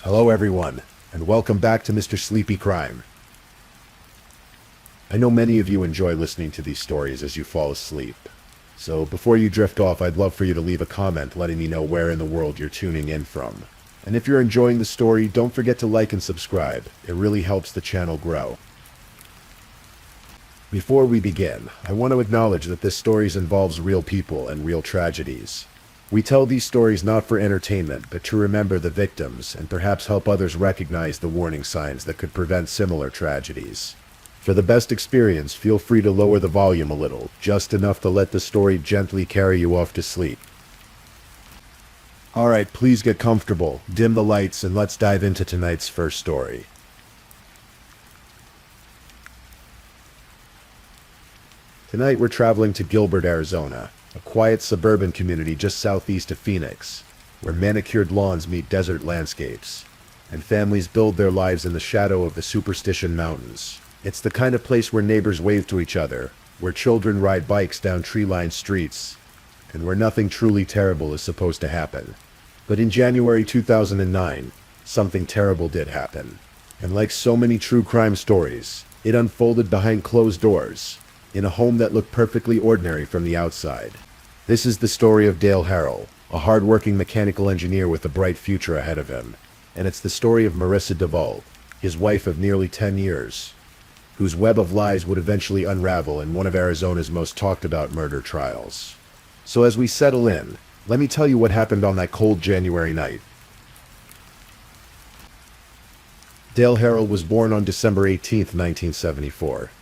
Hello everyone, and welcome back to Mr. Sleepy Crime. I know many of you enjoy listening to these stories as you fall asleep. So before you drift off, I'd love for you to leave a comment letting me know where in the world you're tuning in from. And if you're enjoying the story, don't forget to like and subscribe. It really helps the channel grow. Before we begin, I want to acknowledge that this story involves real people and real tragedies. We tell these stories not for entertainment, but to remember the victims and perhaps help others recognize the warning signs that could prevent similar tragedies. For the best experience, feel free to lower the volume a little, just enough to let the story gently carry you off to sleep. Alright, please get comfortable, dim the lights, and let's dive into tonight's first story. Tonight we're traveling to Gilbert, Arizona, a quiet suburban community just southeast of Phoenix, where manicured lawns meet desert landscapes, and families build their lives in the shadow of the Superstition Mountains. It's the kind of place where neighbors wave to each other, where children ride bikes down tree-lined streets, and where nothing truly terrible is supposed to happen. But in January 2009, something terrible did happen. And like so many true crime stories, it unfolded behind closed doors, in a home that looked perfectly ordinary from the outside. This is the story of Dale Harrell, a hard-working mechanical engineer with a bright future ahead of him. And it's the story of Marissa DeVault, his wife of nearly 10 years, whose web of lies would eventually unravel in one of Arizona's most talked-about murder trials. So as we settle in, let me tell you what happened on that cold January night. Dale Harrell was born on December 18, 1974.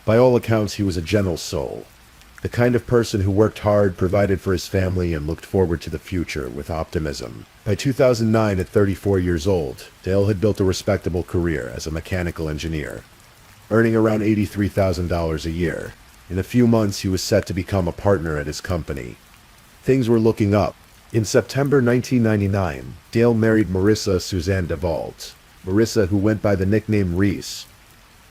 By all accounts, he was a gentle soul, the kind of person who worked hard, provided for his family, and looked forward to the future with optimism. By 2009, at 34 years old, Dale had built a respectable career as a mechanical engineer, earning around $83,000 a year. In a few months, he was set to become a partner at his company. Things were looking up. In September 1999, Dale married Marissa Suzanne DeVault. Marissa, who went by the nickname Reese,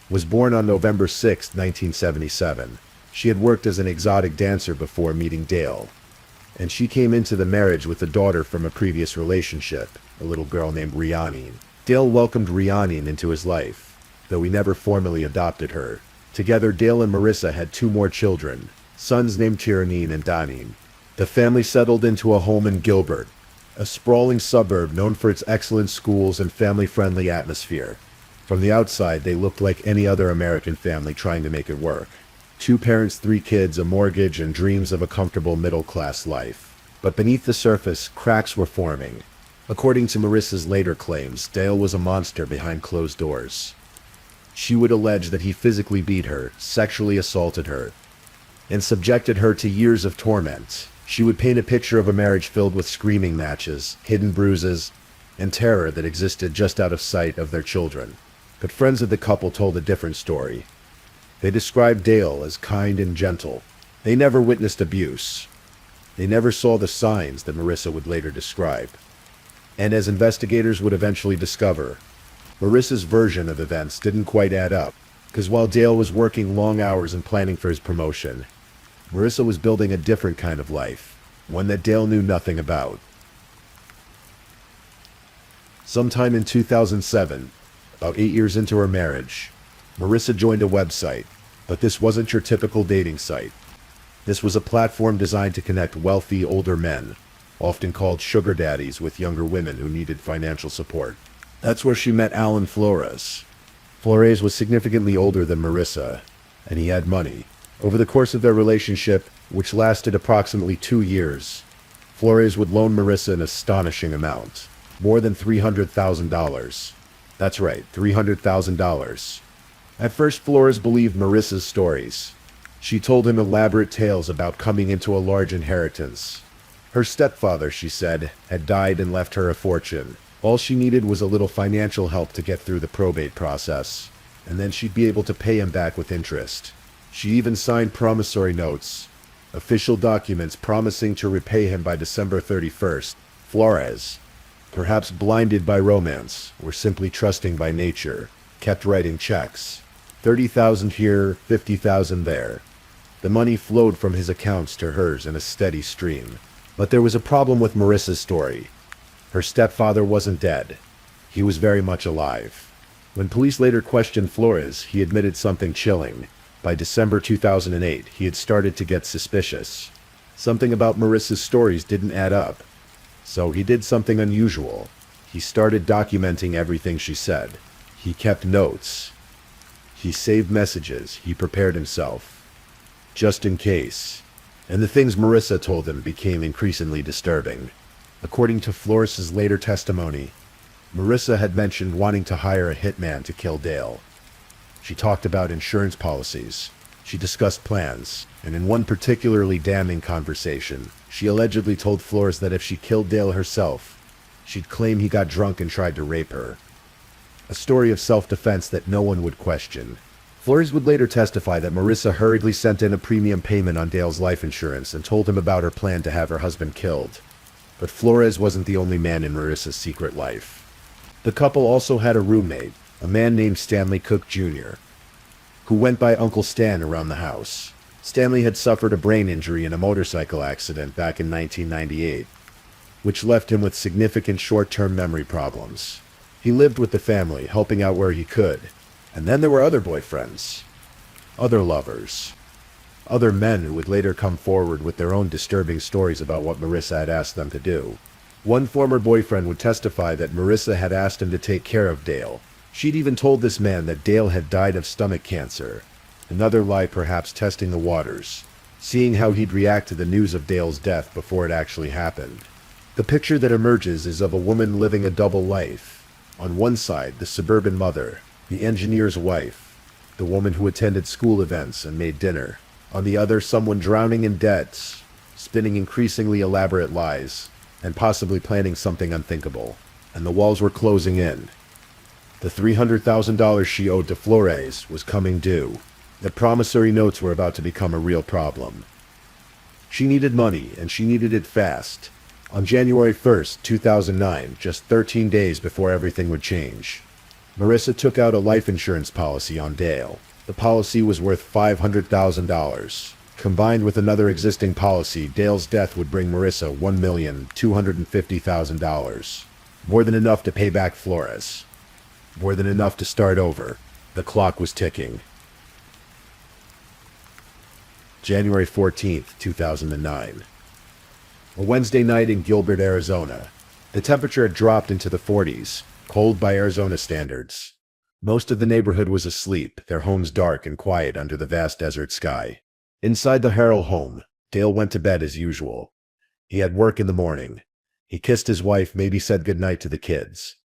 was born on November 6, 1977. She had worked as an exotic dancer before meeting Dale, and she came into the marriage with a daughter from a previous relationship, a little girl named Briana. Dale welcomed Briana into his life, though he never formally adopted her. Together, Dale and Marissa had two more children, sons named Tiernan and Danin. The family settled into a home in Gilbert, a sprawling suburb known for its excellent schools and family-friendly atmosphere. From the outside, they looked like any other American family trying to make it work. 2 parents, 3 kids, a mortgage, and dreams of a comfortable middle-class life. But beneath the surface, cracks were forming. According to Marissa's later claims, Dale was a monster behind closed doors. She would allege that he physically beat her, sexually assaulted her, and subjected her to years of torment. She would paint a picture of a marriage filled with screaming matches, hidden bruises, and terror that existed just out of sight of their children. But friends of the couple told a different story. They described Dale as kind and gentle. They never witnessed abuse. They never saw the signs that Marissa would later describe. And as investigators would eventually discover, Marissa's version of events didn't quite add up, because while Dale was working long hours and planning for his promotion, Marissa was building a different kind of life, one that Dale knew nothing about. Sometime in 2007, about 8 years into her marriage, Marissa joined a website, but this wasn't your typical dating site. This was a platform designed to connect wealthy, older men, often called sugar daddies, with younger women who needed financial support. That's where she met Alan Flores. Flores was significantly older than Marissa, and he had money. Over the course of their relationship, which lasted approximately 2 years, Flores would loan Marissa an astonishing amount, more than $300,000. That's right, $300,000. At first, Flores believed Marissa's stories. She told him elaborate tales about coming into a large inheritance. Her stepfather, she said, had died and left her a fortune. All she needed was a little financial help to get through the probate process, and then she'd be able to pay him back with interest. She even signed promissory notes, official documents promising to repay him by December 31st. Flores, perhaps blinded by romance, or simply trusting by nature, kept writing checks. 30,000 here, 50,000 there. The money flowed from his accounts to hers in a steady stream. But there was a problem with Marissa's story. Her stepfather wasn't dead. He was very much alive. When police later questioned Flores, he admitted something chilling. By December 2008, he had started to get suspicious. Something about Marissa's stories didn't add up. So he did something unusual. He started documenting everything she said. He kept notes. He saved messages. He prepared himself. Just in case. And the things Marissa told him became increasingly disturbing. According to Flores' later testimony, Marissa had mentioned wanting to hire a hitman to kill Dale. She talked about insurance policies. She discussed plans, and in one particularly damning conversation, she allegedly told Flores that if she killed Dale herself, she'd claim he got drunk and tried to rape her. A story of self-defense that no one would question. Flores would later testify that Marissa hurriedly sent in a premium payment on Dale's life insurance and told him about her plan to have her husband killed. But Flores wasn't the only man in Marissa's secret life. The couple also had a roommate, a man named Stanley Cook Jr., who went by Uncle Stan around the house. Stanley had suffered a brain injury in a motorcycle accident back in 1998, which left him with significant short-term memory problems. He lived with the family, helping out where he could. And then there were other boyfriends, other lovers, other men who would later come forward with their own disturbing stories about what Marissa had asked them to do. One former boyfriend would testify that Marissa had asked him to take care of Dale. She'd even told this man that Dale had died of stomach cancer. Another lie, perhaps testing the waters, seeing how he'd react to the news of Dale's death before it actually happened. The picture that emerges is of a woman living a double life. On one side, the suburban mother, the engineer's wife, the woman who attended school events and made dinner. On the other, someone drowning in debts, spinning increasingly elaborate lies, and possibly planning something unthinkable. And the walls were closing in. The $300,000 she owed to Flores was coming due. The promissory notes were about to become a real problem. She needed money, and she needed it fast. On January 1st, 2009, just 13 days before everything would change, Marissa took out a life insurance policy on Dale. The policy was worth $500,000. Combined with another existing policy, Dale's death would bring Marissa $1,250,000. More than enough to pay back Flores. More than enough to start over. The clock was ticking. January 14th, 2009. A Wednesday night in Gilbert, Arizona. The temperature had dropped into the 40s, cold by Arizona standards. Most of the neighborhood was asleep, their homes dark and quiet under the vast desert sky. Inside the Harrell home, Dale went to bed as usual. He had work in the morning. He kissed his wife, maybe said goodnight to the kids,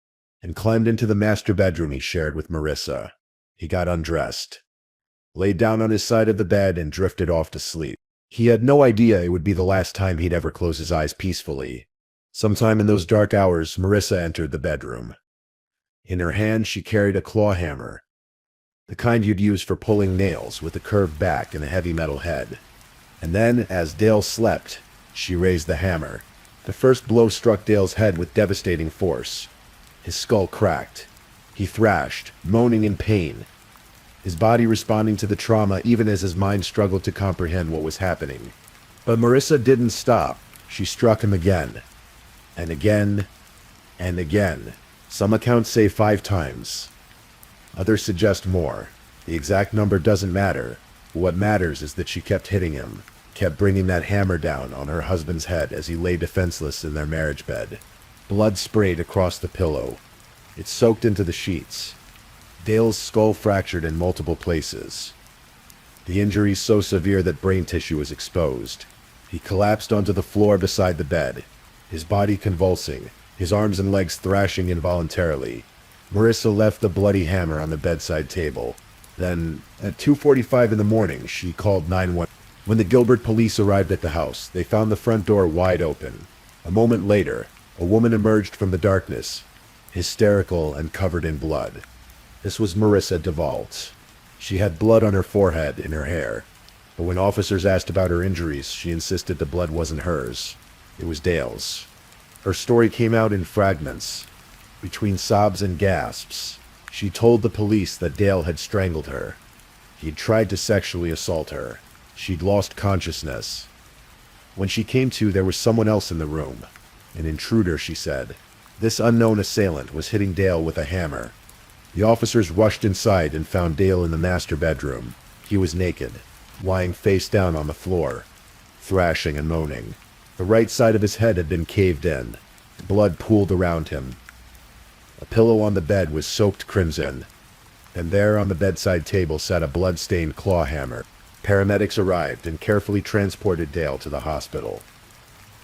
and climbed into the master bedroom he shared with Marissa. He got undressed, laid down on his side of the bed, and drifted off to sleep. He had no idea it would be the last time he'd ever close his eyes peacefully. Sometime in those dark hours, Marissa entered the bedroom. In her hand, she carried a claw hammer, the kind you'd use for pulling nails, with a curved back and a heavy metal head. And then, as Dale slept, she raised the hammer. The first blow struck Dale's head with devastating force. His skull cracked. He thrashed, moaning in pain, his body responding to the trauma even as his mind struggled to comprehend what was happening. But Marissa didn't stop. She struck him again, and again, and again. Some accounts say 5 times. Others suggest more. The exact number doesn't matter. What matters is that she kept hitting him, kept bringing that hammer down on her husband's head as he lay defenseless in their marriage bed. Blood sprayed across the pillow. It soaked into the sheets. Dale's skull fractured in multiple places. The injuries so severe that brain tissue was exposed. He collapsed onto the floor beside the bed, his body convulsing, his arms and legs thrashing involuntarily. Marissa left the bloody hammer on the bedside table. Then, at 2:45 in the morning, she called 911. When the Gilbert police arrived at the house, they found the front door wide open. A moment later, a woman emerged from the darkness, hysterical and covered in blood. This was Marissa DeVault. She had blood on her forehead and her hair, but when officers asked about her injuries, she insisted the blood wasn't hers. It was Dale's. Her story came out in fragments, between sobs and gasps. She told the police that Dale had strangled her. He'd tried to sexually assault her. She'd lost consciousness. When she came to, there was someone else in the room. An intruder, she said. This unknown assailant was hitting Dale with a hammer. The officers rushed inside and found Dale in the master bedroom. He was naked, lying face down on the floor, thrashing and moaning. The right side of his head had been caved in. Blood pooled around him. A pillow on the bed was soaked crimson, and there on the bedside table sat a blood-stained claw hammer. Paramedics arrived and carefully transported Dale to the hospital.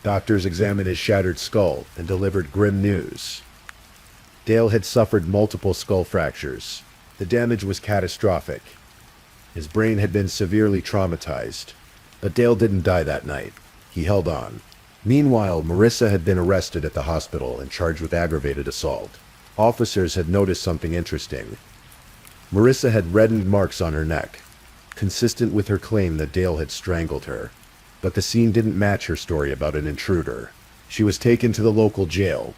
Doctors examined his shattered skull and delivered grim news. Dale had suffered multiple skull fractures. The damage was catastrophic. His brain had been severely traumatized. But Dale didn't die that night. He held on. Meanwhile, Marissa had been arrested at the hospital and charged with aggravated assault. Officers had noticed something interesting. Marissa had reddened marks on her neck, consistent with her claim that Dale had strangled her. But the scene didn't match her story about an intruder. She was taken to the local jail,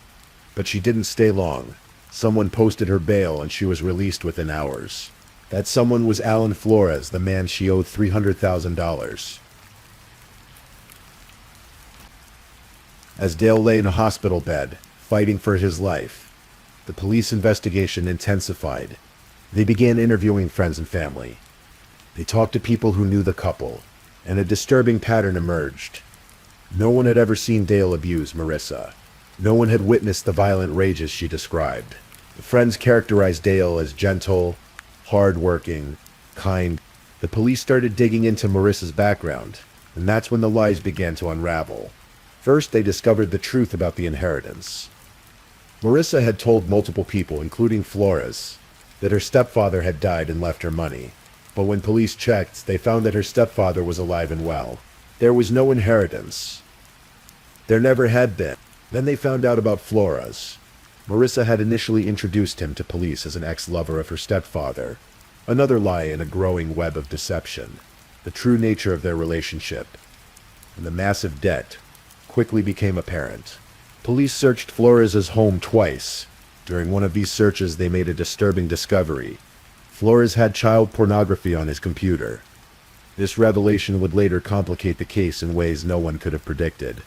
but she didn't stay long. Someone posted her bail and she was released within hours. That someone was Alan Flores, the man she owed $300,000. As Dale lay in a hospital bed, fighting for his life, the police investigation intensified. They began interviewing friends and family. They talked to people who knew the couple, and a disturbing pattern emerged. No one had ever seen Dale abuse Marissa. No one had witnessed the violent rages she described. The friends characterized Dale as gentle, hard-working, kind. The police started digging into Marissa's background, and that's when the lies began to unravel. First, they discovered the truth about the inheritance. Marissa had told multiple people, including Flores, that her stepfather had died and left her money. But when police checked, they found that her stepfather was alive and well. There was no inheritance. There never had been. Then they found out about Flores. Marissa had initially introduced him to police as an ex-lover of her stepfather. Another lie in a growing web of deception. The true nature of their relationship and the massive debt quickly became apparent. Police searched Flores' home twice. During one of these searches, they made a disturbing discovery. Flores had child pornography on his computer. This revelation would later complicate the case in ways no one could have predicted.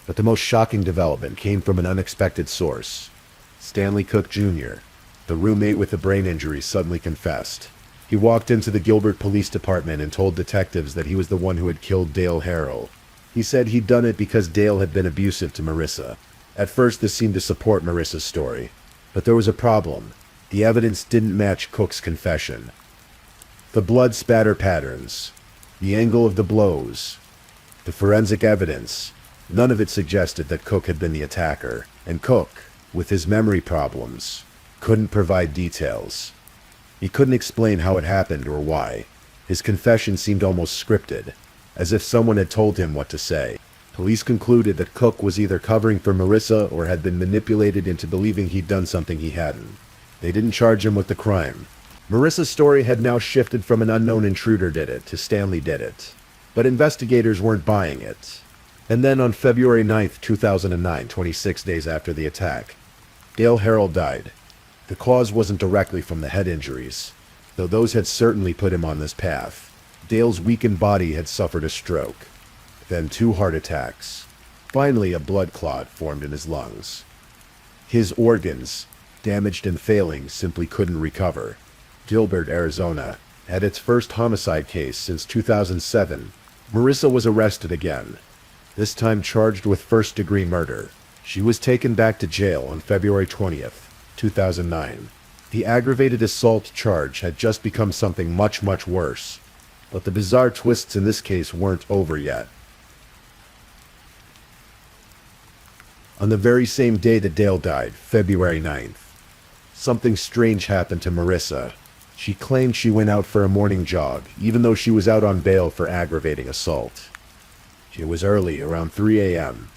But the most shocking development came from an unexpected source. Stanley Cook Jr., the roommate with the brain injury, suddenly confessed. He walked into the Gilbert Police Department and told detectives that he was the one who had killed Dale Harrell. He said he'd done it because Dale had been abusive to Marissa. At first, this seemed to support Marissa's story. But there was a problem. The evidence didn't match Cook's confession. The blood spatter patterns, the angle of the blows, the forensic evidence, none of it suggested that Cook had been the attacker. And Cook, with his memory problems, couldn't provide details. He couldn't explain how it happened or why. His confession seemed almost scripted, as if someone had told him what to say. Police concluded that Cook was either covering for Marissa or had been manipulated into believing he'd done something he hadn't. They didn't charge him with the crime. Marissa's story had now shifted from an unknown intruder did it to Stanley did it. But investigators weren't buying it. And then on February 9th, 2009, 26 days after the attack, Dale Harrell died. The cause wasn't directly from the head injuries, though those had certainly put him on this path. Dale's weakened body had suffered a stroke, then 2 heart attacks. Finally, a blood clot formed in his lungs. His organs, damaged and failing, simply couldn't recover. Gilbert, Arizona, had its first homicide case since 2007. Marissa was arrested again, this time charged with first-degree murder. She was taken back to jail on February 20th, 2009. The aggravated assault charge had just become something much, much worse. But the bizarre twists in this case weren't over yet. On the very same day that Dale died, February 9th, something strange happened to Marissa. She claimed she went out for a morning jog, even though she was out on bail for aggravating assault. It was early, around 3 a.m.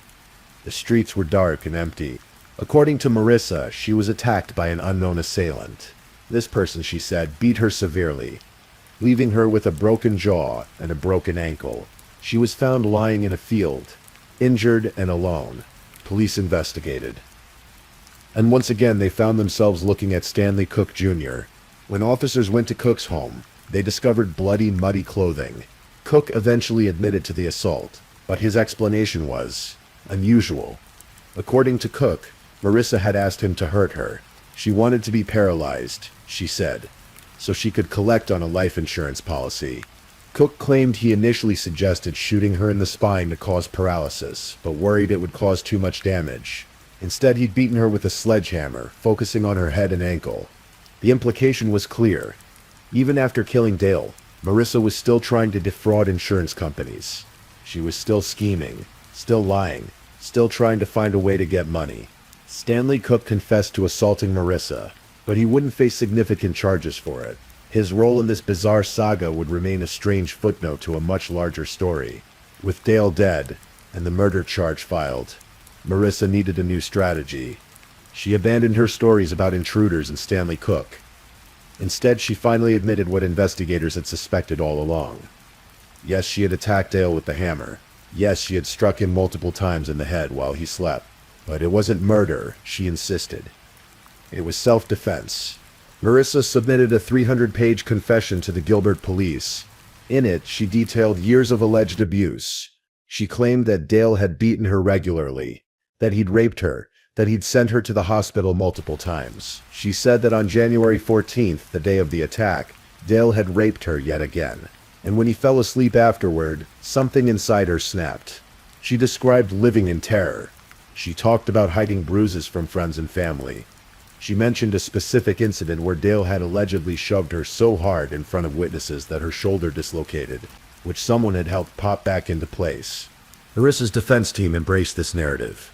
The streets were dark and empty. According to Marissa, she was attacked by an unknown assailant. This person, she said, beat her severely, leaving her with a broken jaw and a broken ankle. She was found lying in a field, injured and alone. Police investigated. And once again, they found themselves looking at Stanley Cook Jr. When officers went to Cook's home, they discovered bloody, muddy clothing. Cook eventually admitted to the assault, but his explanation was unusual. According to Cook, Marissa had asked him to hurt her. She wanted to be paralyzed, she said, so she could collect on a life insurance policy. Cook claimed he initially suggested shooting her in the spine to cause paralysis, but worried it would cause too much damage. Instead, he'd beaten her with a sledgehammer, focusing on her head and ankle. The implication was clear. Even after killing Dale, Marissa was still trying to defraud insurance companies. She was still scheming, still lying, still trying to find a way to get money. Stanley Cook confessed to assaulting Marissa, but he wouldn't face significant charges for it. His role in this bizarre saga would remain a strange footnote to a much larger story. With Dale dead, and the murder charge filed, Marissa needed a new strategy. She abandoned her stories about intruders and Stanley Cook. Instead, she finally admitted what investigators had suspected all along. Yes, she had attacked Dale with the hammer. Yes, she had struck him multiple times in the head while he slept. But it wasn't murder, she insisted. It was self-defense. Marissa submitted a 300-page confession to the Gilbert police. In it, she detailed years of alleged abuse. She claimed that Dale had beaten her regularly, that he'd raped her, that he'd sent her to the hospital multiple times. She said that on January 14th, the day of the attack, Dale had raped her yet again. And when he fell asleep afterward, something inside her snapped. She described living in terror. She talked about hiding bruises from friends and family. She mentioned a specific incident where Dale had allegedly shoved her so hard in front of witnesses that her shoulder dislocated, which someone had helped pop back into place. Marissa's defense team embraced this narrative.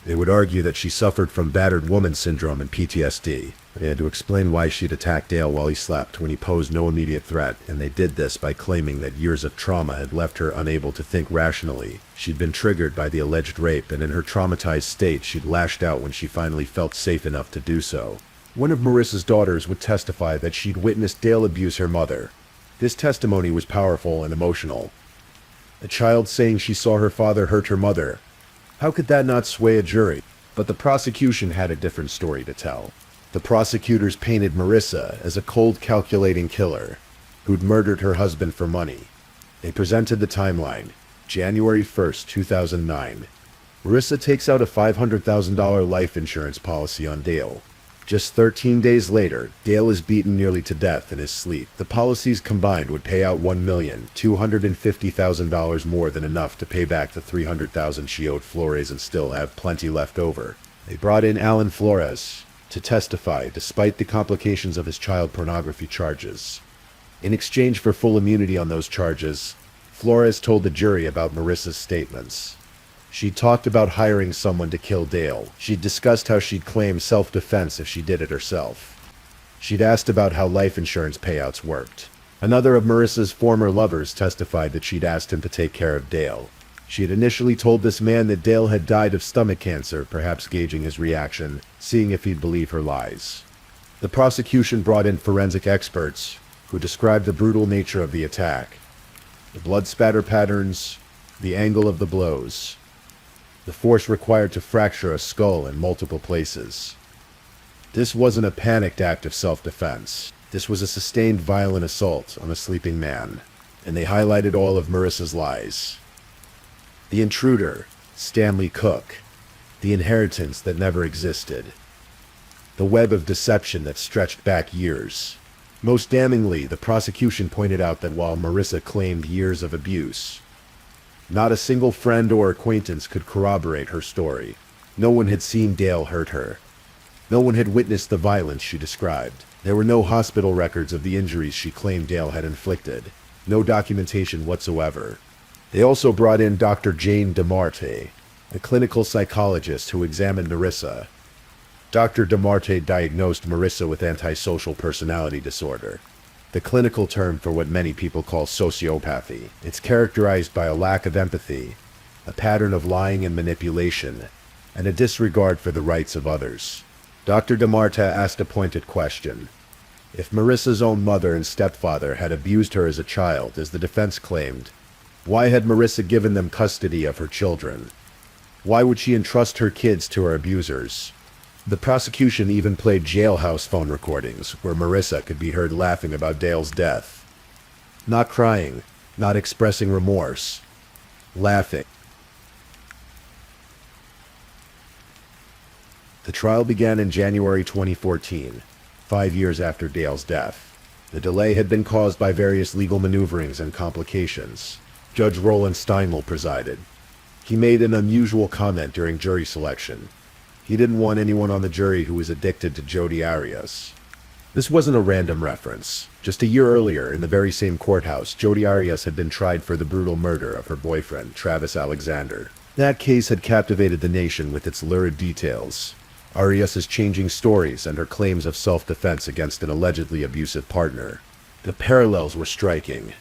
They would argue that she suffered from battered woman syndrome and PTSD. They had to explain why she'd attacked Dale while he slept when he posed no immediate threat, and they did this by claiming that years of trauma had left her unable to think rationally. She'd been triggered by the alleged rape, and in her traumatized state, she'd lashed out when she finally felt safe enough to do so. One of Marissa's daughters would testify that she'd witnessed Dale abuse her mother. This testimony was powerful and emotional. A child saying she saw her father hurt her mother. How could that not sway a jury? But the prosecution had a different story to tell. The prosecutors painted Marissa as a cold, calculating killer who'd murdered her husband for money. They presented the timeline, January 1st, 2009. Marissa takes out a $500,000 life insurance policy on Dale. Just 13 days later, Dale is beaten nearly to death in his sleep. The policies combined would pay out $1,250,000 more than enough to pay back the $300,000 she owed Flores and still have plenty left over. They brought in Alan Flores to testify despite the complications of his child pornography charges. In exchange for full immunity on those charges, Flores told the jury about Marissa's statements. She talked about hiring someone to kill Dale. She'd discussed how she'd claim self-defense if she did it herself. She'd asked about how life insurance payouts worked. Another of Marissa's former lovers testified that she'd asked him to take care of Dale. She had initially told this man that Dale had died of stomach cancer, perhaps gauging his reaction, seeing if he'd believe her lies. The prosecution brought in forensic experts who described the brutal nature of the attack, the blood spatter patterns, the angle of the blows, the force required to fracture a skull in multiple places. This wasn't a panicked act of self-defense. This was a sustained violent assault on a sleeping man, and they highlighted all of Marissa's lies. The intruder, Stanley Cook. The inheritance that never existed. The web of deception that stretched back years. Most damningly, the prosecution pointed out that while Marissa claimed years of abuse, not a single friend or acquaintance could corroborate her story. No one had seen Dale hurt her. No one had witnessed the violence she described. There were no hospital records of the injuries she claimed Dale had inflicted. No documentation whatsoever. They also brought in Dr. Jane DeMarte, a clinical psychologist who examined Marissa. Dr. DeMarte diagnosed Marissa with antisocial personality disorder, the clinical term for what many people call sociopathy. It's characterized by a lack of empathy, a pattern of lying and manipulation, and a disregard for the rights of others. Dr. DeMarte asked a pointed question. If Marissa's own mother and stepfather had abused her as a child, as the defense claimed, why had Marissa given them custody of her children? Why would she entrust her kids to her abusers? The prosecution even played jailhouse phone recordings where Marissa could be heard laughing about Dale's death. Not crying, not expressing remorse. Laughing. The trial began in January 2014, 5 years after Dale's death. The delay had been caused by various legal maneuverings and complications. Judge Roland Steinle presided. He made an unusual comment during jury selection. He didn't want anyone on the jury who was addicted to Jodi Arias. This wasn't a random reference. Just a year earlier, in the very same courthouse, Jodi Arias had been tried for the brutal murder of her boyfriend, Travis Alexander. That case had captivated the nation with its lurid details. Arias's changing stories and her claims of self-defense against an allegedly abusive partner. The parallels were striking.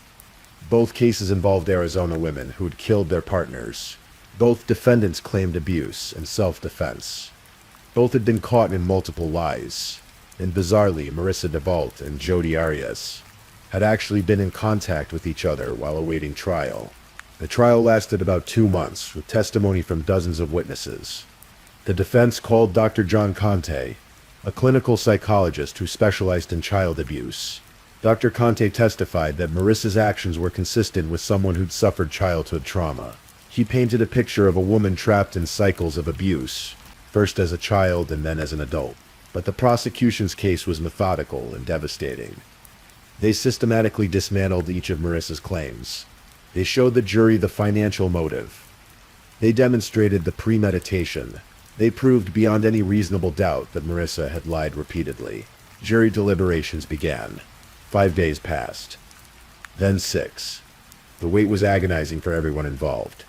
Both cases involved Arizona women who had killed their partners. Both defendants claimed abuse and self-defense. Both had been caught in multiple lies. And bizarrely, Marissa DeVault and Jodi Arias had actually been in contact with each other while awaiting trial. The trial lasted about 2 months, with testimony from dozens of witnesses. The defense called Dr. John Conte, a clinical psychologist who specialized in child abuse. Dr. Conte testified that Marissa's actions were consistent with someone who'd suffered childhood trauma. He painted a picture of a woman trapped in cycles of abuse, first as a child and then as an adult. But the prosecution's case was methodical and devastating. They systematically dismantled each of Marissa's claims. They showed the jury the financial motive. They demonstrated the premeditation. They proved beyond any reasonable doubt that Marissa had lied repeatedly. Jury deliberations began. 5 days passed. Then 6. The wait was agonizing for everyone involved.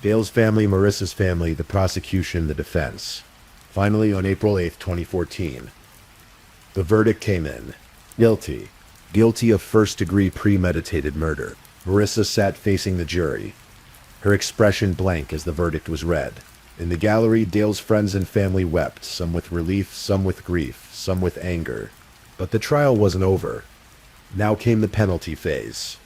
Dale's family, Marissa's family, the prosecution, the defense. Finally, on April 8, 2014, the verdict came in. Guilty. Guilty of first-degree premeditated murder. Marissa sat facing the jury, her expression blank as the verdict was read. In the gallery, Dale's friends and family wept, some with relief, some with grief, some with anger. But the trial wasn't over. Now came the penalty phase.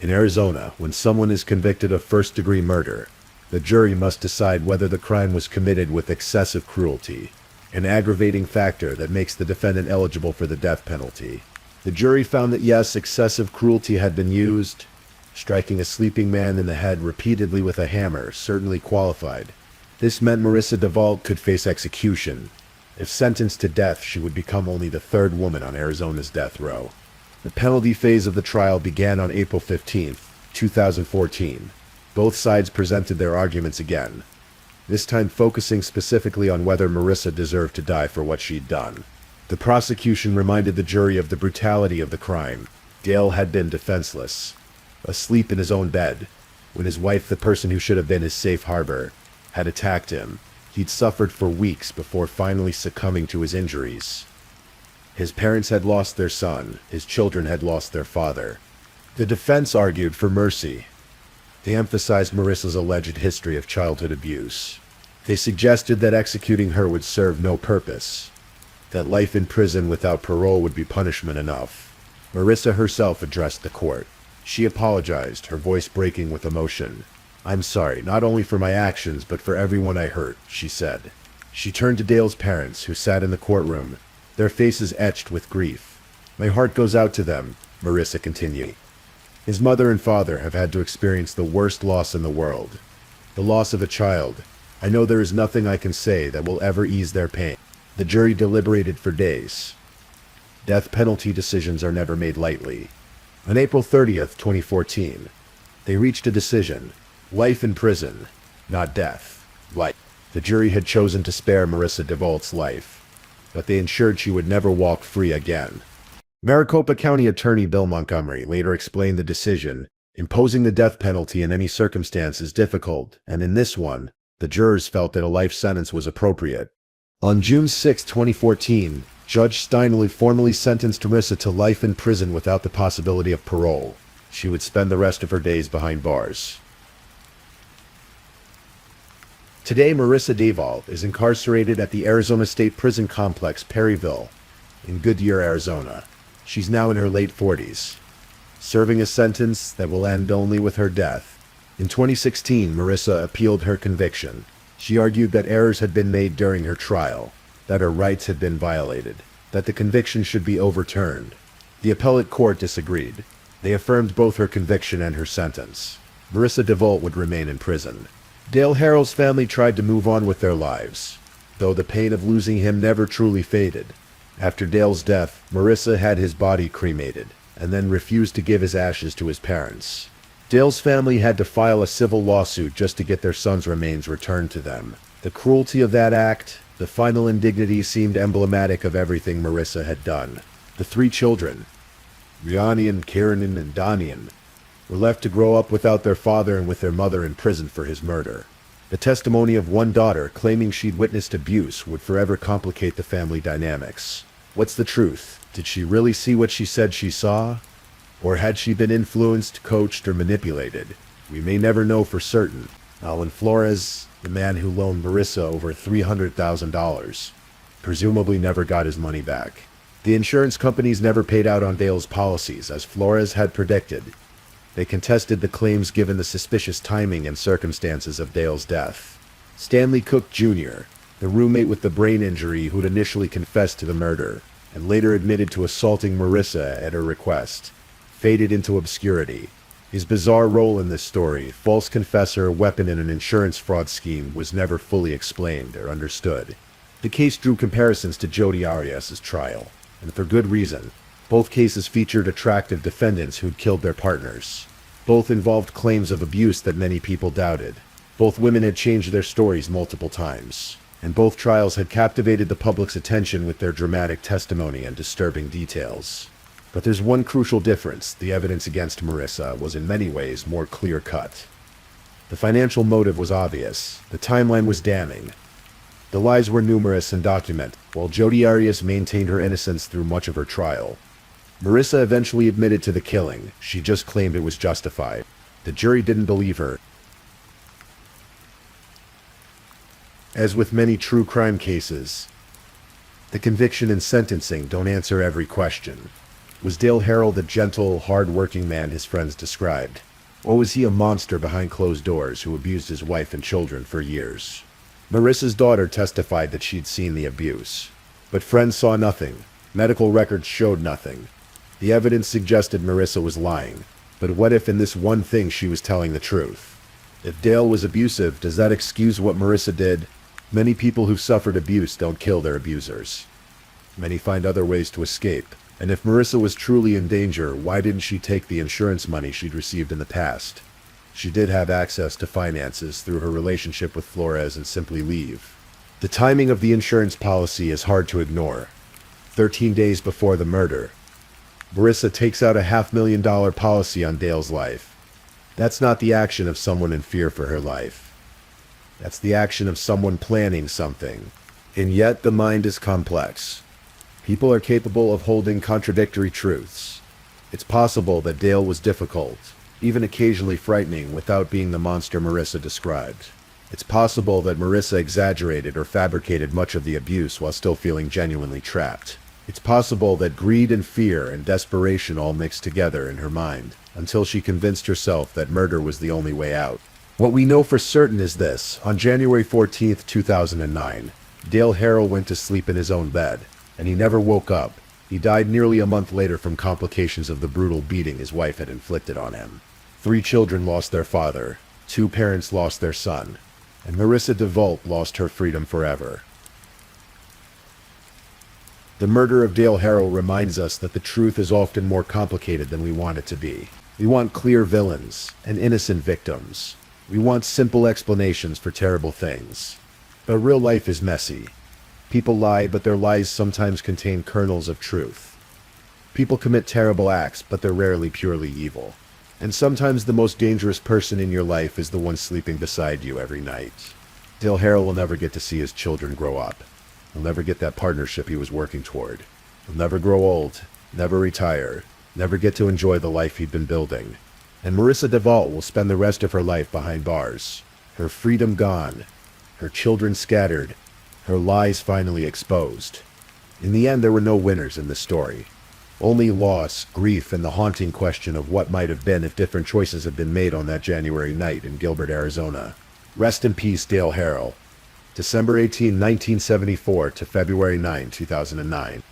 In Arizona, when someone is convicted of first-degree murder, the jury must decide whether the crime was committed with excessive cruelty, an aggravating factor that makes the defendant eligible for the death penalty. The jury found that yes, excessive cruelty had been used. Striking a sleeping man in the head repeatedly with a hammer certainly qualified. This meant Marissa DeVault could face execution. If sentenced to death, she would become only the 3rd woman on Arizona's death row. The penalty phase of the trial began on April 15, 2014. Both sides presented their arguments again, this time focusing specifically on whether Marissa deserved to die for what she'd done. The prosecution reminded the jury of the brutality of the crime. Dale had been defenseless, asleep in his own bed, when his wife, the person who should have been his safe harbor, had attacked him. He'd suffered for weeks before finally succumbing to his injuries. His parents had lost their son, his children had lost their father. The defense argued for mercy. They emphasized Marissa's alleged history of childhood abuse. They suggested that executing her would serve no purpose, that life in prison without parole would be punishment enough. Marissa herself addressed the court. She apologized, her voice breaking with emotion. "I'm sorry, not only for my actions, but for everyone I hurt," she said. She turned to Dale's parents, who sat in the courtroom, their faces etched with grief. "My heart goes out to them," Marissa continued. His mother and father have had to experience the worst loss in the world, the loss of a child. I know there is nothing I can say that will ever ease their pain. The jury deliberated for days. Death penalty decisions are never made lightly. On April 30th, 2014, they reached a decision. Life in prison, not death. Life. The jury had chosen to spare Marissa DeVault's life, but they ensured she would never walk free again. Maricopa County Attorney Bill Montgomery later explained the decision. Imposing the death penalty in any circumstance is difficult, and in this one, the jurors felt that a life sentence was appropriate. On June 6, 2014, Judge Steinle formally sentenced Marissa to life in prison without the possibility of parole. She would spend the rest of her days behind bars. Today, Marissa DeVault is incarcerated at the Arizona State Prison Complex, Perryville, in Goodyear, Arizona. She's now in her late 40s, serving a sentence that will end only with her death. In 2016, Marissa appealed her conviction. She argued that errors had been made during her trial, that her rights had been violated, that the conviction should be overturned. The appellate court disagreed. They affirmed both her conviction and her sentence. Marissa DeVault would remain in prison. Dale Harrell's family tried to move on with their lives. though the pain of losing him never truly faded. After Dale's death, Marissa had his body cremated, and then refused to give his ashes to his parents. Dale's family had to file a civil lawsuit just to get their son's remains returned to them. The cruelty of that act, the final indignity, seemed emblematic of everything Marissa had done. The three children, Briana, Kieran, and Damian, were left to grow up without their father and with their mother in prison for his murder. The testimony of one daughter claiming she'd witnessed abuse would forever complicate the family dynamics. What's the truth? Did she really see what she said she saw? Or had she been influenced, coached, or manipulated? We may never know for certain. Alan Flores, the man who loaned Marissa over $300,000, presumably never got his money back. The insurance companies never paid out on Dale's policies, as Flores had predicted. They contested the claims given the suspicious timing and circumstances of Dale's death. Stanley Cook Jr., the roommate with the brain injury who'd initially confessed to the murder, and later admitted to assaulting Marissa at her request, faded into obscurity. His bizarre role in this story, false confessor, weapon in an insurance fraud scheme, was never fully explained or understood. The case drew comparisons to Jodi Arias' trial, and for good reason. Both cases featured attractive defendants who'd killed their partners. Both involved claims of abuse that many people doubted. Both women had changed their stories multiple times, and both trials had captivated the public's attention with their dramatic testimony and disturbing details. But there's one crucial difference. The evidence against Marissa was in many ways more clear-cut. The financial motive was obvious. The timeline was damning. The lies were numerous and documented, while Jodi Arias maintained her innocence through much of her trial. Marissa eventually admitted to the killing. She just claimed it was justified. The jury didn't believe her. As with many true crime cases, the conviction and sentencing don't answer every question. Was Dale Harrell the gentle, hard-working man his friends described? Or was he a monster behind closed doors who abused his wife and children for years? Marissa's daughter testified that she'd seen the abuse, but friends saw nothing. Medical records showed nothing. The evidence suggested Marissa was lying, but what if in this one thing she was telling the truth? If Dale was abusive, does that excuse what Marissa did? Many people who've suffered abuse don't kill their abusers. Many find other ways to escape. And if Marissa was truly in danger, why didn't she take the insurance money she'd received in the past? She did have access to finances through her relationship with Flores and simply leave. The timing of the insurance policy is hard to ignore. 13 days before the murder, Marissa takes out a $500,000 policy on Dale's life. That's not the action of someone in fear for her life. That's the action of someone planning something. And yet the mind is complex. People are capable of holding contradictory truths. It's possible that Dale was difficult, even occasionally frightening, without being the monster Marissa described. It's possible that Marissa exaggerated or fabricated much of the abuse while still feeling genuinely trapped. It's possible that greed and fear and desperation all mixed together in her mind, until she convinced herself that murder was the only way out. What we know for certain is this: on January 14th, 2009, Dale Harrell went to sleep in his own bed, and he never woke up. He died nearly a month later from complications of the brutal beating his wife had inflicted on him. 3 children lost their father, 2 parents lost their son, and Marissa DeVault lost her freedom forever. The murder of Dale Harrell reminds us that the truth is often more complicated than we want it to be. We want clear villains and innocent victims. We want simple explanations for terrible things. But real life is messy. People lie, but their lies sometimes contain kernels of truth. People commit terrible acts, but they're rarely purely evil. And sometimes the most dangerous person in your life is the one sleeping beside you every night. Dale Harrell will never get to see his children grow up. He'll never get that partnership he was working toward. He'll never grow old, never retire, never get to enjoy the life he'd been building. And Marissa DeVault will spend the rest of her life behind bars. Her freedom gone, her children scattered, her lies finally exposed. In the end, there were no winners in this story. Only loss, grief, and the haunting question of what might have been if different choices had been made on that January night in Gilbert, Arizona. Rest in peace, Dale Harrell. December 18, 1974 to February 9, 2009.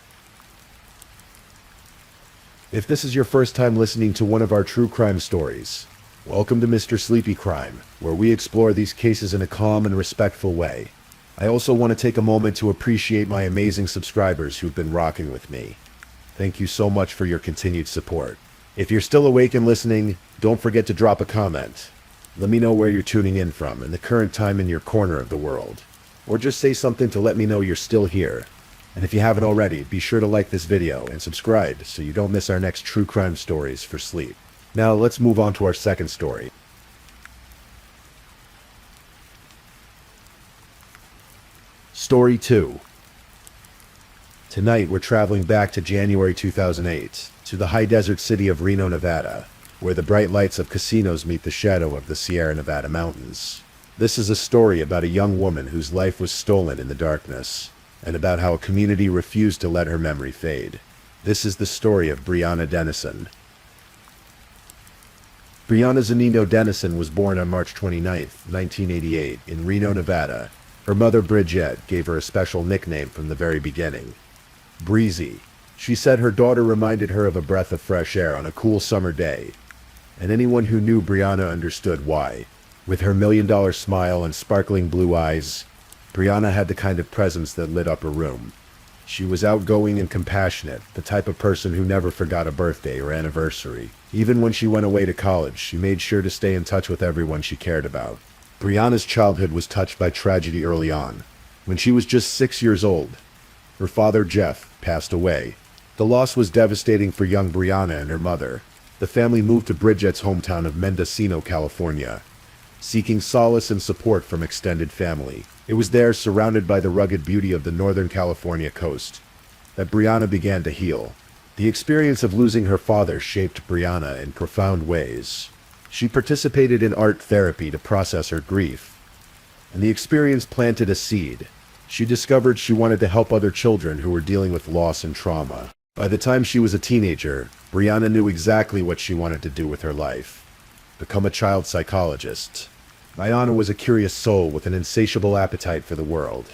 If this is your first time listening to one of our true crime stories, welcome to Mr. Sleepy Crime, where we explore these cases in a calm and respectful way. I also want to take a moment to appreciate my amazing subscribers who've been rocking with me. Thank you so much for your continued support. If you're still awake and listening, don't forget to drop a comment. Let me know where you're tuning in from and the current time in your corner of the world. Or just say something to let me know you're still here. And if you haven't already, be sure to like this video and subscribe so you don't miss our next true crime stories for sleep. Now let's move on to our second story. Story 2. Tonight we're traveling back to January 2008, to the high desert city of Reno, Nevada, where the bright lights of casinos meet the shadow of the Sierra Nevada mountains. This is a story about a young woman whose life was stolen in the darkness, and about how a community refused to let her memory fade. This is the story of Briana Dennison. Briana Zanino Dennison was born on March 29, 1988, in Reno, Nevada. Her mother, Bridget, gave her a special nickname from the very beginning, Breezy. She said her daughter reminded her of a breath of fresh air on a cool summer day, and anyone who knew Briana understood why. With her million-dollar smile and sparkling blue eyes, Briana had the kind of presence that lit up a room. She was outgoing and compassionate, the type of person who never forgot a birthday or anniversary. Even when she went away to college, she made sure to stay in touch with everyone she cared about. Briana's childhood was touched by tragedy early on. When she was just 6 years old, her father, Jeff, passed away. The loss was devastating for young Briana and her mother. The family moved to Bridget's hometown of Mendocino, California, seeking solace and support from extended family. It was there, surrounded by the rugged beauty of the Northern California coast, that Briana began to heal. The experience of losing her father shaped Briana in profound ways. She participated in art therapy to process her grief, and the experience planted a seed. She discovered she wanted to help other children who were dealing with loss and trauma. By the time she was a teenager, Briana knew exactly what she wanted to do with her life: become a child psychologist. Briana was a curious soul with an insatiable appetite for the world.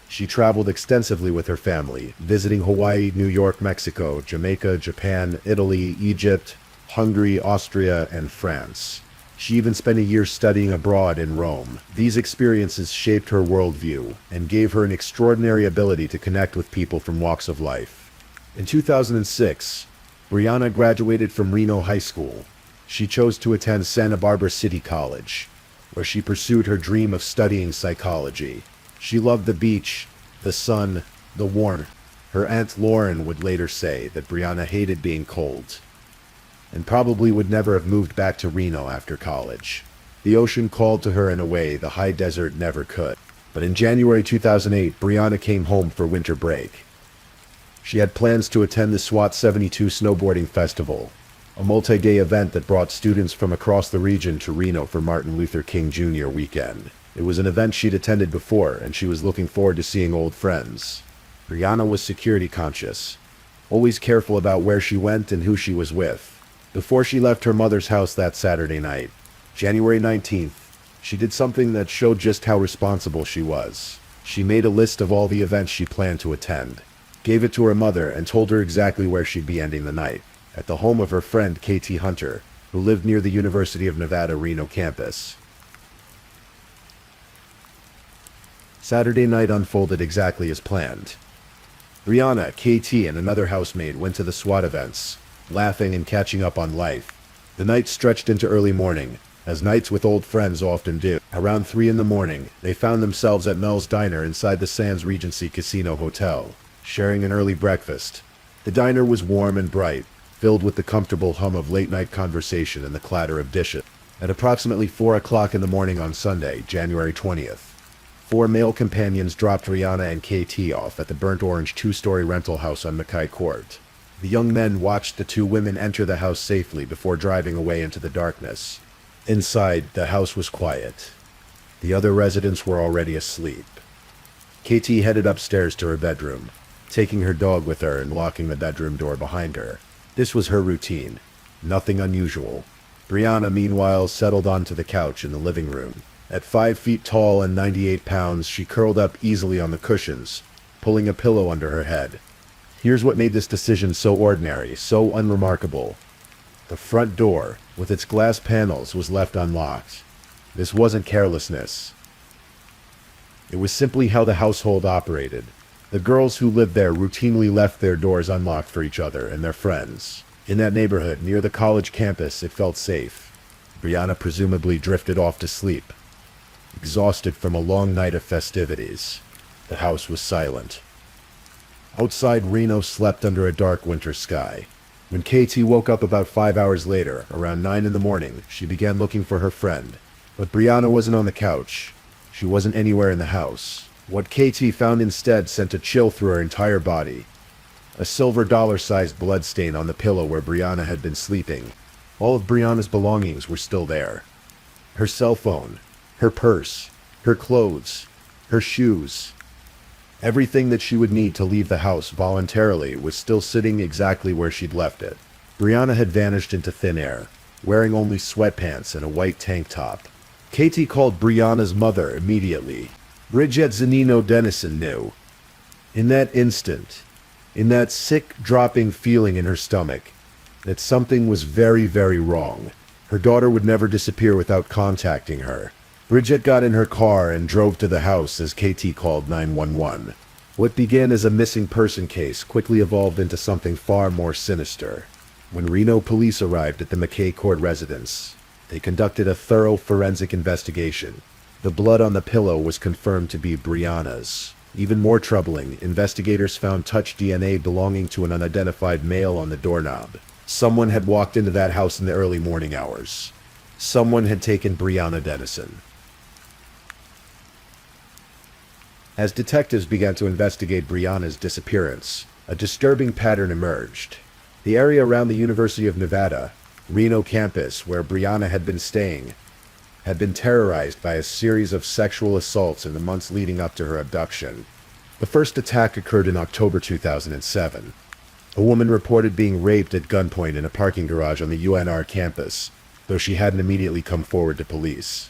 She traveled extensively with her family, visiting Hawaii, New York, Mexico, Jamaica, Japan, Italy, Egypt, Hungary, Austria, and France. She even spent a year studying abroad in Rome. These experiences shaped her worldview and gave her an extraordinary ability to connect with people from walks of life. In 2006, Briana graduated from Reno High School. She chose to attend Santa Barbara City College, where she pursued her dream of studying psychology. She loved the beach, the sun, the warmth. Her Aunt Lauren would later say that Briana hated being cold, and probably would never have moved back to Reno after college. The ocean called to her in a way the high desert never could. But in January 2008, Briana came home for winter break. She had plans to attend the SWAT 72 Snowboarding Festival, a multi-day event that brought students from across the region to Reno for Martin Luther King Jr. weekend. It was an event she'd attended before, and she was looking forward to seeing old friends. Briana was security conscious, always careful about where she went and who she was with. Before she left her mother's house that Saturday night, January 19th, she did something that showed just how responsible she was. She made a list of all the events she planned to attend, gave it to her mother, and told her exactly where she'd be ending the night: at the home of her friend Katie Hunter, who lived near the University of Nevada, Reno campus. Saturday night unfolded exactly as planned. Briana, KT, and another housemate went to the SWAT events, laughing and catching up on life. The night stretched into early morning, as nights with old friends often do. Around 3 in the morning, they found themselves at Mel's Diner inside the Sands Regency Casino Hotel, sharing an early breakfast. The diner was warm and bright, filled with the comfortable hum of late-night conversation and the clatter of dishes. At approximately 4 o'clock in the morning on Sunday, January 20th, 4 male companions dropped Briana and KT off at the burnt orange 2-story rental house on Mackay Court. The young men watched the 2 women enter the house safely before driving away into the darkness. Inside, the house was quiet. The other residents were already asleep. KT headed upstairs to her bedroom, taking her dog with her and locking the bedroom door behind her. This was her routine, nothing unusual. Briana, meanwhile, settled onto the couch in the living room. At 5 feet tall and 98 pounds, she curled up easily on the cushions, pulling a pillow under her head. Here's what made this decision so ordinary, so unremarkable. The front door, with its glass panels, was left unlocked. This wasn't carelessness. It was simply how the household operated. The girls who lived there routinely left their doors unlocked for each other and their friends. In that neighborhood, near the college campus, it felt safe. Briana presumably drifted off to sleep, exhausted from a long night of festivities. The house was silent. Outside, Reno slept under a dark winter sky. When Katie woke up about 5 hours later, around 9 in the morning, she began looking for her friend. But Briana wasn't on the couch. She wasn't anywhere in the house. What Katie found instead sent a chill through her entire body. A silver dollar-sized bloodstain on the pillow where Briana had been sleeping. All of Briana's belongings were still there. Her cell phone, her purse, her clothes, her shoes. Everything that she would need to leave the house voluntarily was still sitting exactly where she'd left it. Briana had vanished into thin air, wearing only sweatpants and a white tank top. Katie called Briana's mother immediately. Bridget Zanino Dennison knew. In that instant, in that sick, dropping feeling in her stomach, that something was very, very wrong. Her daughter would never disappear without contacting her. Bridget got in her car and drove to the house as Katie called 911. What began as a missing person case quickly evolved into something far more sinister. When Reno police arrived at the McKay Court residence, they conducted a thorough forensic investigation. The blood on the pillow was confirmed to be Briana's. Even more troubling, investigators found touch DNA belonging to an unidentified male on the doorknob. Someone had walked into that house in the early morning hours. Someone had taken Briana Dennison. As detectives began to investigate Briana's disappearance, a disturbing pattern emerged. The area around the University of Nevada, Reno campus, where Briana had been staying, had been terrorized by a series of sexual assaults in the months leading up to her abduction. The first attack occurred in October 2007. A woman reported being raped at gunpoint in a parking garage on the UNR campus, though she hadn't immediately come forward to police.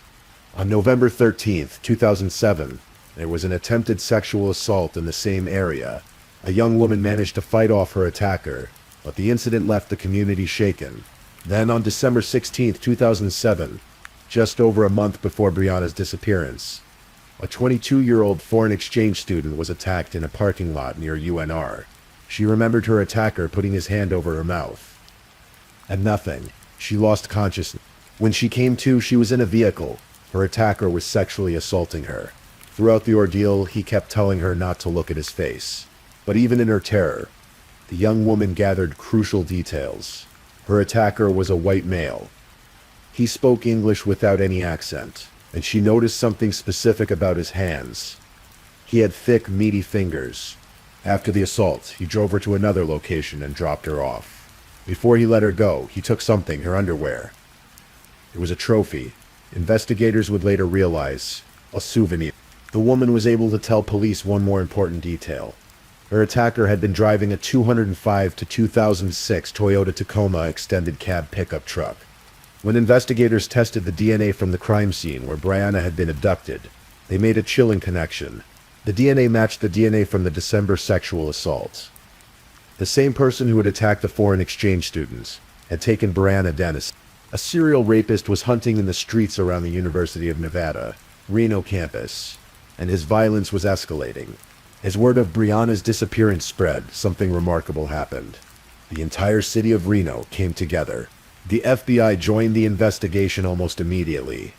On November 13, 2007, there was an attempted sexual assault in the same area. A young woman managed to fight off her attacker, but the incident left the community shaken. Then on December 16, 2007, just over a month before Briana's disappearance, a 22-year-old foreign exchange student was attacked in a parking lot near UNR. She remembered her attacker putting his hand over her mouth. And nothing. She lost consciousness. When she came to, she was in a vehicle. Her attacker was sexually assaulting her. Throughout the ordeal, he kept telling her not to look at his face. But even in her terror, the young woman gathered crucial details. Her attacker was a white male. He spoke English without any accent, and she noticed something specific about his hands. He had thick, meaty fingers. After the assault, he drove her to another location and dropped her off. Before he let her go, he took something, her underwear. It was a trophy. Investigators would later realize, a souvenir. The woman was able to tell police one more important detail. Her attacker had been driving a 2005 to 2006 Toyota Tacoma extended cab pickup truck. When investigators tested the DNA from the crime scene where Briana had been abducted, they made a chilling connection. The DNA matched the DNA from the December sexual assault. The same person who had attacked the foreign exchange students had taken Briana Dennison. A serial rapist was hunting in the streets around the University of Nevada, Reno campus, and his violence was escalating. As word of Briana's disappearance spread, something remarkable happened. The entire city of Reno came together. The FBI joined the investigation almost immediately.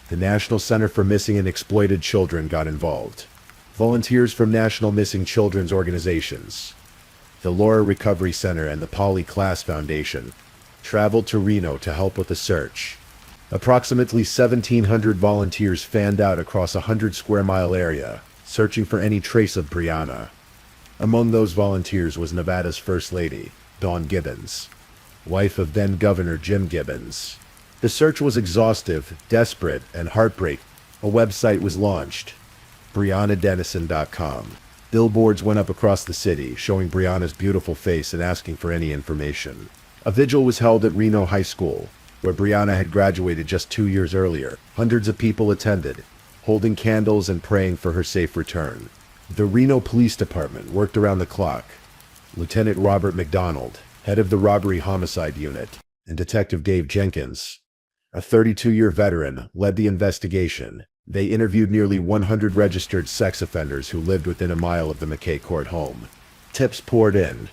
The National Center for Missing and Exploited Children got involved. Volunteers from national missing children's organizations, the Laura Recovery Center, and the Polly Klaas Foundation traveled to Reno to help with the search. Approximately 1,700 volunteers fanned out across a 100-square-mile area, searching for any trace of Briana. Among those volunteers was Nevada's First Lady, Dawn Gibbons, wife of then-Governor Jim Gibbons. The search was exhaustive, desperate, and heartbreaking. A website was launched, BrianaDennison.com. Billboards went up across the city, showing Briana's beautiful face and asking for any information. A vigil was held at Reno High School, where Briana had graduated just 2 years earlier. Hundreds of people attended, holding candles and praying for her safe return. The Reno Police Department worked around the clock. Lieutenant Robert McDonald, head of the Robbery Homicide Unit, and Detective Dave Jenkins, a 32-year veteran, led the investigation. They interviewed nearly 100 registered sex offenders who lived within a mile of the McKay Court home. Tips poured in.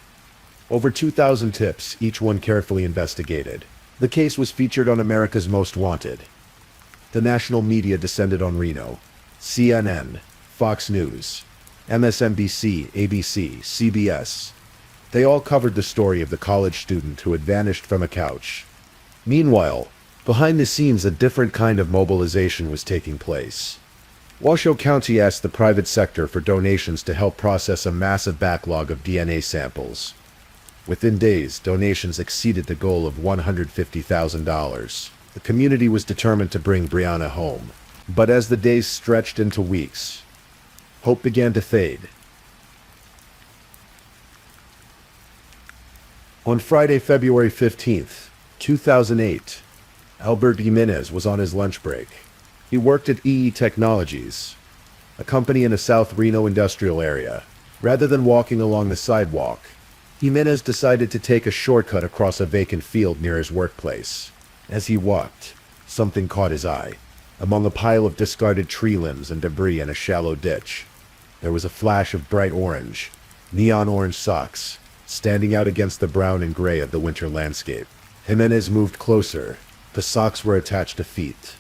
Over 2,000 tips, each one carefully investigated. The case was featured on America's Most Wanted. The national media descended on Reno. CNN, Fox News, MSNBC, ABC, CBS. They all covered the story of the college student who had vanished from a couch. Meanwhile, behind the scenes, a different kind of mobilization was taking place. Washoe County asked the private sector for donations to help process a massive backlog of DNA samples. Within days, donations exceeded the goal of $150,000. The community was determined to bring Briana home. But as the days stretched into weeks, hope began to fade. On Friday, February 15th, 2008, Albert Jimenez was on his lunch break. He worked at EE Technologies, a company in the South Reno industrial area. Rather than walking along the sidewalk, Jimenez decided to take a shortcut across a vacant field near his workplace. As he walked, something caught his eye. Among a pile of discarded tree limbs and debris in a shallow ditch, there was a flash of bright orange, neon orange socks, standing out against the brown and gray of the winter landscape. Jimenez moved closer. The socks were attached to feet.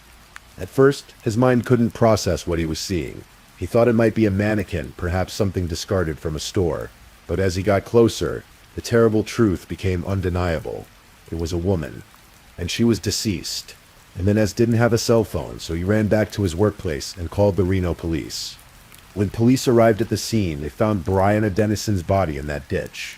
At first, his mind couldn't process what he was seeing. He thought it might be a mannequin, perhaps something discarded from a store. But as he got closer, the terrible truth became undeniable. It was a woman, and she was deceased. Jimenez didn't have a cell phone, so he ran back to his workplace and called the Reno police. When police arrived at the scene, they found Briana Dennison's body in that ditch,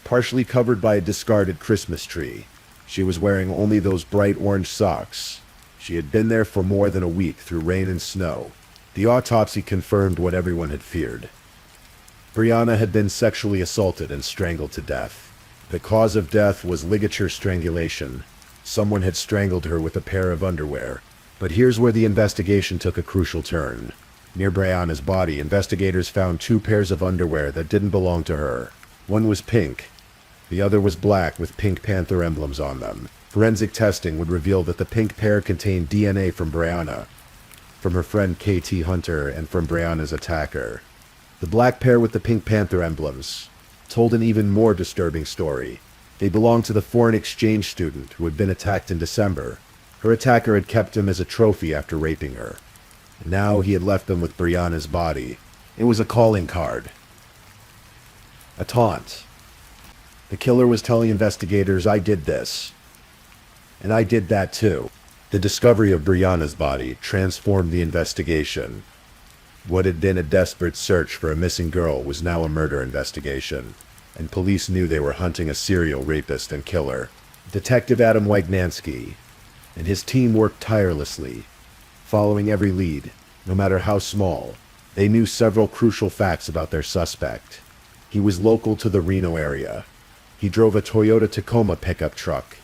partially covered by a discarded Christmas tree. She was wearing only those bright orange socks. She had been there for more than a week through rain and snow. The autopsy confirmed what everyone had feared. Briana had been sexually assaulted and strangled to death. The cause of death was ligature strangulation. Someone had strangled her with a pair of underwear. But here's where the investigation took a crucial turn. Near Briana's body, investigators found 2 pairs of underwear that didn't belong to her. One was pink. The other was black with Pink Panther emblems on them. Forensic testing would reveal that the pink pair contained DNA from Briana, from her friend KT Hunter, and from Briana's attacker. The black pair with the Pink Panther emblems told an even more disturbing story. They belonged to the foreign exchange student who had been attacked in December. Her attacker had kept him as a trophy after raping her. Now he had left them with Briana's body. It was a calling card. A taunt. The killer was telling investigators, "I did this. And I did that too." The discovery of Briana's body transformed the investigation. What had been a desperate search for a missing girl was now a murder investigation, and police knew they were hunting a serial rapist and killer. Detective Adam Wagnansky and his team worked tirelessly, following every lead, no matter how small. They knew several crucial facts about their suspect. He was local to the Reno area. He drove a Toyota Tacoma pickup truck.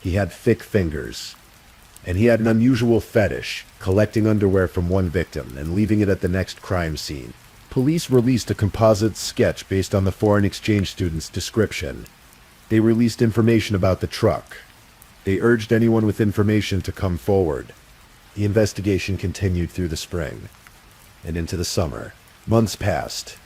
He had thick fingers. And he had an unusual fetish, collecting underwear from one victim and leaving it at the next crime scene. Police released a composite sketch based on the foreign exchange student's description. They released information about the truck. They urged anyone with information to come forward. The investigation continued through the spring and into the summer. Months passed.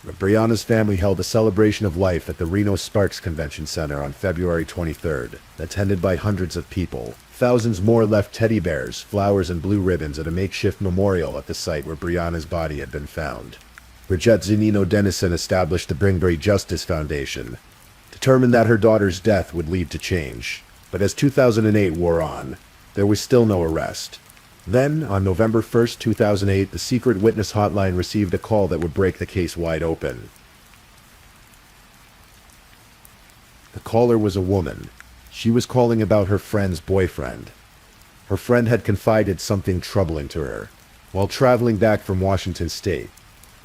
Briana's family held a celebration of life at the Reno Sparks Convention Center on February 23rd, attended by hundreds of people. Thousands more left teddy bears, flowers, and blue ribbons at a makeshift memorial at the site where Briana's body had been found. Bridget Zanino Dennison established the Bringbury Justice Foundation, determined that her daughter's death would lead to change. But as 2008 wore on, there was still no arrest. Then, on November 1st, 2008, the secret witness hotline received a call that would break the case wide open. The caller was a woman. She was calling about her friend's boyfriend. Her friend had confided something troubling to her. While traveling back from Washington State,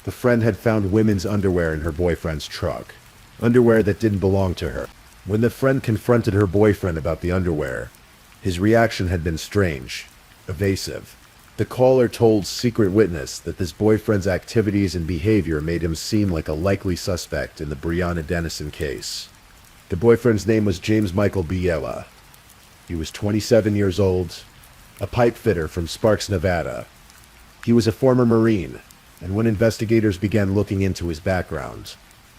the friend had found women's underwear in her boyfriend's truck. Underwear that didn't belong to her. When the friend confronted her boyfriend about the underwear, his reaction had been strange. Evasive. The caller told secret witness that this boyfriend's activities and behavior made him seem like a likely suspect in the Briana Dennison case. The boyfriend's name was James Michael Biela. He was 27 years old, a pipe fitter from Sparks, Nevada. He was a former Marine, and when investigators began looking into his background,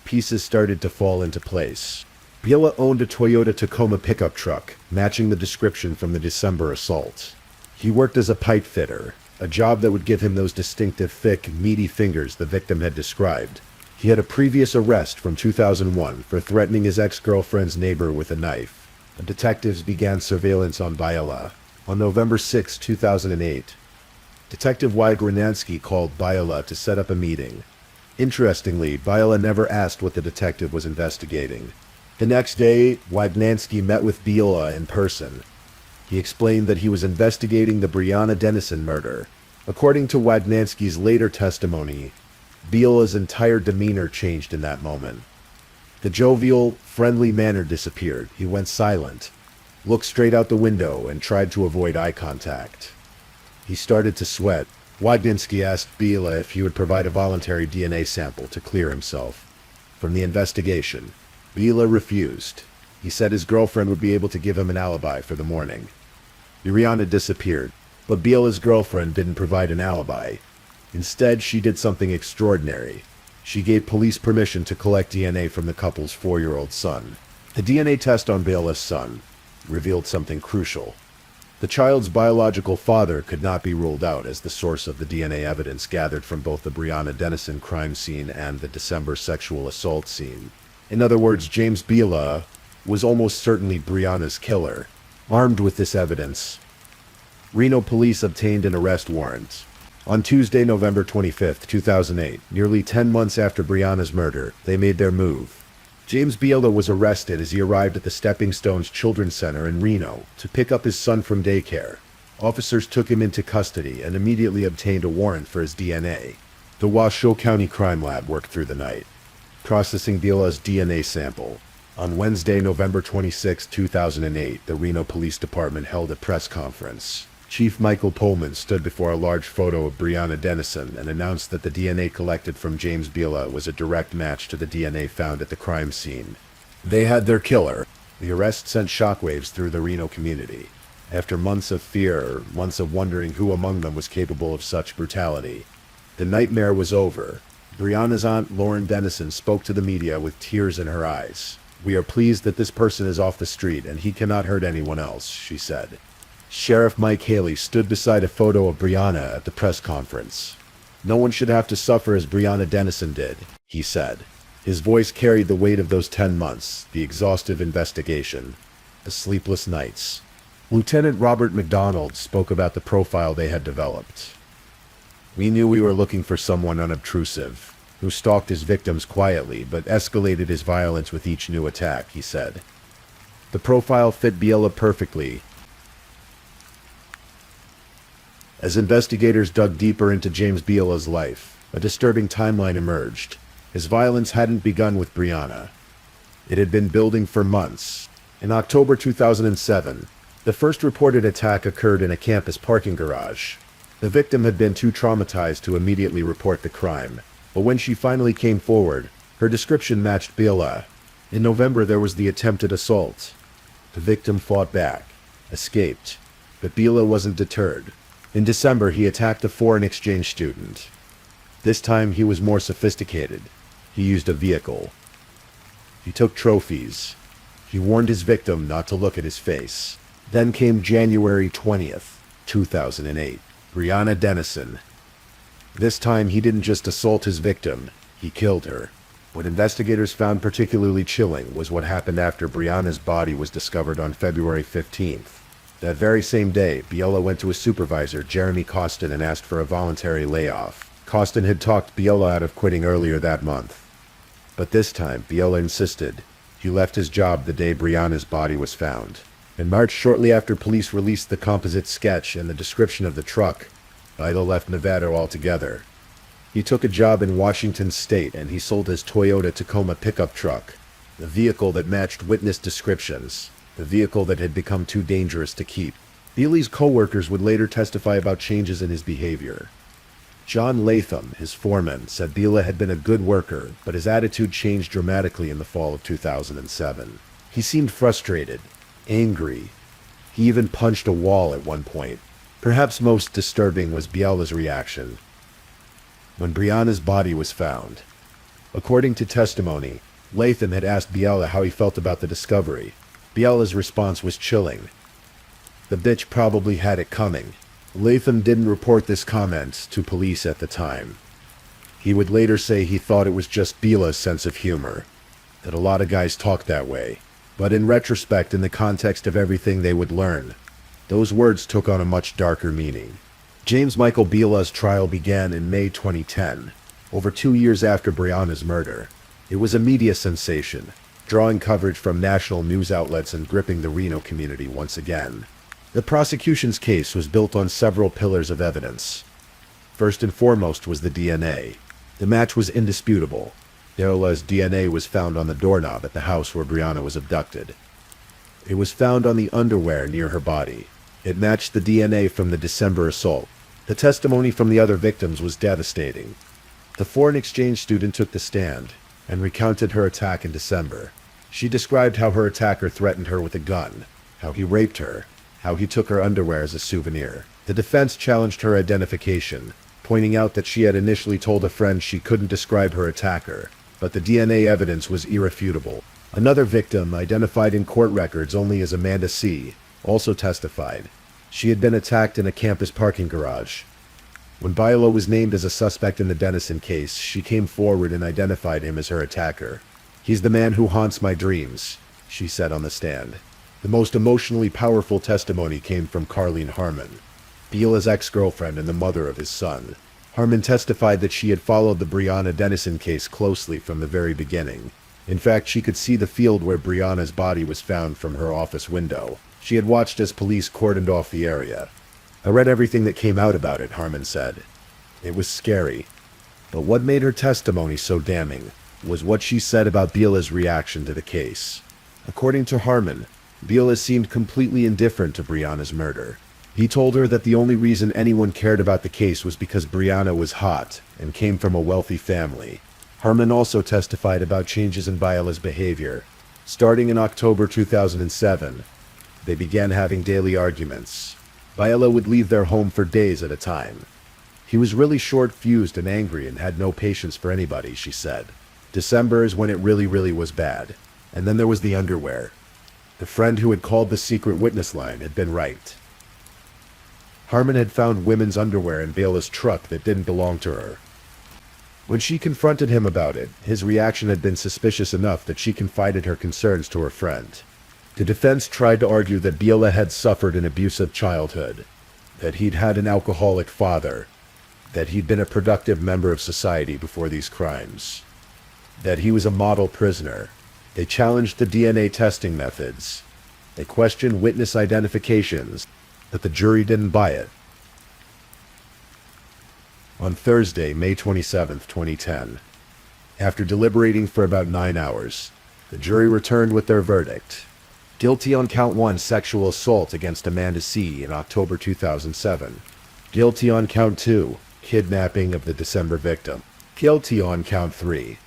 pieces started to fall into place. Biela owned a Toyota Tacoma pickup truck, matching the description from the December assault. He worked as a pipe fitter, a job that would give him those distinctive, thick, meaty fingers the victim had described. He had a previous arrest from 2001 for threatening his ex-girlfriend's neighbor with a knife. The detectives began surveillance on Biela. On November 6, 2008, Detective Wygrananski called Biela to set up a meeting. Interestingly, Biela never asked what the detective was investigating. The next day, Wygrananski met with Biela in person. He explained that he was investigating the Briana Dennison murder. According to Wygrananski's later testimony, Biela's entire demeanor changed in that moment. The jovial, friendly manner disappeared. He went silent, looked straight out the window, and tried to avoid eye contact. He started to sweat. Wygrananski asked Biela if he would provide a voluntary DNA sample to clear himself from the investigation. Biela refused. He said his girlfriend would be able to give him an alibi for the morning. Briana disappeared, but Biela's girlfriend didn't provide an alibi. Instead, she did something extraordinary. She gave police permission to collect DNA from the couple's 4-year-old son. The DNA test on Biela's son revealed something crucial. The child's biological father could not be ruled out as the source of the DNA evidence gathered from both the Briana Dennison crime scene and the December sexual assault scene. In other words, James Biela was almost certainly Briana's killer. Armed with this evidence, Reno police obtained an arrest warrant. On Tuesday, November 25, 2008, nearly 10 months after Briana's murder, they made their move. James Biela was arrested as he arrived at the Stepping Stones Children's Center in Reno to pick up his son from daycare. Officers took him into custody and immediately obtained a warrant for his DNA. The Washoe County Crime Lab worked through the night, processing Biela's DNA sample. On Wednesday, November 26, 2008, the Reno Police Department held a press conference. Chief Michael Pullman stood before a large photo of Briana Dennison and announced that the DNA collected from James Biela was a direct match to the DNA found at the crime scene. They had their killer. The arrest sent shockwaves through the Reno community. After months of fear, months of wondering who among them was capable of such brutality, the nightmare was over. Briana's aunt, Lauren Dennison, spoke to the media with tears in her eyes. "We are pleased that this person is off the street and he cannot hurt anyone else," she said. Sheriff Mike Haley stood beside a photo of Briana at the press conference. "No one should have to suffer as Briana Dennison did," he said. His voice carried the weight of those 10 months, the exhaustive investigation, the sleepless nights. Lieutenant Robert McDonald spoke about the profile they had developed. "We knew we were looking for someone unobtrusive, who stalked his victims quietly but escalated his violence with each new attack," he said. The profile fit Biela perfectly. As investigators dug deeper into James Biela's life, a disturbing timeline emerged. His violence hadn't begun with Briana. It had been building for months. In October 2007, the first reported attack occurred in a campus parking garage. The victim had been too traumatized to immediately report the crime, but when she finally came forward, her description matched Biela. In November, there was the attempted assault. The victim fought back, escaped, but Biela wasn't deterred. In December, he attacked a foreign exchange student. This time, he was more sophisticated. He used a vehicle. He took trophies. He warned his victim not to look at his face. Then came January 20th, 2008. Briana Dennison. This time, he didn't just assault his victim, he killed her. What investigators found particularly chilling was what happened after Briana's body was discovered on February 15th. That very same day, Biela went to his supervisor, Jeremy Costin, and asked for a voluntary layoff. Costin had talked Biela out of quitting earlier that month. But this time, Biela insisted. He left his job the day Briana's body was found. In March, shortly after police released the composite sketch and the description of the truck, Biela left Nevada altogether. He took a job in Washington state and he sold his Toyota Tacoma pickup truck, the vehicle that matched witness descriptions. The vehicle that had become too dangerous to keep. Biela's co-workers would later testify about changes in his behavior. John Latham, his foreman, said Biela had been a good worker, but his attitude changed dramatically in the fall of 2007. He seemed frustrated, angry. He even punched a wall at one point. Perhaps most disturbing was Biela's reaction when Briana's body was found. According to testimony, Latham had asked Biela how he felt about the discovery. Biela's response was chilling. The bitch probably had it coming. Latham didn't report this comment to police at the time. He would later say he thought it was just Biela's sense of humor, that a lot of guys talk that way. But in retrospect, in the context of everything they would learn, those words took on a much darker meaning. James Michael Biela's trial began in May 2010, over 2 years after Briana's murder. It was a media sensation, drawing coverage from national news outlets and gripping the Reno community once again. The prosecution's case was built on several pillars of evidence. First and foremost was the DNA. The match was indisputable. Biela's DNA was found on the doorknob at the house where Briana was abducted. It was found on the underwear near her body. It matched the DNA from the December assault. The testimony from the other victims was devastating. The foreign exchange student took the stand and recounted her attack in December. She described how her attacker threatened her with a gun, how he raped her, how he took her underwear as a souvenir. The defense challenged her identification, pointing out that she had initially told a friend she couldn't describe her attacker, but the DNA evidence was irrefutable. Another victim, identified in court records only as Amanda C., also testified. She had been attacked in a campus parking garage. When Biela was named as a suspect in the Dennison case, she came forward and identified him as her attacker. "He's the man who haunts my dreams," she said on the stand. The most emotionally powerful testimony came from Carlene Harmon, Biela's ex-girlfriend and the mother of his son. Harmon testified that she had followed the Briana Dennison case closely from the very beginning. In fact, she could see the field where Briana's body was found from her office window. She had watched as police cordoned off the area. "I read everything that came out about it," Harmon said. "It was scary. But what made her testimony so damning was what she said about Biela's reaction to the case. According to Harmon, Biela seemed completely indifferent to Briana's murder. He told her that the only reason anyone cared about the case was because Briana was hot and came from a wealthy family. Harmon also testified about changes in Biela's behavior. Starting in October 2007, they began having daily arguments. Biela would leave their home for days at a time. He was really short-fused and angry and had no patience for anybody, she said. December is when it really was bad. And then there was the underwear. The friend who had called the secret witness line had been right. Harmon had found women's underwear in Biela's truck that didn't belong to her. When she confronted him about it, his reaction had been suspicious enough that she confided her concerns to her friend. The defense tried to argue that Biela had suffered an abusive childhood, that he'd had an alcoholic father, that he'd been a productive member of society before these crimes, that he was a model prisoner. They challenged the DNA testing methods. They questioned witness identifications, but the jury didn't buy it. On Thursday, May 27, 2010, after deliberating for about 9 hours, the jury returned with their verdict. Guilty on count 1, sexual assault against Amanda C. in October 2007. Guilty on count 2, kidnapping of the December victim. Guilty on count 3,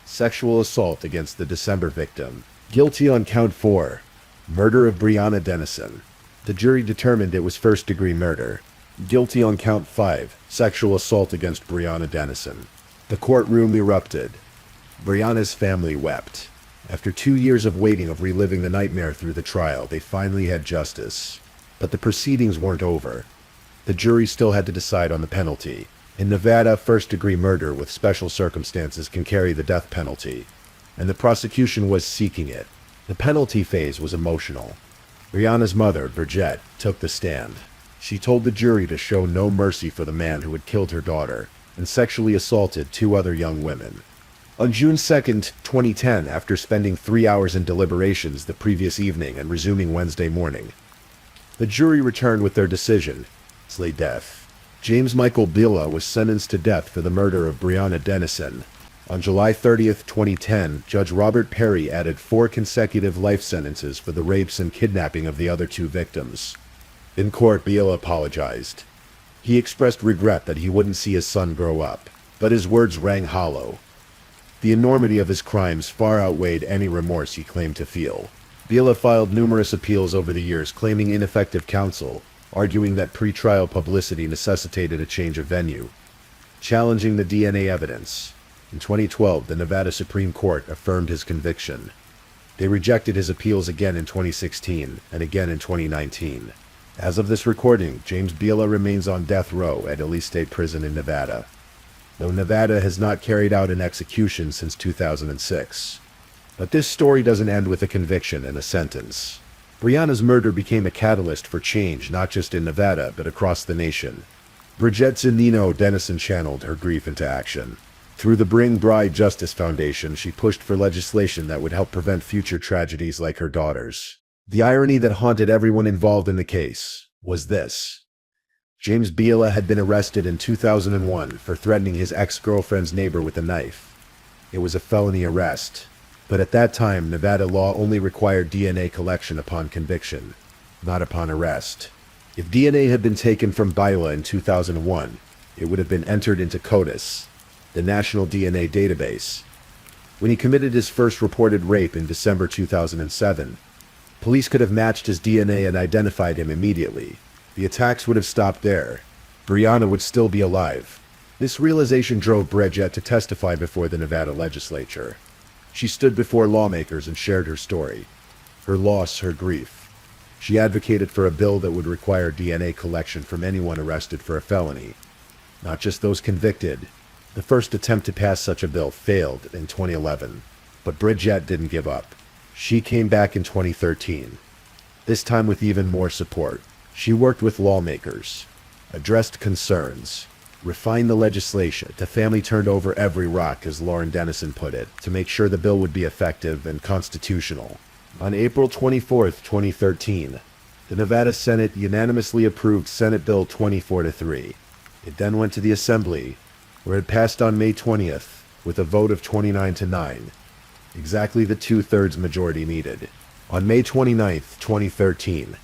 sexual assault against the December victim. Guilty on count 4, murder of Briana Dennison. The jury determined it was first-degree murder. Guilty on count 5, sexual assault against Briana Dennison. The courtroom erupted. Briana's family wept. After 2 years of waiting, of reliving the nightmare through the trial, they finally had justice. But the proceedings weren't over. The jury still had to decide on the penalty. In Nevada, first-degree murder with special circumstances can carry the death penalty, and the prosecution was seeking it. The penalty phase was emotional. Briana's mother, Bridget, took the stand. She told the jury to show no mercy for the man who had killed her daughter and sexually assaulted 2 other young women. On June 2, 2010, after spending 3 hours in deliberations the previous evening and resuming Wednesday morning, the jury returned with their decision: slay death. James Michael Biela was sentenced to death for the murder of Briana Dennison. On July 30, 2010, Judge Robert Perry added 4 consecutive life sentences for the rapes and kidnapping of the other 2 victims. In court, Biela apologized. He expressed regret that he wouldn't see his son grow up, but his words rang hollow. The enormity of his crimes far outweighed any remorse he claimed to feel. Biela filed numerous appeals over the years, claiming ineffective counsel, arguing that pre-trial publicity necessitated a change of venue, challenging the DNA evidence. In 2012, the Nevada Supreme Court affirmed his conviction. They rejected his appeals again in 2016 and again in 2019. As of this recording, James Biela remains on death row at Ely State Prison in Nevada, though Nevada has not carried out an execution since 2006. But this story doesn't end with a conviction and a sentence. Briana's murder became a catalyst for change not just in Nevada, but across the nation. Bridget Reno Dennison channeled her grief into action. Through the Bring Bride Justice Foundation, she pushed for legislation that would help prevent future tragedies like her daughter's. The irony that haunted everyone involved in the case was this. James Biela had been arrested in 2001 for threatening his ex-girlfriend's neighbor with a knife. It was a felony arrest, but at that time, Nevada law only required DNA collection upon conviction, not upon arrest. If DNA had been taken from Biela in 2001, it would have been entered into CODIS, the National DNA Database. When he committed his first reported rape in December 2007, police could have matched his DNA and identified him immediately. The attacks would have stopped there. Briana would still be alive. This realization drove Bridget to testify before the Nevada legislature. She stood before lawmakers and shared her story, her loss, her grief. She advocated for a bill that would require DNA collection from anyone arrested for a felony, not just those convicted. The first attempt to pass such a bill failed in 2011, but Bridget didn't give up. She came back in 2013, this time with even more support. She worked with lawmakers, addressed concerns, refined the legislation. The family turned over every rock, as Lauren Dennison put it, to make sure the bill would be effective and constitutional. On April 24, 2013, the Nevada Senate unanimously approved Senate Bill 24-3. It then went to the Assembly, where it passed on May 20th with a vote of 29-9, exactly the two-thirds majority needed. On May 29, 2013,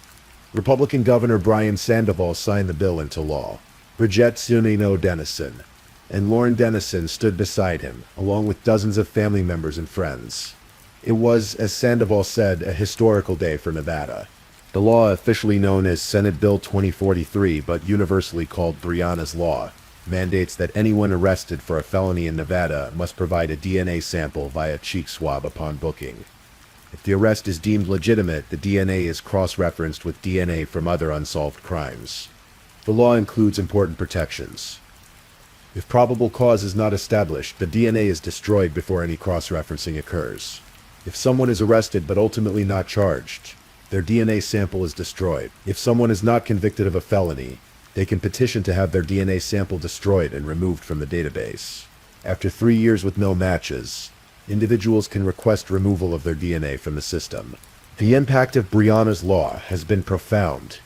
Republican Governor Brian Sandoval signed the bill into law. Bridget Reno Dennison and Lauren Dennison stood beside him, along with dozens of family members and friends. It was, as Sandoval said, a historical day for Nevada. The law, officially known as Senate Bill 2043 but universally called Briana's Law, mandates that anyone arrested for a felony in Nevada must provide a DNA sample via cheek swab upon booking. If the arrest is deemed legitimate, the DNA is cross-referenced with DNA from other unsolved crimes. The law includes important protections. If probable cause is not established, the DNA is destroyed before any cross-referencing occurs. If someone is arrested but ultimately not charged, their DNA sample is destroyed. If someone is not convicted of a felony, they can petition to have their DNA sample destroyed and removed from the database. After 3 years with no matches, individuals can request removal of their DNA from the system. The impact of Briana's law has been profound.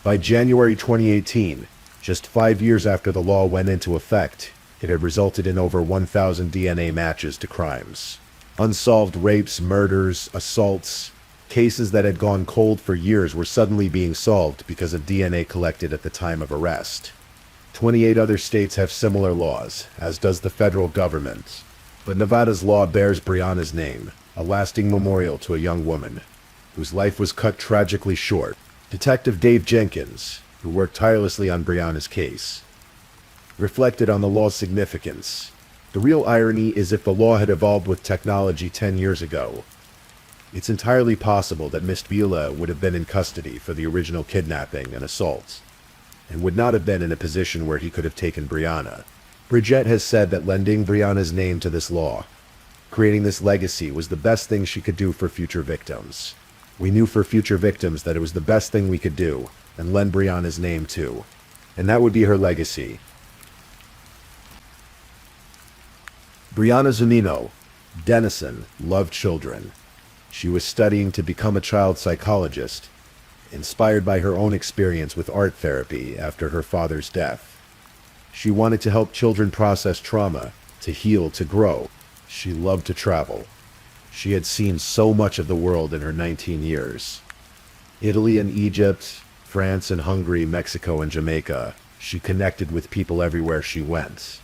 By January 2018, just 5 years after the law went into effect, it had resulted in over 1,000 DNA matches to crimes. Unsolved rapes, murders, assaults, cases that had gone cold for years were suddenly being solved because of DNA collected at the time of arrest. 28 other states have similar laws, as does the federal government. But Nevada's law bears Briana's name, a lasting memorial to a young woman whose life was cut tragically short. Detective Dave Jenkins, who worked tirelessly on Briana's case, reflected on the law's significance. The real irony is if the law had evolved with technology 10 years ago, it's entirely possible that Ms. Biela would have been in custody for the original kidnapping and assault, and would not have been in a position where he could have taken Briana. Bridget has said that lending Briana's name to this law, creating this legacy, was the best thing she could do for future victims. We knew for future victims that it was the best thing we could do, and lend Briana's name too. And that would be her legacy. Briana Zunino Dennison loved children. She was studying to become a child psychologist, inspired by her own experience with art therapy after her father's death. She wanted to help children process trauma, to heal, to grow. She loved to travel. She had seen so much of the world in her 19 years. Italy and Egypt, France and Hungary, Mexico and Jamaica. She connected with people everywhere she went,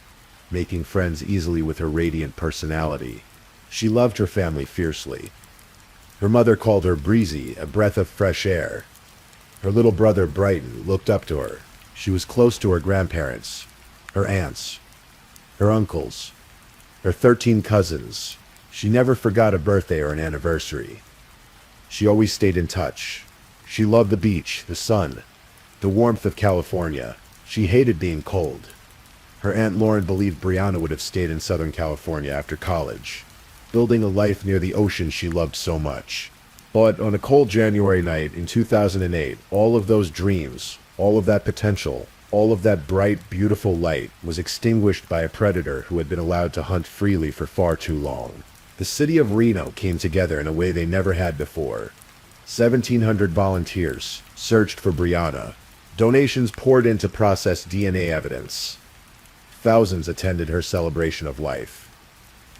making friends easily with her radiant personality. She loved her family fiercely. Her mother called her breezy, a breath of fresh air. Her little brother, Brighton, looked up to her. She was close to her grandparents, her aunts, her uncles, her 13 cousins. She never forgot a birthday or an anniversary. She always stayed in touch. She loved the beach, the sun, the warmth of California. She hated being cold. Her Aunt Lauren believed Briana would have stayed in Southern California after college, building a life near the ocean she loved so much. But on a cold January night in 2008, all of those dreams, all of that potential, all of that bright, beautiful light was extinguished by a predator who had been allowed to hunt freely for far too long. The city of Reno came together in a way they never had before. 1,700 volunteers searched for Briana. Donations poured in to process DNA evidence. Thousands attended her celebration of life.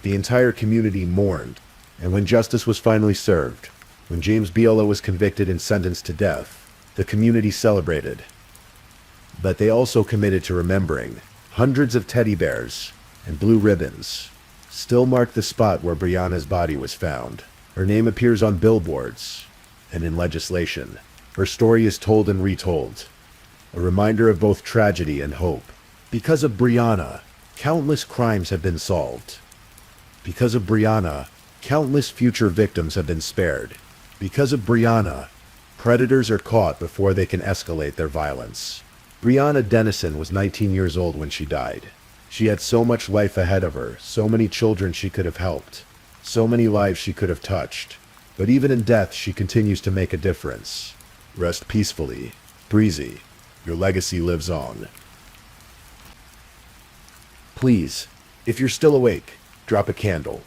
The entire community mourned, and when justice was finally served, when James Biola was convicted and sentenced to death, the community celebrated. But they also committed to remembering. Hundreds of teddy bears and blue ribbons still mark the spot where Briana's body was found. Her name appears on billboards and in legislation. Her story is told and retold, a reminder of both tragedy and hope. Because of Briana, countless crimes have been solved. Because of Briana, countless future victims have been spared. Because of Briana, predators are caught before they can escalate their violence. Briana Dennison was 19 years old when she died. She had so much life ahead of her, so many children she could have helped, so many lives she could have touched. But even in death, she continues to make a difference. Rest peacefully, Breezy. Your legacy lives on. Please, if you're still awake, drop a candle.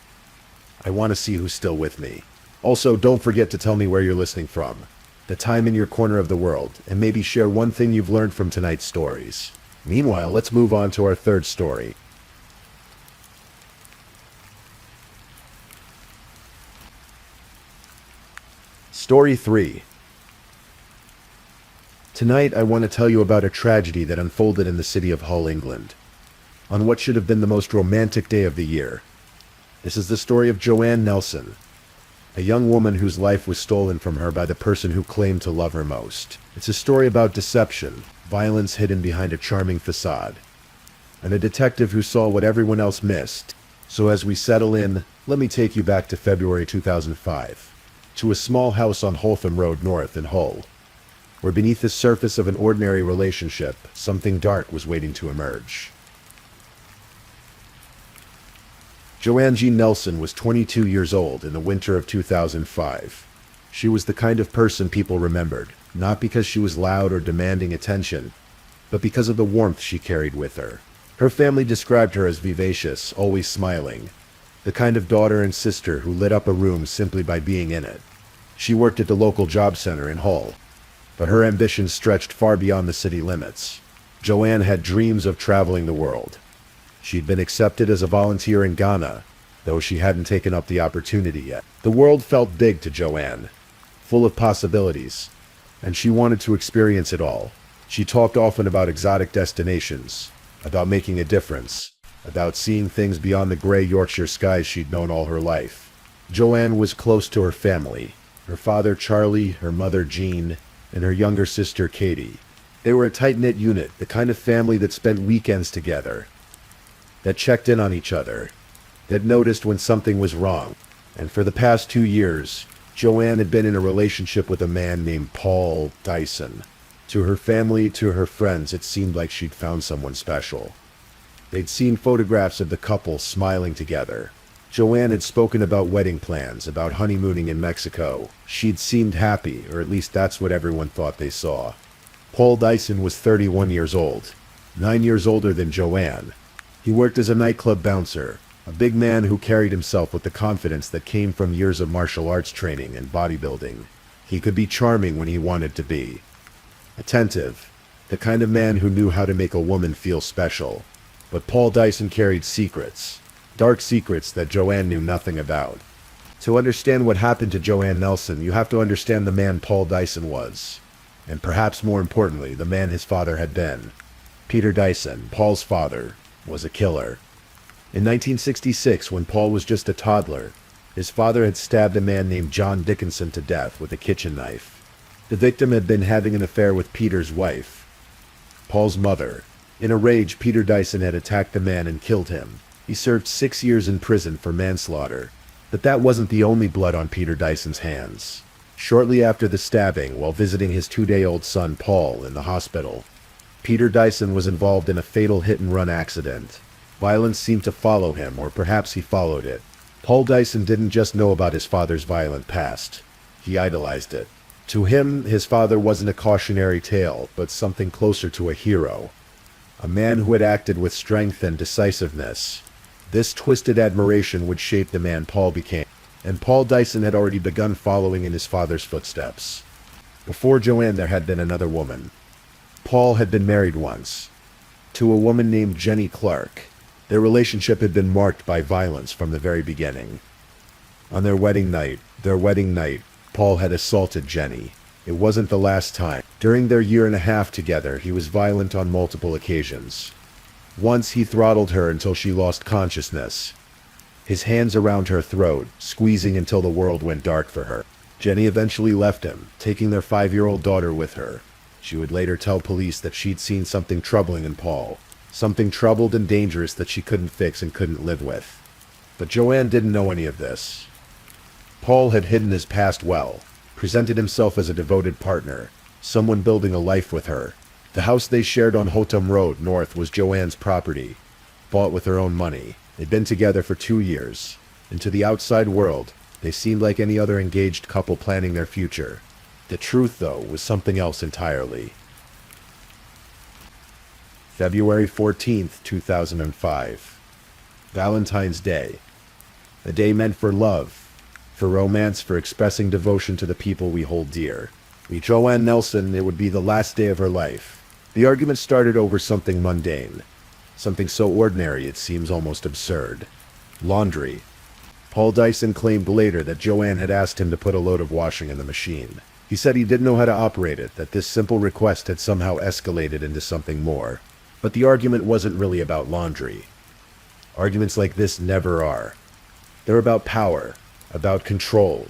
I want to see who's still with me. Also, don't forget to tell me where you're listening from, the time in your corner of the world, and maybe share one thing you've learned from tonight's stories. Meanwhile, let's move on to our third story. Story 3. Tonight, I want to tell you about a tragedy that unfolded in the city of Hull, England, on what should have been the most romantic day of the year. This is the story of Joanne Nelson, a young woman whose life was stolen from her by the person who claimed to love her most. It's a story about deception, violence hidden behind a charming facade, and a detective who saw what everyone else missed. So as we settle in, let me take you back to February 2005, to a small house on Holtham Road North in Hull, where beneath the surface of an ordinary relationship, something dark was waiting to emerge. Joanne G. Nelson was 22 years old in the winter of 2005. She was the kind of person people remembered, not because she was loud or demanding attention, but because of the warmth she carried with her. Her family described her as vivacious, always smiling, the kind of daughter and sister who lit up a room simply by being in it. She worked at the local job center in Hull, but her ambitions stretched far beyond the city limits. Joanne had dreams of traveling the world. She'd been accepted as a volunteer in Ghana, though she hadn't taken up the opportunity yet. The world felt big to Joanne, full of possibilities, and she wanted to experience it all. She talked often about exotic destinations, about making a difference, about seeing things beyond the gray Yorkshire skies she'd known all her life. Joanne was close to her family, her father Charlie, her mother Jean, and her younger sister Katie. They were a tight-knit unit, the kind of family that spent weekends together, that checked in on each other, that noticed when something was wrong. And for the past 2 years, Joanne had been in a relationship with a man named Paul Dyson. To her family, to her friends, it seemed like she'd found someone special. They'd seen photographs of the couple smiling together. Joanne had spoken about wedding plans, about honeymooning in Mexico. She'd seemed happy, or at least that's what everyone thought they saw. Paul Dyson was 31 years old, 9 years older than Joanne. He worked as a nightclub bouncer, a big man who carried himself with the confidence that came from years of martial arts training and bodybuilding. He could be charming when he wanted to be. Attentive, the kind of man who knew how to make a woman feel special. But Paul Dyson carried secrets, dark secrets that Joanne knew nothing about. To understand what happened to Joanne Nelson, you have to understand the man Paul Dyson was. And perhaps more importantly, the man his father had been. Peter Dyson, Paul's father, was a killer. In 1966, when Paul was just a toddler, his father had stabbed a man named John Dickinson to death with a kitchen knife. The victim had been having an affair with Peter's wife, Paul's mother. In a rage, Peter Dyson had attacked the man and killed him. He served 6 years in prison for manslaughter. But that wasn't the only blood on Peter Dyson's hands. Shortly after the stabbing, while visiting his 2-day-old son Paul in the hospital, Peter Dyson was involved in a fatal hit-and-run accident. Violence seemed to follow him, or perhaps he followed it. Paul Dyson didn't just know about his father's violent past. He idolized it. To him, his father wasn't a cautionary tale, but something closer to a hero. A man who had acted with strength and decisiveness. This twisted admiration would shape the man Paul became, and Paul Dyson had already begun following in his father's footsteps. Before Joanne, there had been another woman. Paul had been married once, to a woman named Jenny Clark. Their relationship had been marked by violence from the very beginning. On their wedding night, Paul had assaulted Jenny. It wasn't the last time. During their 1.5 years together, he was violent on multiple occasions. Once he throttled her until she lost consciousness, his hands around her throat, squeezing until the world went dark for her. Jenny eventually left him, taking their 5-year-old daughter with her. She would later tell police that she'd seen something troubling in Paul, something troubled and dangerous that she couldn't fix and couldn't live with. But Joanne didn't know any of this. Paul had hidden his past well, presented himself as a devoted partner, someone building a life with her. The house they shared on Hotham Road North was Joanne's property, bought with her own money. They'd been together for 2 years, and to the outside world, they seemed like any other engaged couple planning their future. The truth, though, was something else entirely. February 14th, 2005. Valentine's Day. A day meant for love, for romance, for expressing devotion to the people we hold dear. With Joanne Nelson, it would be the last day of her life. The argument started over something mundane, something so ordinary it seems almost absurd. Laundry. Paul Dyson claimed later that Joanne had asked him to put a load of washing in the machine. He said he didn't know how to operate it, that this simple request had somehow escalated into something more. But the argument wasn't really about laundry. Arguments like this never are. They're about power, about control,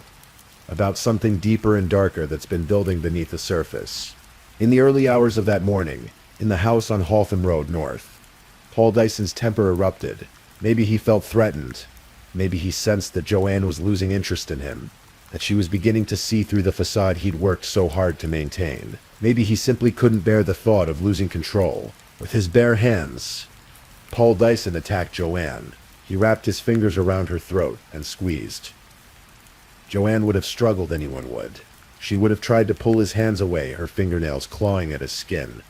about something deeper and darker that's been building beneath the surface. In the early hours of that morning, in the house on Hotham Road North, Paul Dyson's temper erupted. Maybe he felt threatened. Maybe he sensed that Joanne was losing interest in him, that she was beginning to see through the facade he'd worked so hard to maintain. Maybe he simply couldn't bear the thought of losing control. With his bare hands, Paul Dyson attacked Joanne. He wrapped his fingers around her throat and squeezed. Joanne would have struggled, anyone would. She would have tried to pull his hands away, her fingernails clawing at his skin,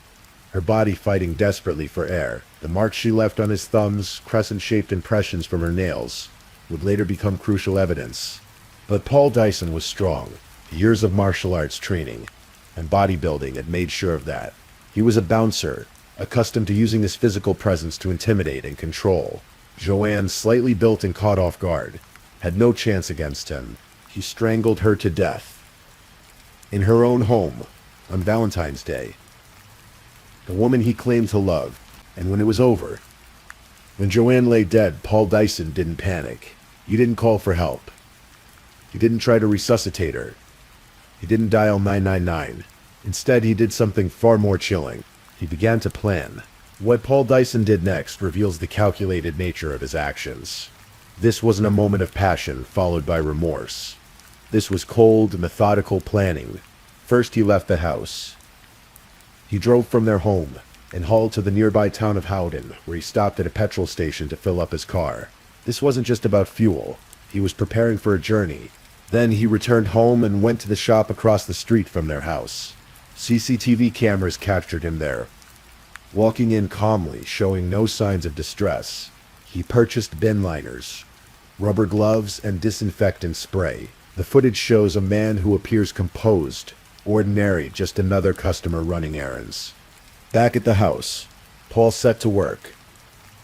her body fighting desperately for air. The marks she left on his thumbs, crescent-shaped impressions from her nails, would later become crucial evidence. But Paul Dyson was strong. Years of martial arts training and bodybuilding had made sure of that. He was a bouncer, accustomed to using his physical presence to intimidate and control. Joanne, slightly built and caught off guard, had no chance against him. He strangled her to death. In her own home, on Valentine's Day. The woman he claimed to love. And when it was over, when Joanne lay dead, Paul Dyson didn't panic. He didn't call for help. He didn't try to resuscitate her. He didn't dial 999. Instead, he did something far more chilling. He began to plan. What Paul Dyson did next reveals the calculated nature of his actions. This wasn't a moment of passion followed by remorse. This was cold, methodical planning. First, he left the house. He drove from their home and hauled to the nearby town of Howden, where he stopped at a petrol station to fill up his car. This wasn't just about fuel. He was preparing for a journey. Then he returned home and went to the shop across the street from their house. CCTV cameras captured him there, walking in calmly, showing no signs of distress. He purchased bin liners, rubber gloves, and disinfectant spray. The footage shows a man who appears composed, ordinary, just another customer running errands. Back at the house, Paul set to work.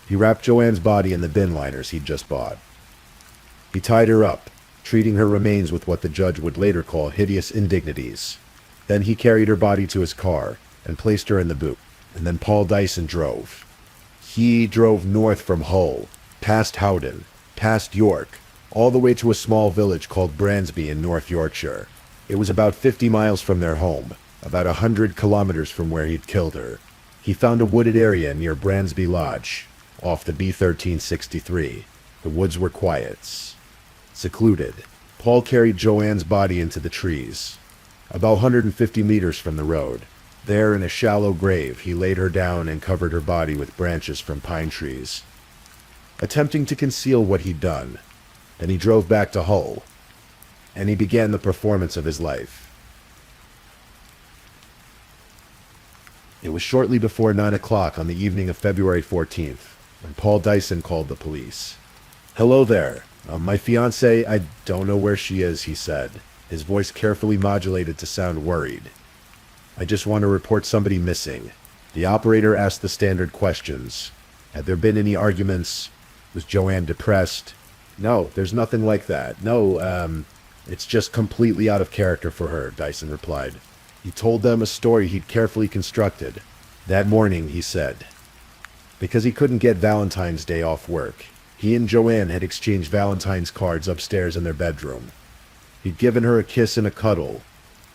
He wrapped Joanne's body in the bin liners he'd just bought. He tied her up, treating her remains with what the judge would later call hideous indignities. Then he carried her body to his car and placed her in the boot. And then Paul Dyson drove. He drove north from Hull, past Howden, past York, all the way to a small village called Bransby in North Yorkshire. It was about 50 miles from their home, about 100 kilometers from where he'd killed her. He found a wooded area near Bransby Lodge, off the B-1363. The woods were quiet, secluded. Paul carried Joanne's body into the trees, about 150 meters from the road. There, in a shallow grave, he laid her down and covered her body with branches from pine trees, attempting to conceal what he'd done. Then he drove back to Hull, and he began the performance of his life. It was shortly before 9 o'clock on the evening of February 14th, when Paul Dyson called the police. "Hello there. My fiancée, I don't know where she is," he said, his voice carefully modulated to sound worried. "I just want to report somebody missing." The operator asked the standard questions. Had there been any arguments? Was Joanne depressed? "No, there's nothing like that. No, it's just completely out of character for her," Dyson replied. He told them a story he'd carefully constructed. That morning, he said, because he couldn't get Valentine's Day off work, he and Joanne had exchanged Valentine's cards upstairs in their bedroom. He'd given her a kiss and a cuddle,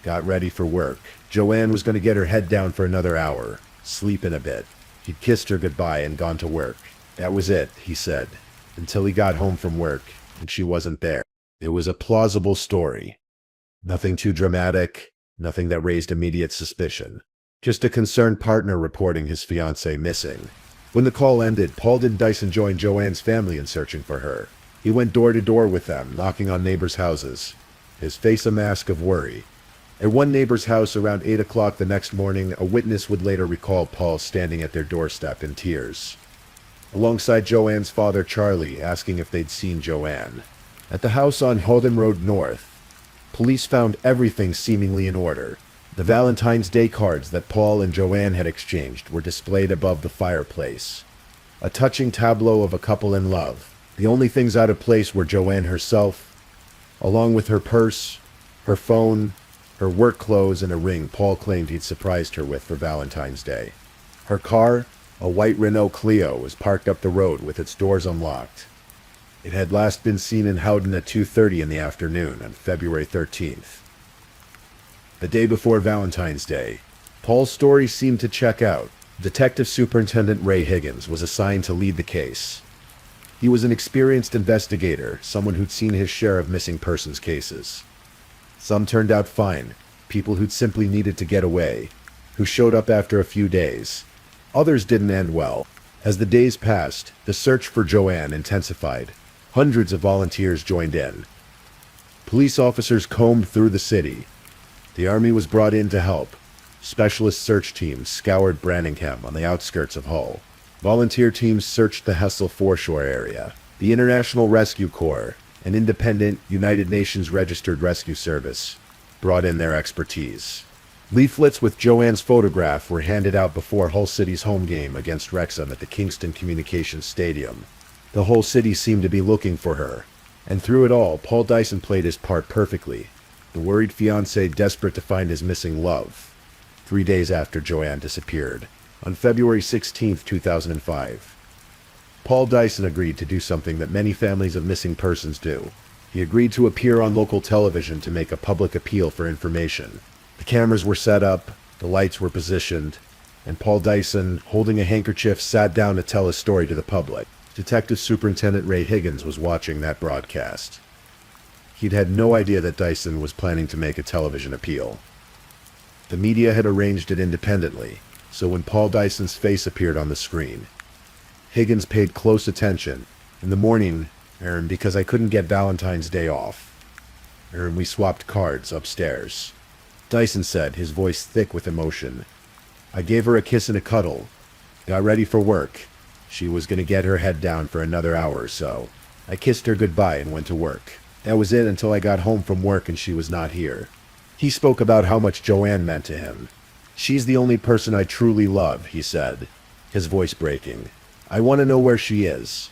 got ready for work. Joanne was going to get her head down for another hour, sleep in a bit. He'd kissed her goodbye and gone to work. That was it, he said, until he got home from work and she wasn't there. It was a plausible story. Nothing too dramatic, nothing that raised immediate suspicion. Just a concerned partner reporting his fiancée missing. When the call ended, Paul and Dyson joined Joanne's family in searching for her. He went door to door with them, knocking on neighbors' houses, his face a mask of worry. At one neighbor's house around 8 o'clock the next morning, a witness would later recall Paul standing at their doorstep in tears, alongside Joanne's father Charlie, asking if they'd seen Joanne. At the house on Holden Road North, police found everything seemingly in order. The Valentine's Day cards that Paul and Joanne had exchanged were displayed above the fireplace. A touching tableau of a couple in love. The only things out of place were Joanne herself, along with her purse, her phone, her work clothes, and a ring Paul claimed he'd surprised her with for Valentine's Day. Her car, a white Renault Clio, was parked up the road with its doors unlocked. It had last been seen in Howden at 2:30 in the afternoon on February 13th. The day before Valentine's Day, Paul's story seemed to check out. Detective Superintendent Ray Higgins was assigned to lead the case. He was an experienced investigator, someone who'd seen his share of missing persons cases. Some turned out fine, people who'd simply needed to get away, who showed up after a few days. Others didn't end well. As the days passed, the search for Joanne intensified. Hundreds of volunteers joined in. Police officers combed through the city. The army was brought in to help. Specialist search teams scoured Branningham on the outskirts of Hull. Volunteer teams searched the Hessel foreshore area. The International Rescue Corps, an independent United Nations registered rescue service, brought in their expertise. Leaflets with Joanne's photograph were handed out before Hull City's home game against Wrexham at the Kingston Communications Stadium. The whole city seemed to be looking for her. And through it all, Paul Dyson played his part perfectly. The worried fiancé desperate to find his missing love. 3 days after Joanne disappeared, on February 16, 2005, Paul Dyson agreed to do something that many families of missing persons do. He agreed to appear on local television to make a public appeal for information. The cameras were set up, the lights were positioned, and Paul Dyson, holding a handkerchief, sat down to tell his story to the public. Detective Superintendent Ray Higgins was watching that broadcast. He'd had no idea that Dyson was planning to make a television appeal. The media had arranged it independently, so when Paul Dyson's face appeared on the screen, Higgins paid close attention. In the morning, because I couldn't get Valentine's Day off, we swapped cards upstairs. Dyson said, his voice thick with emotion. I gave her a kiss and a cuddle, got ready for work. She was going to get her head down for another hour or so. I kissed her goodbye and went to work. That was it until I got home from work and she was not here. He spoke about how much Joanne meant to him. She's the only person I truly love, he said, his voice breaking. I want to know where she is.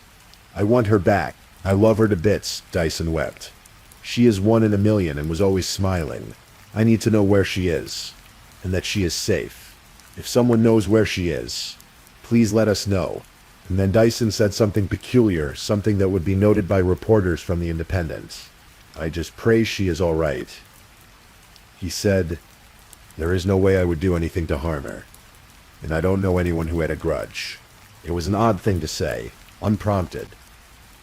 I want her back. I love her to bits, Dyson wept. She is 1 in a million and was always smiling. I need to know where she is, and that she is safe. If someone knows where she is, please let us know. And then Dyson said something peculiar, something that would be noted by reporters from the Independent. I just pray she is all right. He said, "There is no way I would do anything to harm her, and I don't know anyone who had a grudge." It was an odd thing to say, unprompted.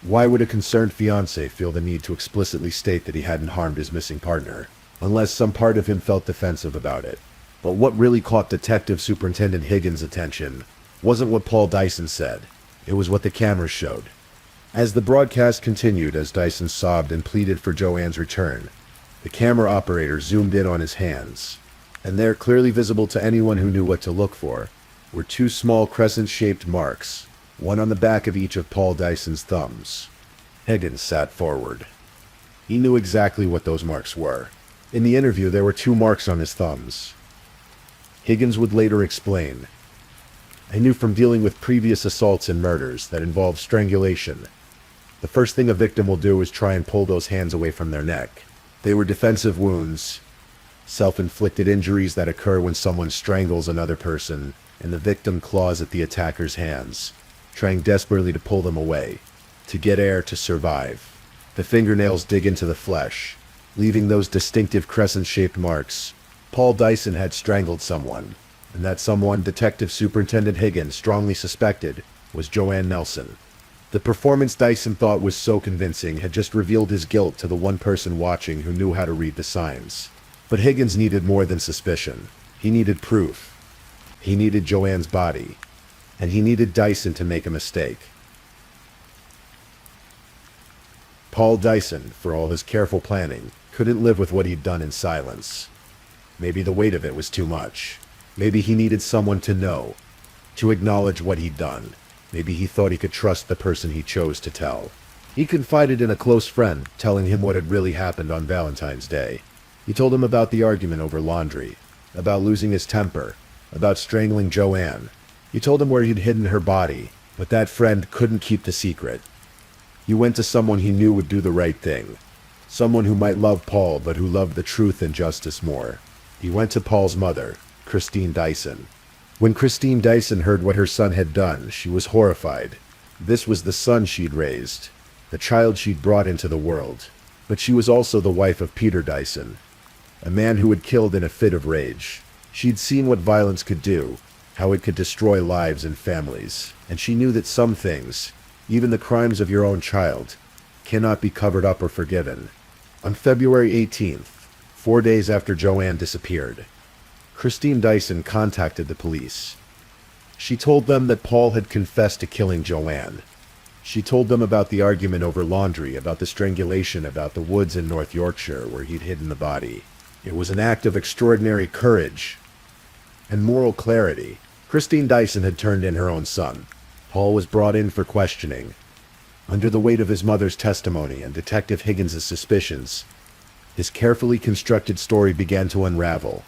Why would a concerned fiancé feel the need to explicitly state that he hadn't harmed his missing partner, unless some part of him felt defensive about it? But what really caught Detective Superintendent Higgins' attention wasn't what Paul Dyson said. It was what the cameras showed. As the broadcast continued, as Dyson sobbed and pleaded for Joanne's return, the camera operator zoomed in on his hands, and there, clearly visible to anyone who knew what to look for, were two small crescent-shaped marks, one on the back of each of Paul Dyson's thumbs. Higgins sat forward. He knew exactly what those marks were. In the interview, there were two marks on his thumbs. Higgins would later explain, "I knew from dealing with previous assaults and murders that involve strangulation. The first thing a victim will do is try and pull those hands away from their neck. They were defensive wounds, self-inflicted injuries that occur when someone strangles another person, and the victim claws at the attacker's hands, trying desperately to pull them away, to get air to survive. The fingernails dig into the flesh, leaving those distinctive crescent-shaped marks. Paul Dyson had strangled someone, and that someone Detective Superintendent Higgins strongly suspected was Joanne Nelson." The performance Dyson thought was so convincing had just revealed his guilt to the one person watching who knew how to read the signs. But Higgins needed more than suspicion. He needed proof. He needed Joanne's body. And he needed Dyson to make a mistake. Paul Dyson, for all his careful planning, couldn't live with what he'd done in silence. Maybe the weight of it was too much. Maybe he needed someone to know, to acknowledge what he'd done. Maybe he thought he could trust the person he chose to tell. He confided in a close friend, telling him what had really happened on Valentine's Day. He told him about the argument over laundry, about losing his temper, about strangling Joanne. He told him where he'd hidden her body, but that friend couldn't keep the secret. He went to someone he knew would do the right thing. Someone who might love Paul, but who loved the truth and justice more. He went to Paul's mother, Christine Dyson. When Christine Dyson heard what her son had done, she was horrified. This was the son she'd raised, the child she'd brought into the world. But she was also the wife of Peter Dyson, a man who had killed in a fit of rage. She'd seen what violence could do, how it could destroy lives and families, and she knew that some things, even the crimes of your own child, cannot be covered up or forgiven. On February 18th, 4 days after Joanne disappeared, Christine Dyson contacted the police. She told them that Paul had confessed to killing Joanne. She told them about the argument over laundry, about the strangulation, about the woods in North Yorkshire where he'd hidden the body. It was an act of extraordinary courage and moral clarity. Christine Dyson had turned in her own son. Paul was brought in for questioning. Under the weight of his mother's testimony and Detective Higgins' suspicions, his carefully constructed story began to unravel.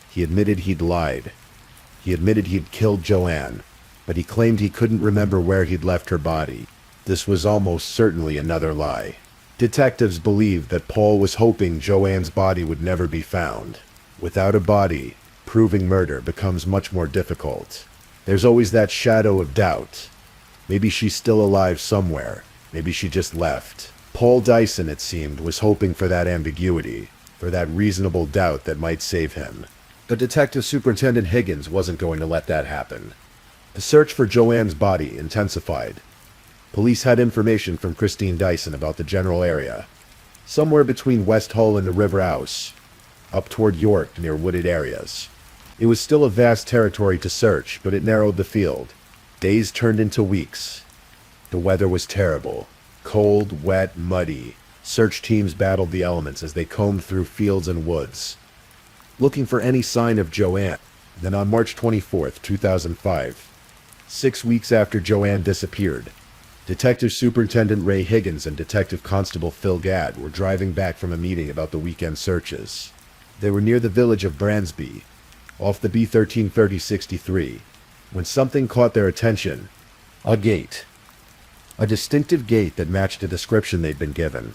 He admitted he'd lied. He admitted he'd killed Joanne, but he claimed he couldn't remember where he'd left her body. This was almost certainly another lie. Detectives believed that Paul was hoping Joanne's body would never be found. Without a body, proving murder becomes much more difficult. There's always that shadow of doubt. Maybe she's still alive somewhere. Maybe she just left. Paul Dyson, it seemed, was hoping for that ambiguity, for that reasonable doubt that might save him. But Detective Superintendent Higgins wasn't going to let that happen. The search for Joanne's body intensified. Police had information from Christine Dyson about the general area, somewhere between West Hull and the River Ouse, up toward York near wooded areas. It was still a vast territory to search, but it narrowed the field. Days turned into weeks. The weather was terrible. Cold, wet, muddy. Search teams battled the elements as they combed through fields and woods, looking for any sign of Joanne. Then on March 24th, 2005, 6 weeks after Joanne disappeared, Detective Superintendent Ray Higgins and Detective Constable Phil Gadd were driving back from a meeting about the weekend searches. They were near the village of Bransby, off the B133063, when something caught their attention. A gate. A distinctive gate that matched the description they'd been given.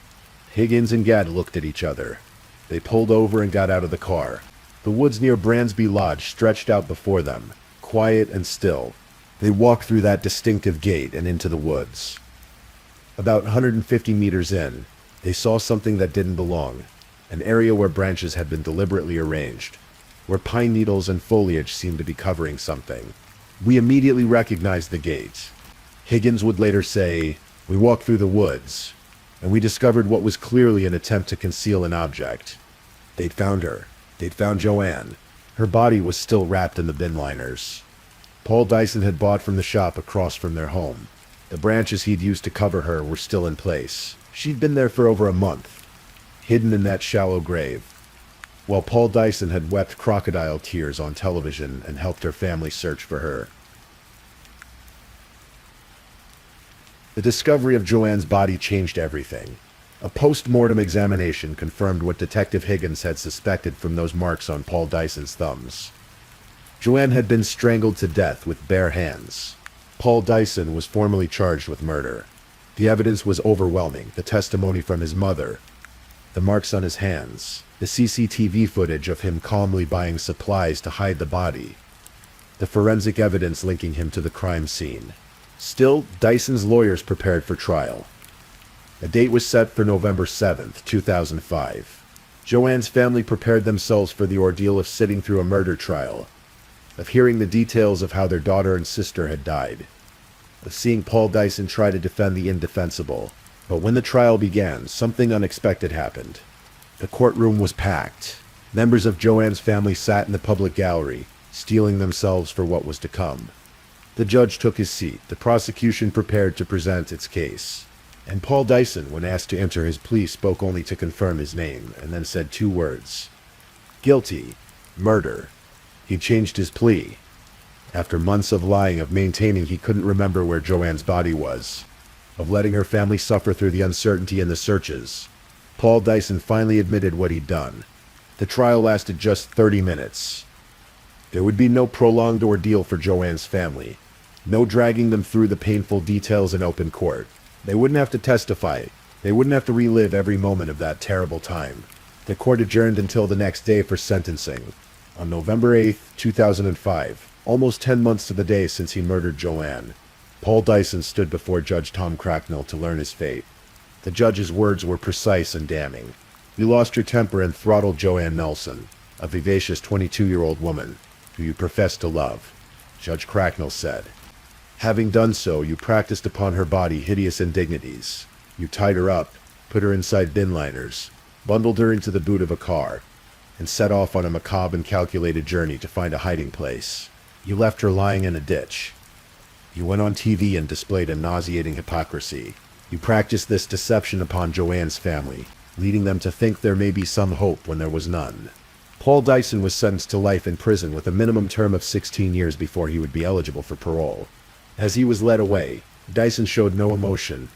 Higgins and Gadd looked at each other. They pulled over and got out of the car. The woods near Bransby Lodge stretched out before them, quiet and still. They walked through that distinctive gate and into the woods. About 150 meters in, they saw something that didn't belong. an area where branches had been deliberately arranged, where pine needles and foliage seemed to be covering something. We immediately recognized the gate. Higgins would later say, "We walked through the woods, and we discovered what was clearly an attempt to conceal an object. They'd found her. They'd found Joanne. Her body was still wrapped in the bin liners Paul Dyson had bought from the shop across from their home. The branches he'd used to cover her were still in place. She'd been there for over a month, hidden in that shallow grave, while Paul Dyson had wept crocodile tears on television and helped her family search for her." The discovery of Joanne's body changed everything. A post-mortem examination confirmed what Detective Higgins had suspected from those marks on Paul Dyson's thumbs. Joanne had been strangled to death with bare hands. Paul Dyson was formally charged with murder. The evidence was overwhelming: the testimony from his mother, the marks on his hands, the CCTV footage of him calmly buying supplies to hide the body, the forensic evidence linking him to the crime scene. Still, Dyson's lawyers prepared for trial. A date was set for November 7th, 2005. Joanne's family prepared themselves for the ordeal of sitting through a murder trial, of hearing the details of how their daughter and sister had died, of seeing Paul Dyson try to defend the indefensible. But when the trial began, something unexpected happened. The courtroom was packed. Members of Joanne's family sat in the public gallery, steeling themselves for what was to come. The judge took his seat. The prosecution prepared to present its case. And Paul Dyson, when asked to enter his plea, spoke only to confirm his name, and then said 2 words: "Guilty. Murder." He changed his plea. After months of lying, of maintaining he couldn't remember where Joanne's body was, of letting her family suffer through the uncertainty and the searches, Paul Dyson finally admitted what he'd done. The trial lasted just 30 minutes. There would be no prolonged ordeal for Joanne's family, no dragging them through the painful details in open court. They wouldn't have to testify. They wouldn't have to relive every moment of that terrible time. The court adjourned until the next day for sentencing. On November 8th, 2005, almost 10 months to the day since he murdered Joanne, Paul Dyson stood before Judge Tom Cracknell to learn his fate. The judge's words were precise and damning. "You lost your temper and throttled Joanne Nelson, a vivacious 22-year-old woman who you professed to love," Judge Cracknell said. "Having done so, you practiced upon her body hideous indignities. You tied her up, put her inside bin liners, bundled her into the boot of a car, and set off on a macabre and calculated journey to find a hiding place. You left her lying in a ditch. You went on TV and displayed a nauseating hypocrisy. You practiced this deception upon Joanne's family, leading them to think there may be some hope when there was none." Paul Dyson was sentenced to life in prison with a minimum term of 16 years before he would be eligible for parole. As he was led away, Dyson showed no emotion,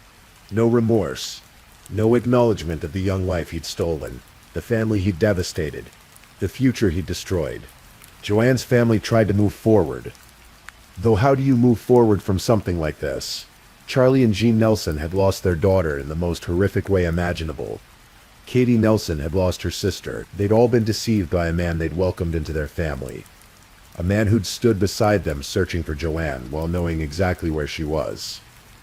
no remorse, no acknowledgement of the young life he'd stolen, the family he'd devastated, the future he'd destroyed. Joanne's family tried to move forward. Though how do you move forward from something like this? Charlie and Jean Nelson had lost their daughter in the most horrific way imaginable. Katie Nelson had lost her sister. They'd all been deceived by a man they'd welcomed into their family. A man who'd stood beside them searching for Joanne while knowing exactly where she was.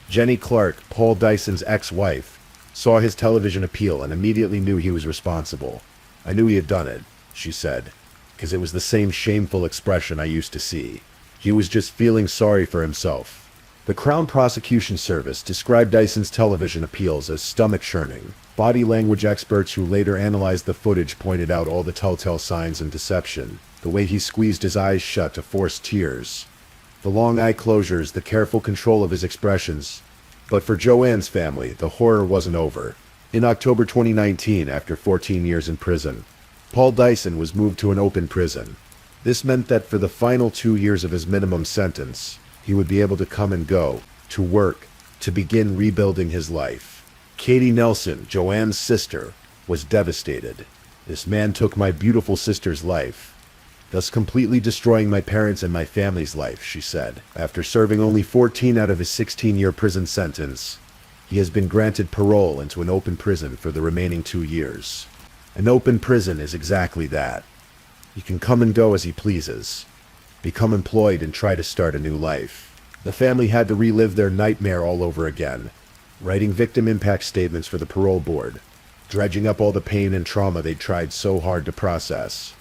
Jenny Clark, Paul Dyson's ex-wife, saw his television appeal and immediately knew he was responsible. "I knew he had done it," she said, "because it was the same shameful expression I used to see. He was just feeling sorry for himself." The Crown Prosecution Service described Dyson's television appeals as stomach-churning. Body language experts who later analyzed the footage pointed out all the telltale signs and deception. The way he squeezed his eyes shut to force tears, the long eye closures, the careful control of his expressions. But for Joanne's family, the horror wasn't over. In October 2019, after 14 years in prison, Paul Dyson was moved to an open prison. This meant that for the final 2 years of his minimum sentence, he would be able to come and go, to work, to begin rebuilding his life. Katie Nelson, Joanne's sister, was devastated. "This man took my beautiful sister's life, thus completely destroying my parents' and my family's life," she said. After serving only 14 out of his 16-year prison sentence, he has been granted parole into an open prison for the remaining 2 years. An open prison is exactly that. He can come and go as he pleases, become employed and try to start a new life. The family had to relive their nightmare all over again, writing victim impact statements for the parole board, dredging up all the pain and trauma they'd tried so hard to process.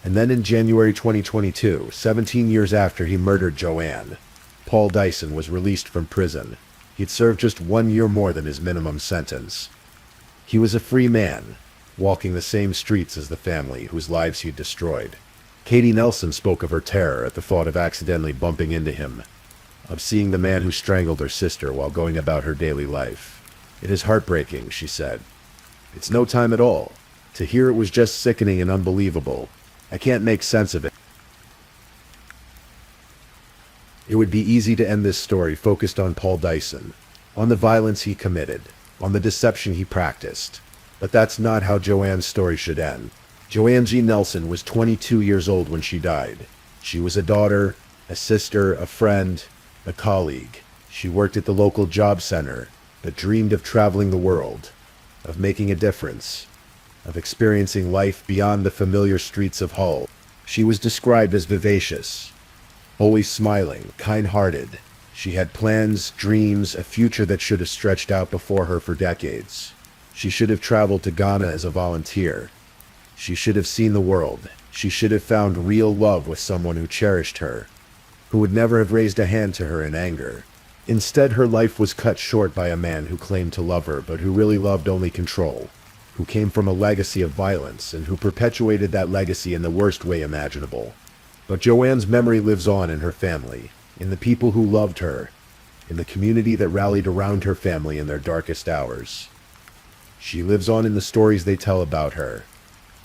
And then in January 2022, 17 years after he murdered Joanne, Paul Dyson was released from prison. He'd served just 1 year more than his minimum sentence. He was a free man, walking the same streets as the family whose lives he'd destroyed. Katie Nelson spoke of her terror at the thought of accidentally bumping into him, of seeing the man who strangled her sister while going about her daily life. "It is heartbreaking," she said. "It's no time at all. To hear it was just sickening and unbelievable. I can't make sense of it." It would be easy to end this story focused on Paul Dyson, on the violence he committed, on the deception he practiced. But that's not how Joanne's story should end. Joanne G. Nelson was 22 years old when she died. She was a daughter, a sister, a friend, a colleague. She worked at the local job center, but dreamed of traveling the world, of making a difference, of experiencing life beyond the familiar streets of Hull. She was described as vivacious, always smiling, kind-hearted. She had plans, dreams, a future that should have stretched out before her for decades. She should have traveled to Ghana as a volunteer. She should have seen the world. She should have found real love with someone who cherished her, who would never have raised a hand to her in anger. Instead, her life was cut short by a man who claimed to love her, but who really loved only control, who came from a legacy of violence, and who perpetuated that legacy in the worst way imaginable. But Joanne's memory lives on in her family, in the people who loved her, in the community that rallied around her family in their darkest hours. She lives on in the stories they tell about her,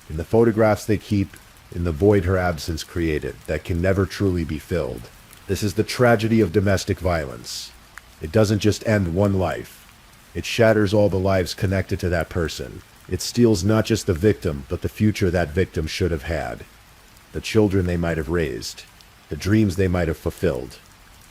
in the photographs they keep, in the void her absence created that can never truly be filled. This is the tragedy of domestic violence. It doesn't just end one life. It shatters all the lives connected to that person. It steals not just the victim, but the future that victim should have had. The children they might have raised, the dreams they might have fulfilled,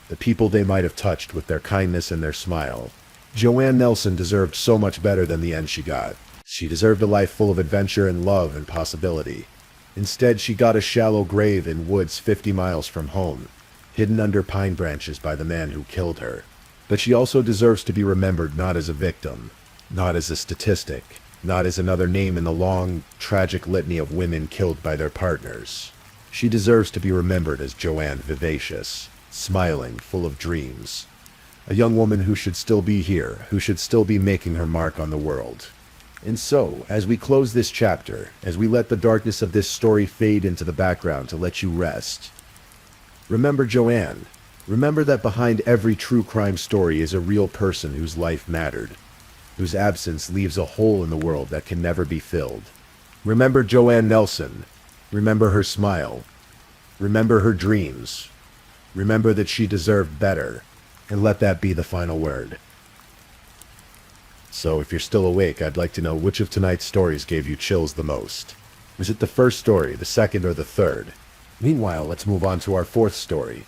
the people they might have touched with their kindness and their smile. Joanne Nelson deserved so much better than the end she got. She deserved a life full of adventure and love and possibility. Instead, she got a shallow grave in woods 50 miles from home, hidden under pine branches by the man who killed her. But she also deserves to be remembered not as a victim, not as a statistic, not as another name in the long, tragic litany of women killed by their partners. She deserves to be remembered as Joanne Vivacious, smiling, full of dreams. A young woman who should still be here, who should still be making her mark on the world. And so, as we close this chapter, as we let the darkness of this story fade into the background to let you rest, remember Joanne. Remember that behind every true crime story is a real person whose life mattered, whose absence leaves a hole in the world that can never be filled. Remember Joanne Nelson. Remember her smile. Remember her dreams. Remember that she deserved better, and let that be the final word. So if you're still awake, I'd like to know which of tonight's stories gave you chills the most. Was it the first story, the second, or the third? Meanwhile, let's move on to our fourth story.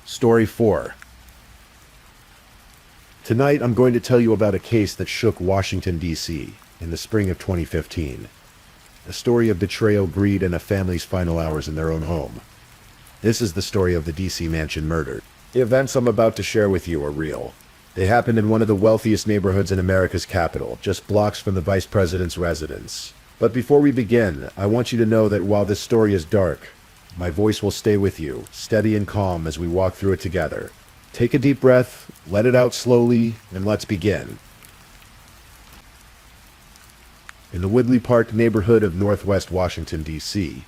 Story 4. Tonight, I'm going to tell you about a case that shook Washington, D.C. in the spring of 2015. A story of betrayal, greed, and a family's final hours in their own home. This is the story of the D.C. mansion murder. The events I'm about to share with you are real. They happened in one of the wealthiest neighborhoods in America's capital, just blocks from the vice president's residence. But before we begin, I want you to know that while this story is dark, my voice will stay with you, steady and calm as we walk through it together. Take a deep breath, let it out slowly, and let's begin. In the Woodley Park neighborhood of Northwest Washington, D.C.,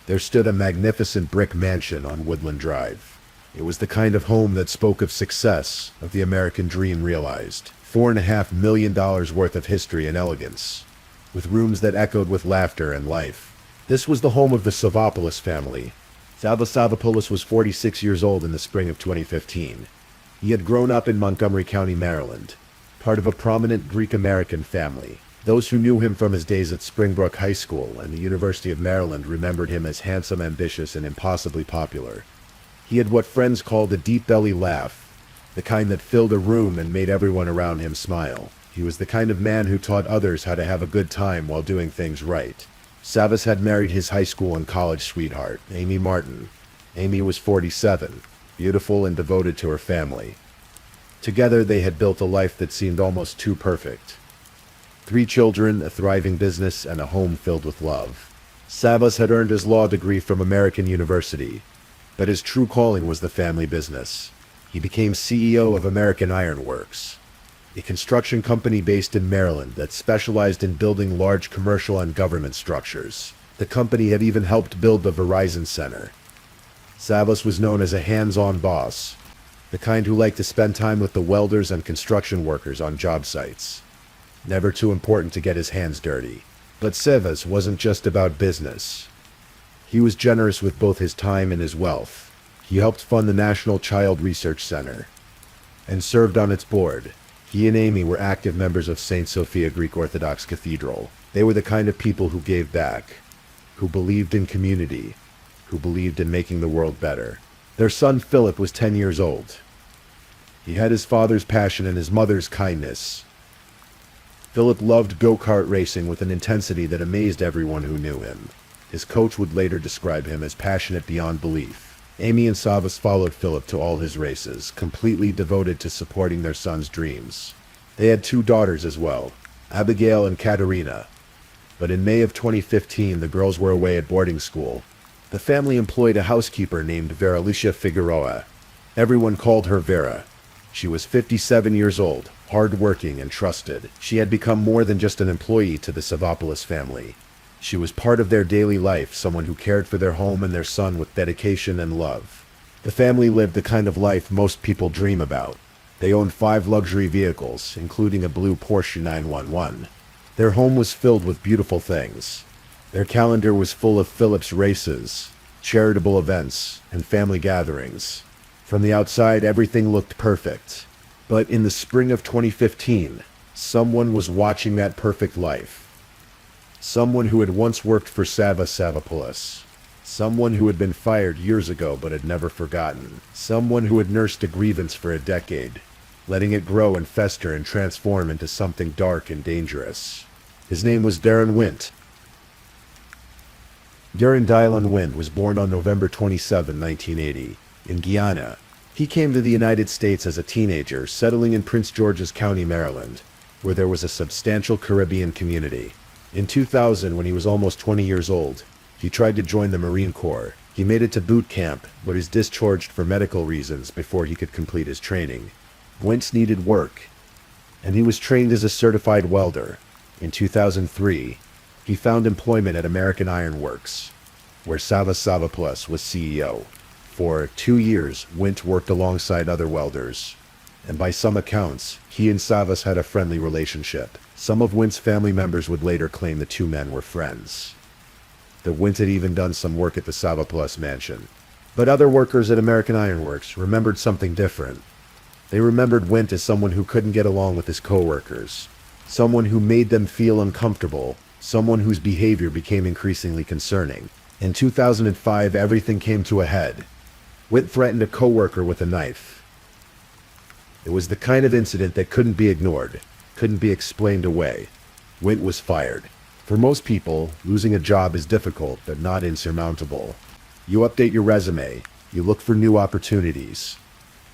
there stood a magnificent brick mansion on Woodland Drive. It was the kind of home that spoke of success, of the American dream realized. $4.5 million worth of history and elegance, with rooms that echoed with laughter and life. This was the home of the Savopoulos family. Sava Savopoulos was 46 years old in the spring of 2015. He had grown up in Montgomery County, Maryland, part of a prominent Greek-American family. Those who knew him from his days at Springbrook High School and the University of Maryland remembered him as handsome, ambitious, and impossibly popular. He had what friends called a deep belly laugh, the kind that filled a room and made everyone around him smile. He was the kind of man who taught others how to have a good time while doing things right. Savas had married his high school and college sweetheart, Amy Martin. Amy was 47, beautiful and devoted to her family. Together they had built a life that seemed almost too perfect. 3 children, a thriving business, and a home filled with love. Savas had earned his law degree from American University, but his true calling was the family business. He became CEO of American Iron Works, a construction company based in Maryland that specialized in building large commercial and government structures. The company had even helped build the Verizon Center. Savas was known as a hands-on boss, the kind who liked to spend time with the welders and construction workers on job sites. Never too important to get his hands dirty. But Savas wasn't just about business. He was generous with both his time and his wealth. He helped fund the National Child Research Center and served on its board. He and Amy were active members of St. Sophia Greek Orthodox Cathedral. They were the kind of people who gave back, who believed in community, who believed in making the world better. Their son Philip was 10 years old. He had his father's passion and his mother's kindness. Philip loved go-kart racing with an intensity that amazed everyone who knew him. His coach would later describe him as passionate beyond belief. Amy and Savas followed Philip to all his races, completely devoted to supporting their son's dreams. They had 2 daughters as well, Abigail and Katerina. But in May of 2015, the girls were away at boarding school. The family employed a housekeeper named Veralicia Figueroa. Everyone called her Vera. She was 57 years old, hard-working and trusted. She had become more than just an employee to the Savopoulos family. She was part of their daily life, someone who cared for their home and their son with dedication and love. The family lived the kind of life most people dream about. They owned 5 luxury vehicles, including a blue Porsche 911. Their home was filled with beautiful things. Their calendar was full of Philip's races, charitable events, and family gatherings. From the outside, everything looked perfect. But in the spring of 2015, someone was watching that perfect life. Someone who had once worked for Savopoulos. Someone who had been fired years ago but had never forgotten. Someone who had nursed a grievance for a decade, letting it grow and fester and transform into something dark and dangerous. His name was Darren Wint. Darren Dylan Wint was born on November 27, 1980. In Guyana. He came to the United States as a teenager, settling in Prince George's County, Maryland, where there was a substantial Caribbean community. In 2000, when he was almost 20 years old, he tried to join the Marine Corps. He made it to boot camp, but was discharged for medical reasons before he could complete his training. Wentz needed work, and he was trained as a certified welder. In 2003, he found employment at American Iron Works, where Savopoulos was CEO. For 2 years, Wint worked alongside other welders, and by some accounts, he and Savas had a friendly relationship. Some of Wint's family members would later claim the 2 men were friends. That Wint had even done some work at the Savopoulos mansion. But other workers at American Iron Works remembered something different. They remembered Wint as someone who couldn't get along with his co-workers, someone who made them feel uncomfortable, someone whose behavior became increasingly concerning. In 2005, everything came to a head. Wint threatened a co-worker with a knife. It was the kind of incident that couldn't be ignored, couldn't be explained away. Wint was fired. For most people, losing a job is difficult, but not insurmountable. You update your resume, you look for new opportunities,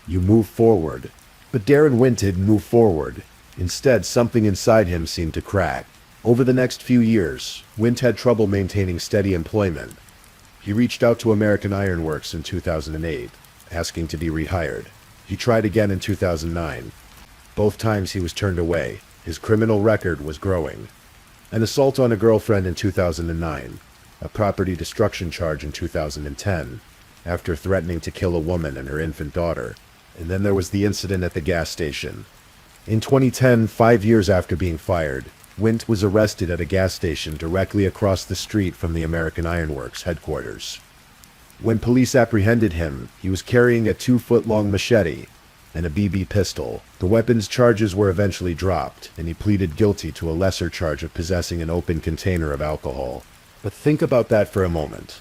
you move forward. But Darren Wint didn't move forward. Instead, something inside him seemed to crack. Over the next few years, Wint had trouble maintaining steady employment. He reached out to American Iron Works in 2008, asking to be rehired. He tried again in 2009. Both times he was turned away. His criminal record was growing. An assault on a girlfriend in 2009, a property destruction charge in 2010, after threatening to kill a woman and her infant daughter. And then there was the incident at the gas station. In 2010, 5 years after being fired, Wint was arrested at a gas station directly across the street from the American Iron Works headquarters. When police apprehended him, he was carrying a 2-foot-long machete and a BB pistol. The weapons charges were eventually dropped, and he pleaded guilty to a lesser charge of possessing an open container of alcohol. But think about that for a moment.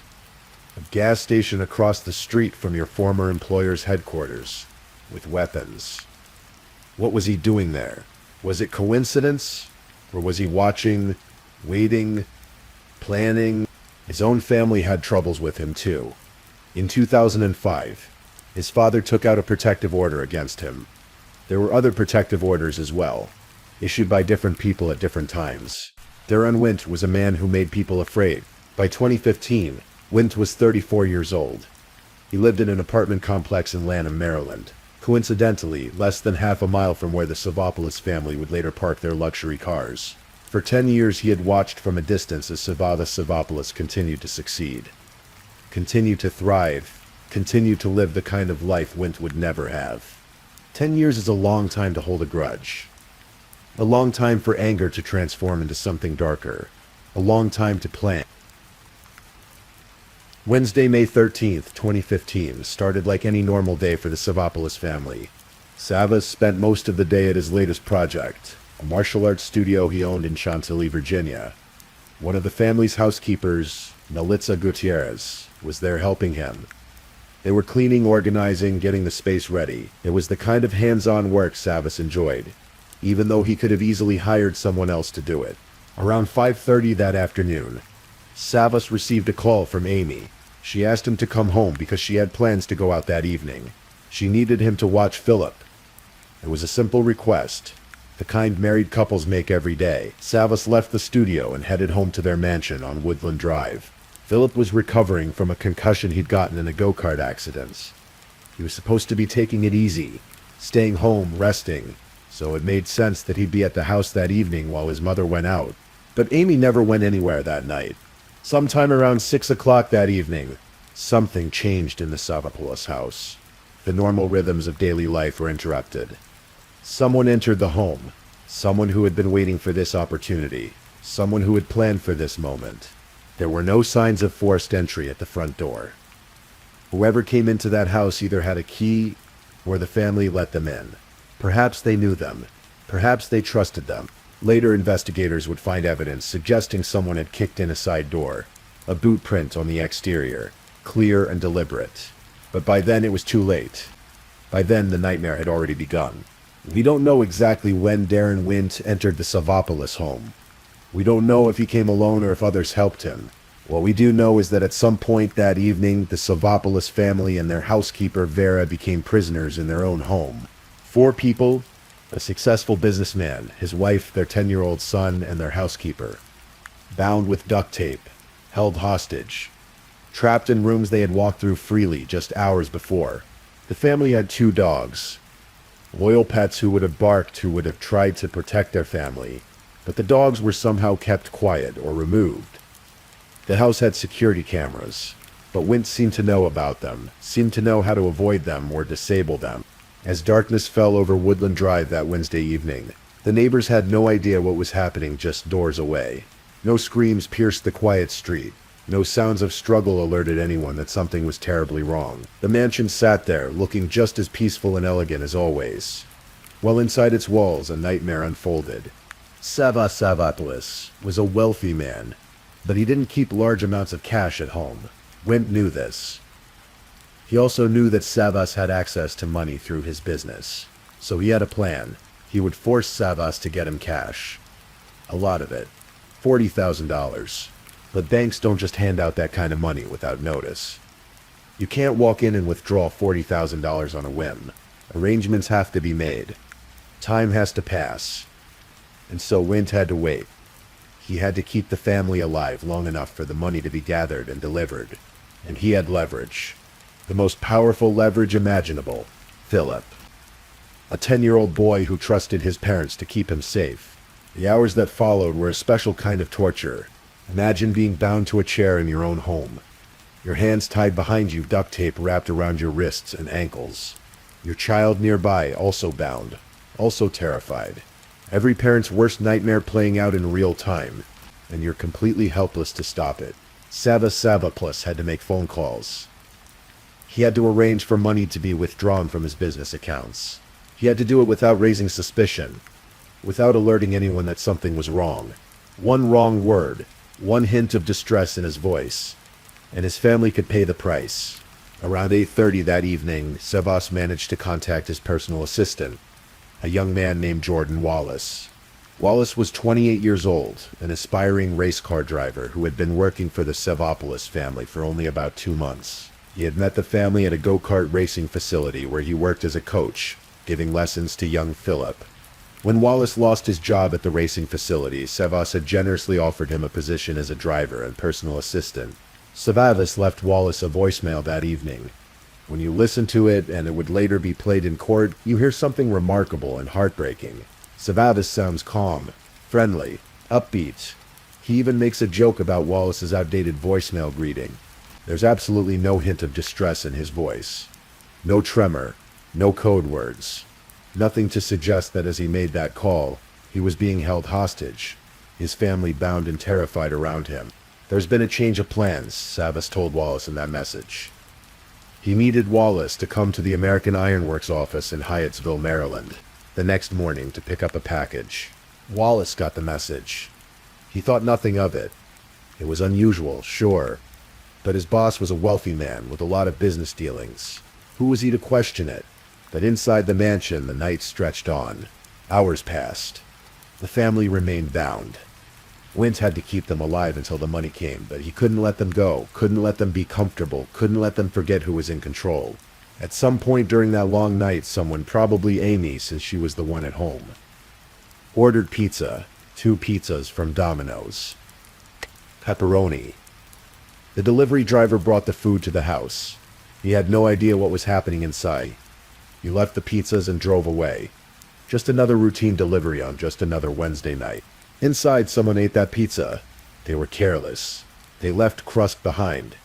A gas station across the street from your former employer's headquarters, with weapons. What was he doing there? Was it coincidence? Or was he watching, waiting, planning? His own family had troubles with him too. In 2005, his father took out a protective order against him. There were other protective orders as well, issued by different people at different times. Darren Wint was a man who made people afraid. By 2015, Wint was 34 years old. He lived in an apartment complex in Lanham, Maryland, coincidentally less than half a mile from where the Savopoulos family would later park their luxury cars. For 10 years he had watched from a distance as Savada Savopoulos continued to succeed, continued to thrive, continued to live the kind of life Wint would never have. 10 years is a long time to hold a grudge. A long time for anger to transform into something darker. A long time to plan. Wednesday, May 13th, 2015, started like any normal day for the Savopoulos family. Savas spent most of the day at his latest project, a martial arts studio he owned in Chantilly, Virginia. One of the family's housekeepers, Melitza Gutierrez, was there helping him. They were cleaning, organizing, getting the space ready. It was the kind of hands-on work Savas enjoyed, even though he could have easily hired someone else to do it. Around 5:30 that afternoon, Savas received a call from Amy. She asked him to come home because she had plans to go out that evening. She needed him to watch Philip. It was a simple request, the kind married couples make every day. Savas left the studio and headed home to their mansion on Woodland Drive. Philip was recovering from a concussion he'd gotten in a go-kart accident. He was supposed to be taking it easy, staying home, resting, so it made sense that he'd be at the house that evening while his mother went out. But Amy never went anywhere that night. Sometime around 6 o'clock that evening, something changed in the Savopoulos house. The normal rhythms of daily life were interrupted. Someone entered the home, someone who had been waiting for this opportunity, someone who had planned for this moment. There were no signs of forced entry at the front door. Whoever came into that house either had a key, or the family let them in. Perhaps they knew them. Perhaps they trusted them. Later investigators would find evidence suggesting someone had kicked in a side door, a boot print on the exterior, clear and deliberate. But by then it was too late. By then the nightmare had already begun. We don't know exactly when Darren Wint entered the Savopoulos home. We don't know if he came alone or if others helped him. What we do know is that at some point that evening, the Savopoulos family and their housekeeper Vera became prisoners in their own home. 4 people, a successful businessman, his wife, their 10-year-old son, and their housekeeper. Bound with duct tape, held hostage, trapped in rooms they had walked through freely just hours before. The family had 2 dogs, loyal pets who would have barked, who would have tried to protect their family, but the dogs were somehow kept quiet or removed. The house had security cameras, but Wint seemed to know about them, seemed to know how to avoid them or disable them. As darkness fell over Woodland Drive that Wednesday evening, the neighbors had no idea what was happening just doors away. No screams pierced the quiet street. No sounds of struggle alerted anyone that something was terribly wrong. The mansion sat there, looking just as peaceful and elegant as always, while inside its walls a nightmare unfolded. Savas Savopoulos was a wealthy man, but he didn't keep large amounts of cash at home. Wint knew this. He also knew that Savas had access to money through his business, so he had a plan. He would force Savas to get him cash. A lot of it. $40,000. But banks don't just hand out that kind of money without notice. You can't walk in and withdraw $40,000 on a whim. Arrangements have to be made. Time has to pass. And so Wint had to wait. He had to keep the family alive long enough for the money to be gathered and delivered. And he had leverage. The most powerful leverage imaginable. Philip. A 10-year-old boy who trusted his parents to keep him safe. The hours that followed were a special kind of torture. Imagine being bound to a chair in your own home. Your hands tied behind you, duct tape wrapped around your wrists and ankles. Your child nearby, also bound, also terrified. Every parent's worst nightmare playing out in real time, and you're completely helpless to stop it. Savas Savopoulos had to make phone calls. He had to arrange for money to be withdrawn from his business accounts. He had to do it without raising suspicion, without alerting anyone that something was wrong. One wrong word, one hint of distress in his voice, and his family could pay the price. Around 8:30 that evening, Savas managed to contact his personal assistant, a young man named Jordan Wallace. Wallace was 28 years old, an aspiring race car driver who had been working for the Savopoulos family for only about 2 months. He had met the family at a go-kart racing facility where he worked as a coach, giving lessons to young Philip. When Wallace lost his job at the racing facility, Savas had generously offered him a position as a driver and personal assistant. Savas left Wallace a voicemail that evening. When you listen to it, and it would later be played in court, you hear something remarkable and heartbreaking. Savas sounds calm, friendly, upbeat. He even makes a joke about Wallace's outdated voicemail greeting. There's absolutely no hint of distress in his voice. No tremor, no code words. Nothing to suggest that as he made that call, he was being held hostage, his family bound and terrified around him. There's been a change of plans, Savas told Wallace in that message. He needed Wallace to come to the American Iron Works office in Hyattsville, Maryland, the next morning to pick up a package. Wallace got the message. He thought nothing of it. It was unusual, sure, but his boss was a wealthy man with a lot of business dealings. Who was he to question it? But inside the mansion, the night stretched on. Hours passed. The family remained bound. Wint had to keep them alive until the money came, but he couldn't let them go, couldn't let them be comfortable, couldn't let them forget who was in control. At some point during that long night, someone, probably Amy since she was the one at home, ordered pizza, 2 pizzas from Domino's. Pepperoni. The delivery driver brought the food to the house. He had no idea what was happening inside. He left the pizzas and drove away. Just another routine delivery on just another Wednesday night. Inside, someone ate that pizza. They were careless. They left crust behind.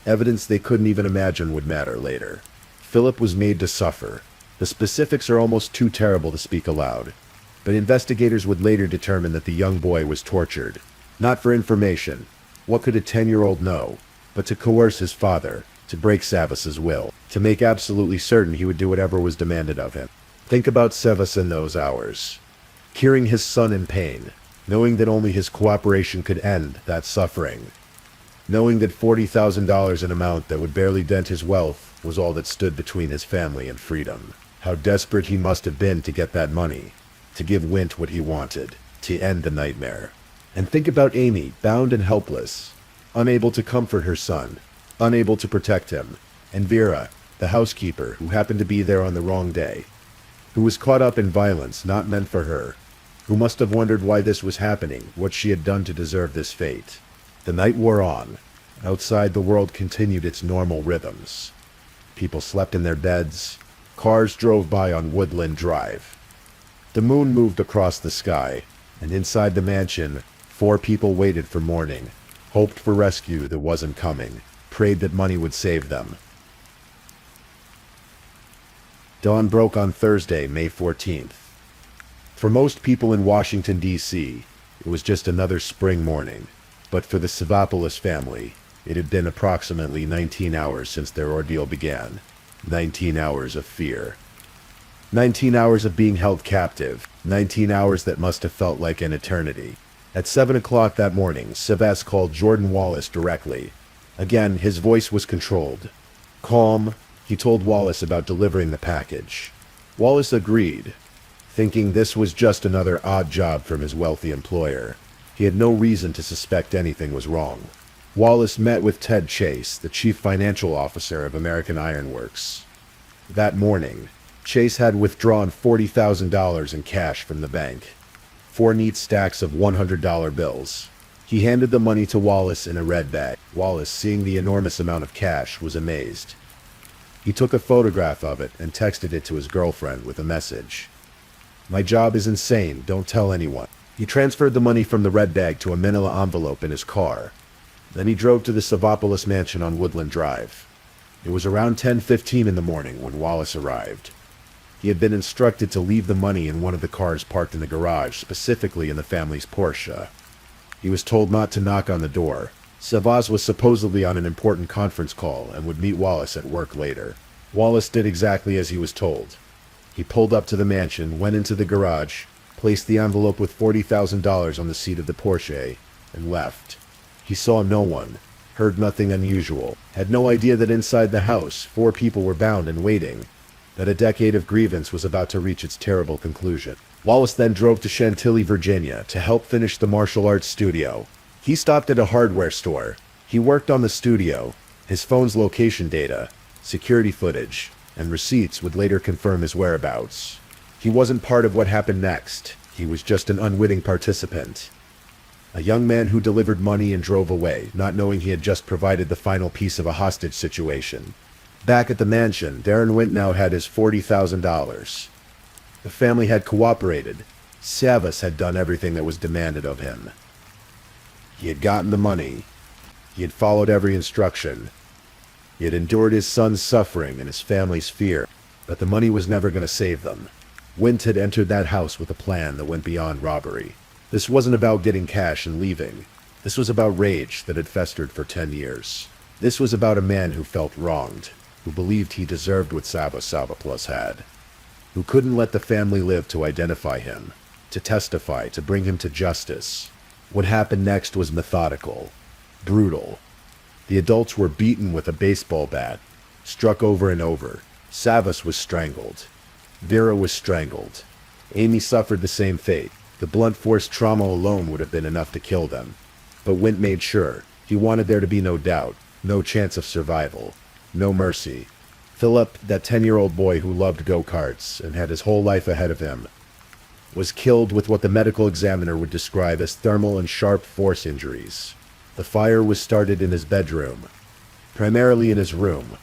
Evidence they couldn't even imagine would matter later. Philip was made to suffer. The specifics are almost too terrible to speak aloud. But investigators would later determine that the young boy was tortured. Not for information. What could a 10-year-old know? But to coerce his father, to break Savas's will, to make absolutely certain he would do whatever was demanded of him. Think about Savas in those hours. Hearing his son in pain, knowing that only his cooperation could end that suffering. Knowing that $40,000 an amount that would barely dent his wealth was all that stood between his family and freedom. How desperate he must have been to get that money, to give Wint what he wanted, to end the nightmare. And think about Amy, bound and helpless, unable to comfort her son, unable to protect him, and Vera, the housekeeper who happened to be there on the wrong day, who was caught up in violence not meant for her, who must have wondered why this was happening, what she had done to deserve this fate. The night wore on. Outside, the world continued its normal rhythms. People slept in their beds. Cars drove by on Woodland Drive. The moon moved across the sky, and inside the mansion, 4 people waited for morning, hoped for rescue that wasn't coming, prayed that money would save them. Dawn broke on Thursday, May 14th. For most people in Washington, D.C., it was just another spring morning. But for the Savopoulos family, it had been approximately 19 hours since their ordeal began. 19 hours of fear. 19 hours of being held captive. 19 hours that must have felt like an eternity. At 7 o'clock that morning, Savas called Jordan Wallace directly. Again, his voice was controlled. Calm, he told Wallace about delivering the package. Wallace agreed, thinking this was just another odd job from his wealthy employer. He had no reason to suspect anything was wrong. Wallace met with Ted Chase, the chief financial officer of American Iron Works. That morning, Chase had withdrawn $40,000 in cash from the bank. 4 neat stacks of $100 bills. He handed the money to Wallace in a red bag. Wallace, seeing the enormous amount of cash, was amazed. He took a photograph of it and texted it to his girlfriend with a message. "My job is insane, don't tell anyone." He transferred the money from the red bag to a manila envelope in his car. Then he drove to the Savopoulos mansion on Woodland Drive. It was around 10:15 in the morning when Wallace arrived. He had been instructed to leave the money in one of the cars parked in the garage, specifically in the family's Porsche. He was told not to knock on the door. Savas was supposedly on an important conference call and would meet Wallace at work later. Wallace did exactly as he was told. He pulled up to the mansion, went into the garage, placed the envelope with $40,000 on the seat of the Porsche, and left. He saw no one, heard nothing unusual, had no idea that inside the house 4 people were bound and waiting, that a decade of grievance was about to reach its terrible conclusion. Wallace then drove to Chantilly, Virginia, to help finish the martial arts studio. He stopped at a hardware store. He worked on the studio, his phone's location data, security footage, and receipts would later confirm his whereabouts. He wasn't part of what happened next. He was just an unwitting participant. A young man who delivered money and drove away, not knowing he had just provided the final piece of a hostage situation. Back at the mansion, Darren Wint now had his $40,000. The family had cooperated. Savas had done everything that was demanded of him. He had gotten the money. He had followed every instruction. He had endured his son's suffering and his family's fear, but the money was never going to save them. Wint had entered that house with a plan that went beyond robbery. This wasn't about getting cash and leaving. This was about rage that had festered for 10 years. This was about a man who felt wronged, who believed he deserved what Savopoulos had, who couldn't let the family live to identify him, to testify, to bring him to justice. What happened next was methodical, brutal. The adults were beaten with a baseball bat, struck over and over. Savas was strangled. Vera was strangled. Amy suffered the same fate. The blunt force trauma alone would have been enough to kill them. But Wint made sure. He wanted there to be no doubt, no chance of survival, no mercy. Philip, that 10-year-old boy who loved go-karts and had his whole life ahead of him, was killed with what the medical examiner would describe as thermal and sharp force injuries. The fire was started in his bedroom, primarily in his room,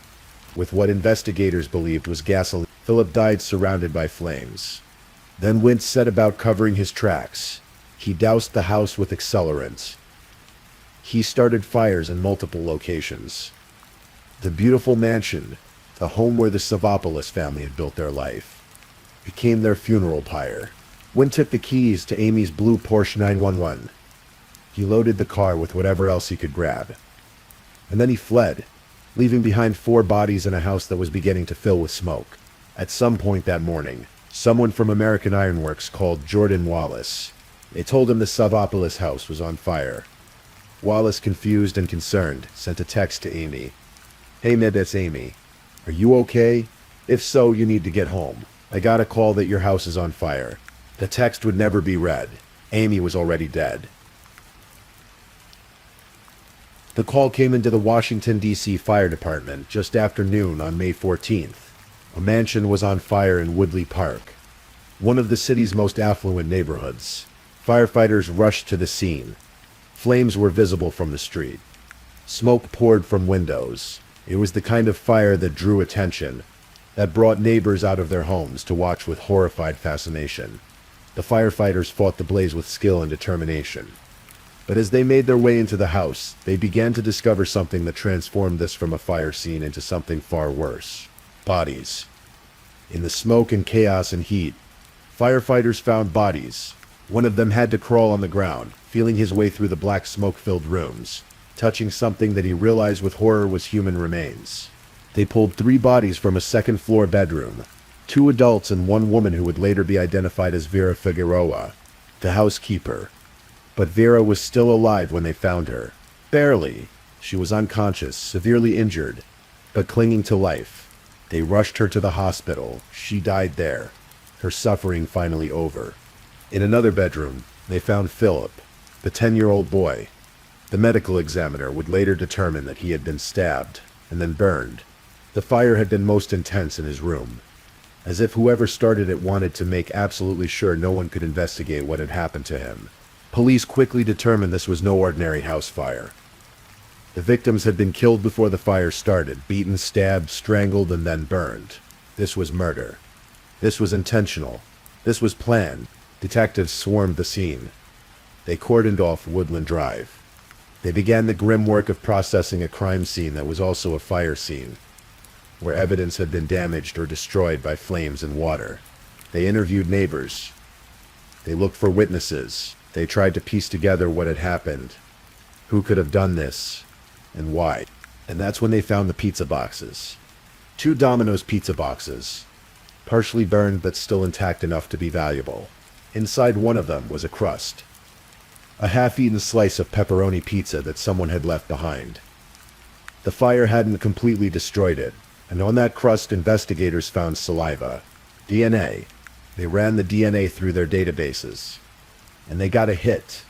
with what investigators believed was gasoline. Philip died surrounded by flames. Then Wint set about covering his tracks. He doused the house with accelerant. He started fires in multiple locations. The beautiful mansion, the home where the Savopoulos family had built their life, became their funeral pyre. Wint took the keys to Amy's blue Porsche 911. He loaded the car with whatever else he could grab. And then he fled, leaving behind 4 bodies in a house that was beginning to fill with smoke. At some point that morning, someone from American Ironworks called Jordan Wallace. They told him the Savopoulos house was on fire. Wallace, confused and concerned, sent a text to Amy. "Hey Ned, it's Amy. Are you okay? If so, you need to get home. I got a call that your house is on fire." The text would never be read. Amy was already dead. The call came into the Washington, D.C. Fire Department just after noon on May 14th. A mansion was on fire in Woodley Park, one of the city's most affluent neighborhoods. Firefighters rushed to the scene. Flames were visible from the street. Smoke poured from windows. It was the kind of fire that drew attention, that brought neighbors out of their homes to watch with horrified fascination. The firefighters fought the blaze with skill and determination. But as they made their way into the house, they began to discover something that transformed this from a fire scene into something far worse. Bodies. In the smoke and chaos and heat, firefighters found bodies. One of them had to crawl on the ground, feeling his way through the black smoke-filled rooms, touching something that he realized with horror was human remains. They pulled 3 bodies from a second-floor bedroom, 2 adults and 1 woman who would later be identified as Vera Figueroa, the housekeeper. But Vera was still alive when they found her. Barely. She was unconscious, severely injured, but clinging to life. They rushed her to the hospital. She died there, her suffering finally over. In another bedroom, they found Philip, the 10-year-old boy. The medical examiner would later determine that he had been stabbed and then burned. The fire had been most intense in his room, as if whoever started it wanted to make absolutely sure no one could investigate what had happened to him. Police quickly determined this was no ordinary house fire. The victims had been killed before the fire started, beaten, stabbed, strangled, and then burned. This was murder. This was intentional. This was planned. Detectives swarmed the scene. They cordoned off Woodland Drive. They began the grim work of processing a crime scene that was also a fire scene, where evidence had been damaged or destroyed by flames and water. They interviewed neighbors. They looked for witnesses. They tried to piece together what had happened. Who could have done this, and why? And that's when they found the pizza boxes. 2 Domino's pizza boxes, partially burned but still intact enough to be valuable. Inside one of them was a crust, a half-eaten slice of pepperoni pizza that someone had left behind. The fire hadn't completely destroyed it, and on that crust investigators found saliva, DNA. They ran the DNA through their databases, and they got a hit,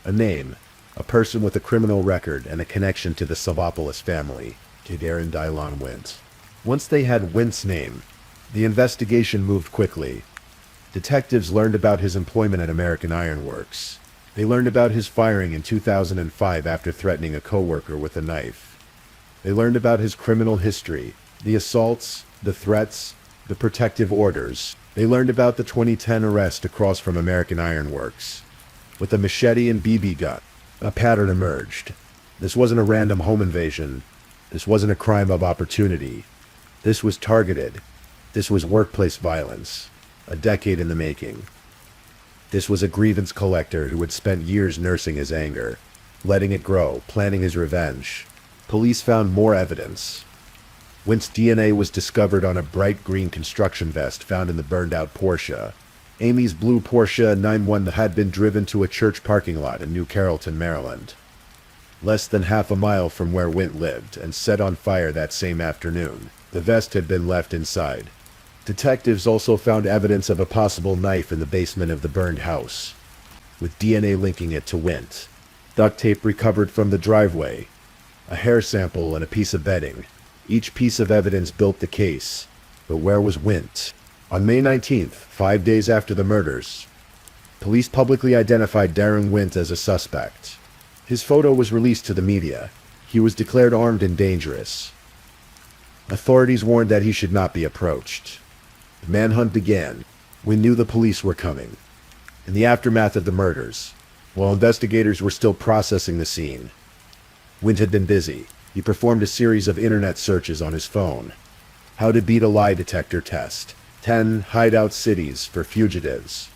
a name, a person with a criminal record and a connection to the Savopoulos family, Darren Dylon Wint. Once they had Wint's name, the investigation moved quickly. Detectives learned about his employment at American Iron Works. They learned about his firing in 2005 after threatening a coworker with a knife. They learned about his criminal history, the assaults, the threats, the protective orders. They learned about the 2010 arrest across from American Iron Works. With a machete and BB gun, a pattern emerged. This wasn't a random home invasion. This wasn't a crime of opportunity. This was targeted. This was workplace violence. A decade in the making. This was a grievance collector who had spent years nursing his anger, letting it grow, planning his revenge. Police found more evidence. Wint's DNA was discovered on a bright green construction vest found in the burned-out Porsche. Amy's blue Porsche 911 had been driven to a church parking lot in New Carrollton, Maryland, less than half a mile from where Wint lived, and set on fire that same afternoon. The vest had been left inside. Detectives also found evidence of a possible knife in the basement of the burned house, with DNA linking it to Wint. Duct tape recovered from the driveway, a hair sample, and a piece of bedding. Each piece of evidence built the case. But where was Wint? On May 19th, 5 days after the murders, police publicly identified Darren Wint as a suspect. His photo was released to the media. He was declared armed and dangerous. Authorities warned that he should not be approached. The manhunt began. We knew the police were coming. In the aftermath of the murders, while investigators were still processing the scene, Wint had been busy. He performed a series of internet searches on his phone. How to beat a lie detector test. 10 hideout cities for fugitives.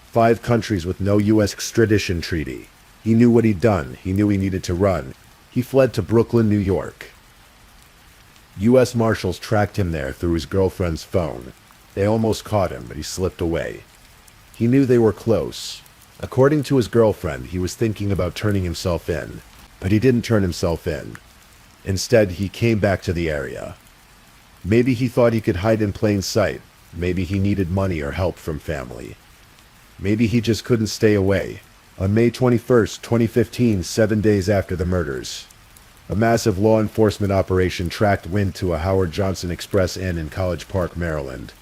5 countries with no U.S. extradition treaty. He knew what he'd done. He knew he needed to run. He fled to Brooklyn, New York. U.S. Marshals tracked him there through his girlfriend's phone. They almost caught him, but he slipped away. He knew they were close. According to his girlfriend, he was thinking about turning himself in. But he didn't turn himself in. Instead, he came back to the area. Maybe he thought he could hide in plain sight. Maybe he needed money or help from family. Maybe he just couldn't stay away. On May 21st, 2015, 7 days after the murders, a massive law enforcement operation tracked Wint to a Howard Johnson Express Inn in College Park, Maryland.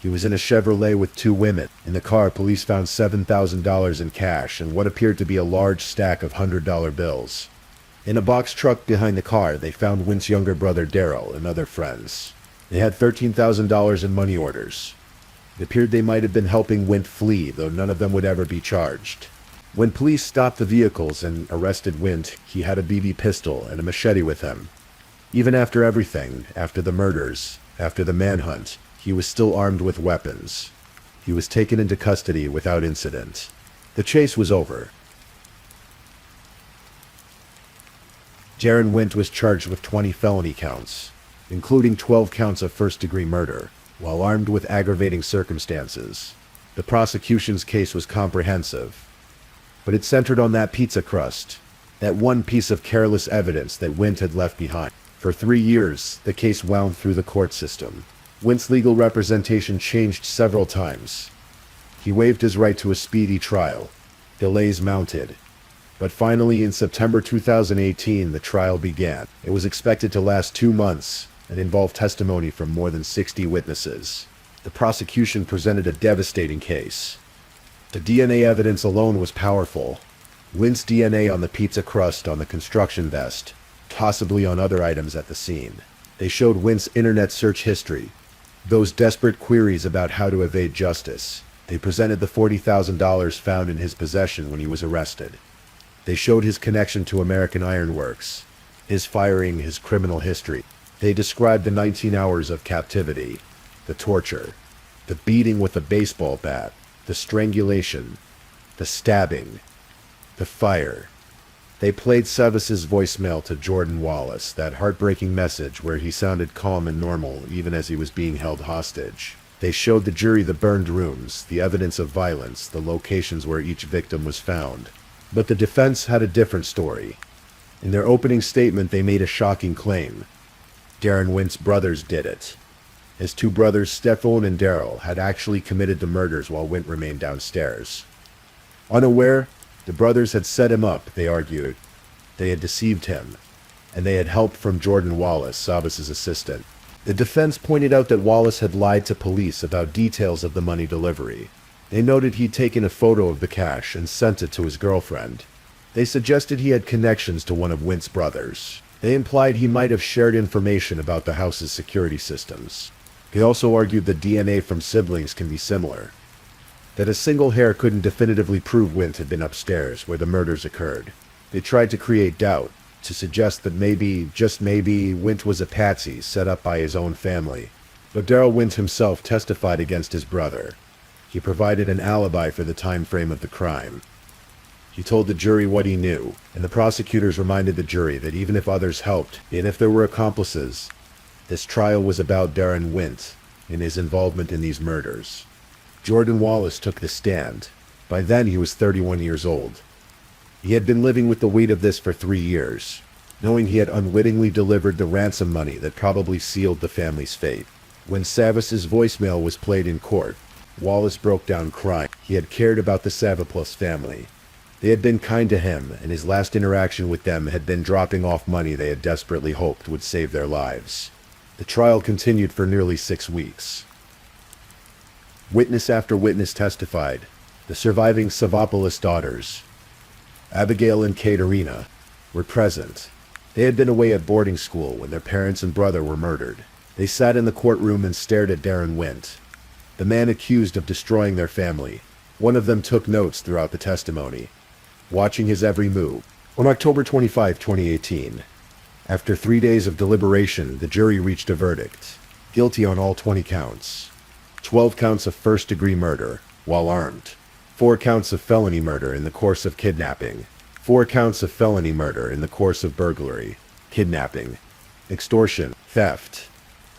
He was in a Chevrolet with 2 women. In the car, police found $7,000 in cash and what appeared to be a large stack of $100 bills. In a box truck behind the car, they found Wint's younger brother Daryl and other friends. They had $13,000 in money orders. It appeared they might have been helping Wint flee, though none of them would ever be charged. When police stopped the vehicles and arrested Wint, he had a BB pistol and a machete with him. Even after everything, after the murders, after the manhunt, he was still armed with weapons. He was taken into custody without incident. The chase was over. Darren Wint was charged with 20 felony counts, including 12 counts of first-degree murder, while armed with aggravating circumstances. The prosecution's case was comprehensive, but it centered on that pizza crust, that one piece of careless evidence that Wint had left behind. For 3 years, the case wound through the court system. Wint's legal representation changed several times. He waived his right to a speedy trial. Delays mounted. But finally, in September 2018, the trial began. It was expected to last 2 months and involve testimony from more than 60 witnesses. The prosecution presented a devastating case. The DNA evidence alone was powerful. Wint's DNA on the pizza crust on the construction vest, possibly on other items at the scene. They showed Wint's internet search history, those desperate queries about how to evade justice. They presented the $40,000 found in his possession when he was arrested. They showed his connection to American Iron Works, his firing, his criminal history. They described the 19 hours of captivity, the torture, the beating with a baseball bat, the strangulation, the stabbing, the fire. They played Sevis's voicemail to Jordan Wallace, that heartbreaking message where he sounded calm and normal even as he was being held hostage. They showed the jury the burned rooms, the evidence of violence, the locations where each victim was found. But the defense had a different story. In their opening statement, they made a shocking claim. Darren Wint's brothers did it. His 2 brothers, Stefan and Daryl, had actually committed the murders while Wint remained downstairs. Unaware, the brothers had set him up, they argued. They had deceived him. and they had help from Jordan Wallace, Savas's assistant. The defense pointed out that Wallace had lied to police about details of the money delivery. They noted he'd taken a photo of the cash and sent it to his girlfriend. They suggested he had connections to one of Wint's brothers. They implied he might have shared information about the house's security systems. They also argued that DNA from siblings can be similar, that a single hair couldn't definitively prove Wint had been upstairs where the murders occurred. They tried to create doubt, to suggest that maybe, just maybe, Wint was a patsy set up by his own family. But Daryl Wint himself testified against his brother. He provided an alibi for the time frame of the crime. He told the jury what he knew, and the prosecutors reminded the jury that even if others helped, and if there were accomplices, this trial was about Darren Wint and his involvement in these murders. Jordan Wallace took the stand. By then he was 31 years old. He had been living with the weight of this for 3 years, knowing he had unwittingly delivered the ransom money that probably sealed the family's fate. When Savas's voicemail was played in court, Wallace broke down crying. He had cared about the Savaplos family. They had been kind to him, and his last interaction with them had been dropping off money they had desperately hoped would save their lives. The trial continued for nearly 6 weeks. Witness after witness testified. The surviving Savopoulos daughters, Abigail and Katerina, were present. They had been away at boarding school when their parents and brother were murdered. They sat in the courtroom and stared at Darren Wint, the man accused of destroying their family. One of them took notes throughout the testimony, watching his every move. On October 25, 2018, after 3 days of deliberation, the jury reached a verdict. Guilty on all 20 counts. 12 counts of first-degree murder, while armed. 4 counts of felony murder in the course of kidnapping. 4 counts of felony murder in the course of burglary, kidnapping, extortion, theft,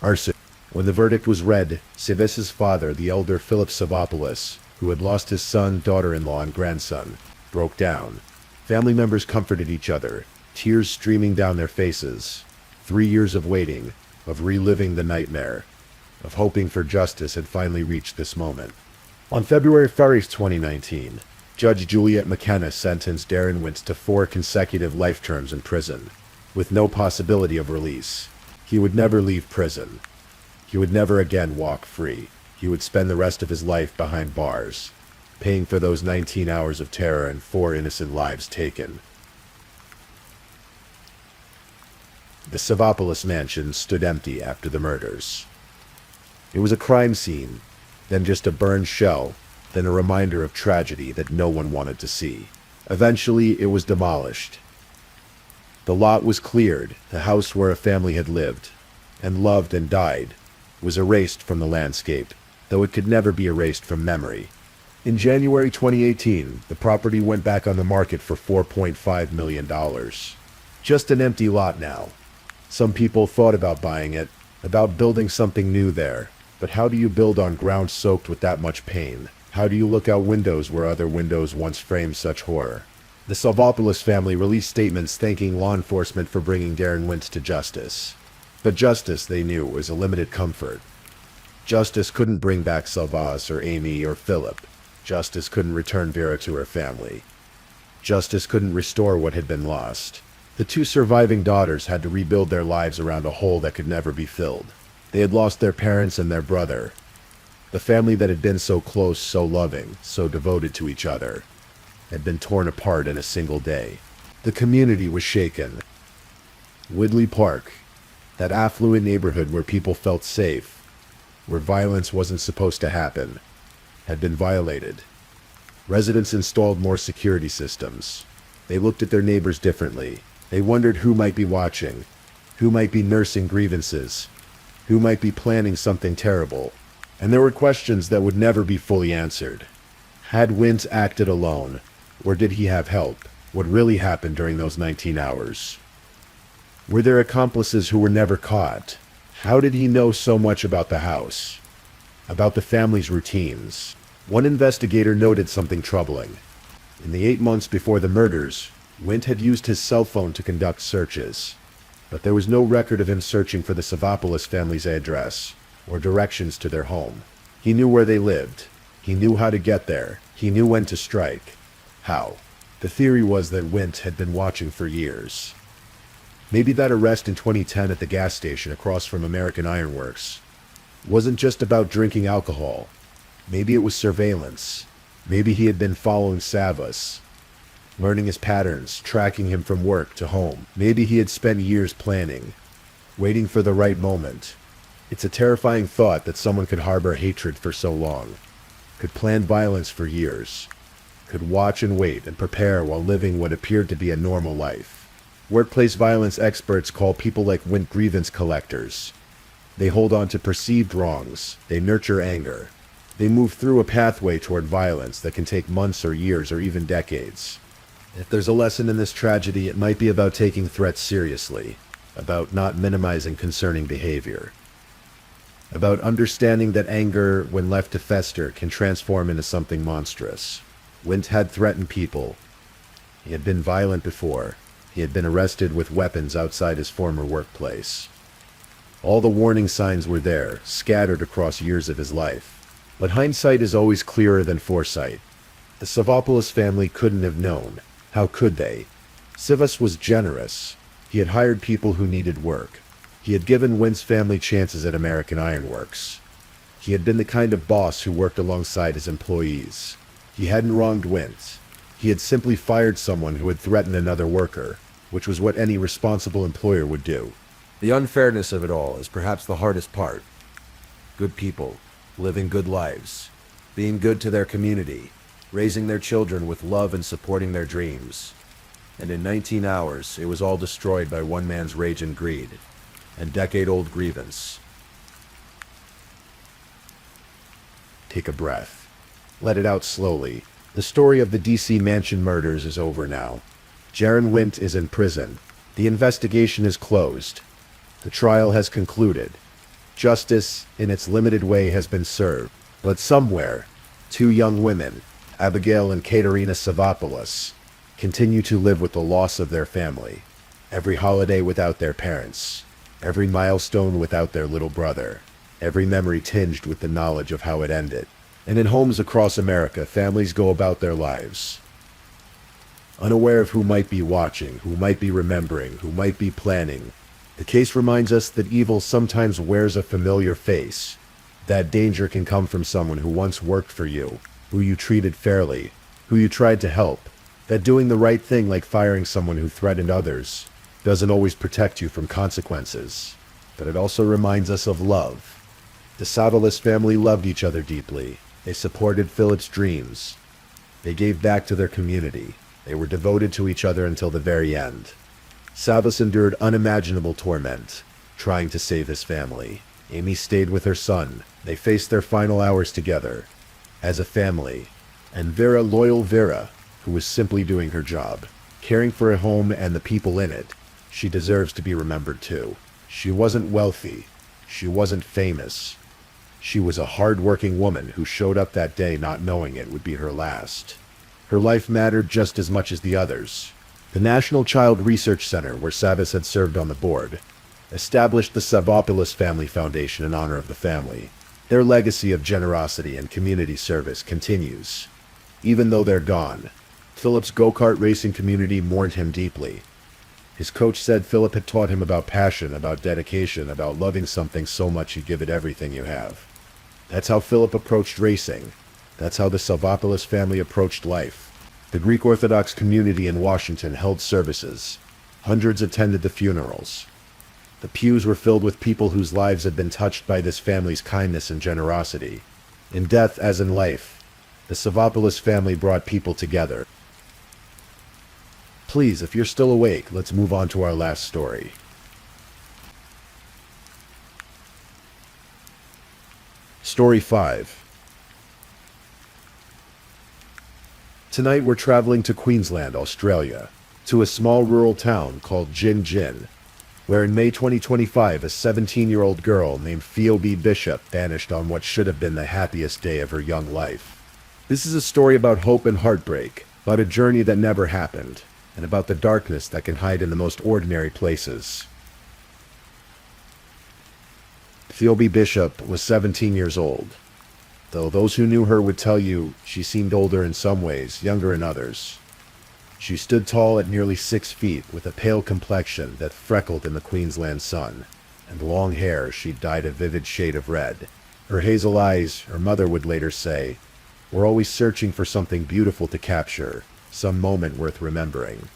arson. When the verdict was read, Savas's father, the elder Philip Savopoulos, who had lost his son, daughter-in-law, and grandson, broke down. Family members comforted each other, tears streaming down their faces. 3 years of waiting, of reliving the nightmare, of hoping for justice had finally reached this moment. On February 1st, 2019, Judge Juliet McKenna sentenced Darren Wint to 4 consecutive life terms in prison, with no possibility of release. He would never leave prison. He would never again walk free. He would spend the rest of his life behind bars, paying for those 19 hours of terror and 4 innocent lives taken. The Savopoulos mansion stood empty after the murders. It was a crime scene, then just a burned shell, then a reminder of tragedy that no one wanted to see. Eventually, it was demolished. The lot was cleared. The house where a family had lived, and loved and died, was erased from the landscape, though it could never be erased from memory. In January 2018, the property went back on the market for $4.5 million. Just an empty lot now. Some people thought about buying it, about building something new there. But how do you build on ground soaked with that much pain? How do you look out windows where other windows once framed such horror? The Savopoulos family released statements thanking law enforcement for bringing Darren Wint to justice. But justice, they knew, was a limited comfort. Justice couldn't bring back Savas or Amy or Philip. Justice couldn't return Vera to her family. Justice couldn't restore what had been lost. The 2 surviving daughters had to rebuild their lives around a hole that could never be filled. They had lost their parents and their brother. The family that had been so close, so loving, so devoted to each other, had been torn apart in a single day. The community was shaken. Woodley Park, that affluent neighborhood where people felt safe, where violence wasn't supposed to happen, had been violated. Residents installed more security systems. They looked at their neighbors differently. They wondered who might be watching, who might be nursing grievances, who might be planning something terrible. And there were questions that would never be fully answered. Had Wint acted alone, or did he have help? What really happened during those 19 hours? Were there accomplices who were never caught? How did he know so much about the house? About the family's routines? One investigator noted something troubling. In the 8 months before the murders, Wint had used his cell phone to conduct searches, but there was no record of him searching for the Savopoulos family's address or directions to their home. He knew where they lived. He knew how to get there. He knew when to strike. How? The theory was that Wint had been watching for years. Maybe that arrest in 2010 at the gas station across from American Ironworks wasn't just about drinking alcohol. Maybe it was surveillance. Maybe he had been following Savas, learning his patterns, tracking him from work to home. Maybe he had spent years planning, waiting for the right moment. It's a terrifying thought that someone could harbor hatred for so long, could plan violence for years, could watch and wait and prepare while living what appeared to be a normal life. Workplace violence experts call people like Wint grievance collectors. They hold on to perceived wrongs. They nurture anger. They move through a pathway toward violence that can take months or years or even decades. If there's a lesson in this tragedy, it might be about taking threats seriously, about not minimizing concerning behavior, about understanding that anger, when left to fester, can transform into something monstrous. Wint had threatened people. He had been violent before. He had been arrested with weapons outside his former workplace. All the warning signs were there, scattered across years of his life. But hindsight is always clearer than foresight. The Savopoulos family couldn't have known. How could they? Savas was generous. He had hired people who needed work. He had given Wint's family chances at American Ironworks. He had been the kind of boss who worked alongside his employees. He hadn't wronged Wint. He had simply fired someone who had threatened another worker, which was what any responsible employer would do. The unfairness of it all is perhaps the hardest part. Good people, living good lives, being good to their community, raising their children with love and supporting their dreams. And in 19 hours, it was all destroyed by one man's rage and greed, and decade-old grievance. Take a breath. Let it out slowly. The story of the DC Mansion murders is over now. Jaron Wint is in prison. The investigation is closed. The trial has concluded. Justice, in its limited way, has been served. But somewhere, two young women, Abigail and Katerina Savopoulos, continue to live with the loss of their family. Every holiday without their parents. Every milestone without their little brother. Every memory tinged with the knowledge of how it ended. And in homes across America, families go about their lives, unaware of who might be watching, who might be remembering, who might be planning. The case reminds us that evil sometimes wears a familiar face. That danger can come from someone who once worked for you, who you treated fairly, who you tried to help. That doing the right thing, like firing someone who threatened others, doesn't always protect you from consequences. But it also reminds us of love. The Savopoulos family loved each other deeply. They supported Philip's dreams. They gave back to their community. They were devoted to each other until the very end. Savas endured unimaginable torment, trying to save his family. Amy stayed with her son. They faced their final hours together, as a family. And Vera, loyal Vera, who was simply doing her job, caring for a home and the people in it. She deserves to be remembered too. She wasn't wealthy. She wasn't famous. She was a hard-working woman who showed up that day not knowing it would be her last. Her life mattered just as much as the others. The National Child Research Center, where Savas had served on the board, established the Savopoulos Family Foundation in honor of the family. Their legacy of generosity and community service continues. Even though they're gone, Philip's go-kart racing community mourned him deeply. His coach said Philip had taught him about passion, about dedication, about loving something so much you give it everything you have. That's how Philip approached racing. That's how the Savopoulos family approached life. The Greek Orthodox community in Washington held services. Hundreds attended the funerals. The pews were filled with people whose lives had been touched by this family's kindness and generosity. In death as in life, the Savopoulos family brought people together. Please, if you're still awake, let's move on to our last story. Story 5. Tonight we're traveling to Queensland, Australia, to a small rural town called Gin Gin, where in May 2025 a 17-year-old girl named Fiobe Bishop vanished on what should have been the happiest day of her young life. This is a story about hope and heartbreak, about a journey that never happened, and about the darkness that can hide in the most ordinary places. Fiobe Bishop was 17 years old, though those who knew her would tell you she seemed older in some ways, younger in others. She stood tall at nearly 6 feet, with a pale complexion that freckled in the Queensland sun, and long hair she'd dyed a vivid shade of red. Her hazel eyes, her mother would later say, were always searching for something beautiful to capture, some moment worth remembering.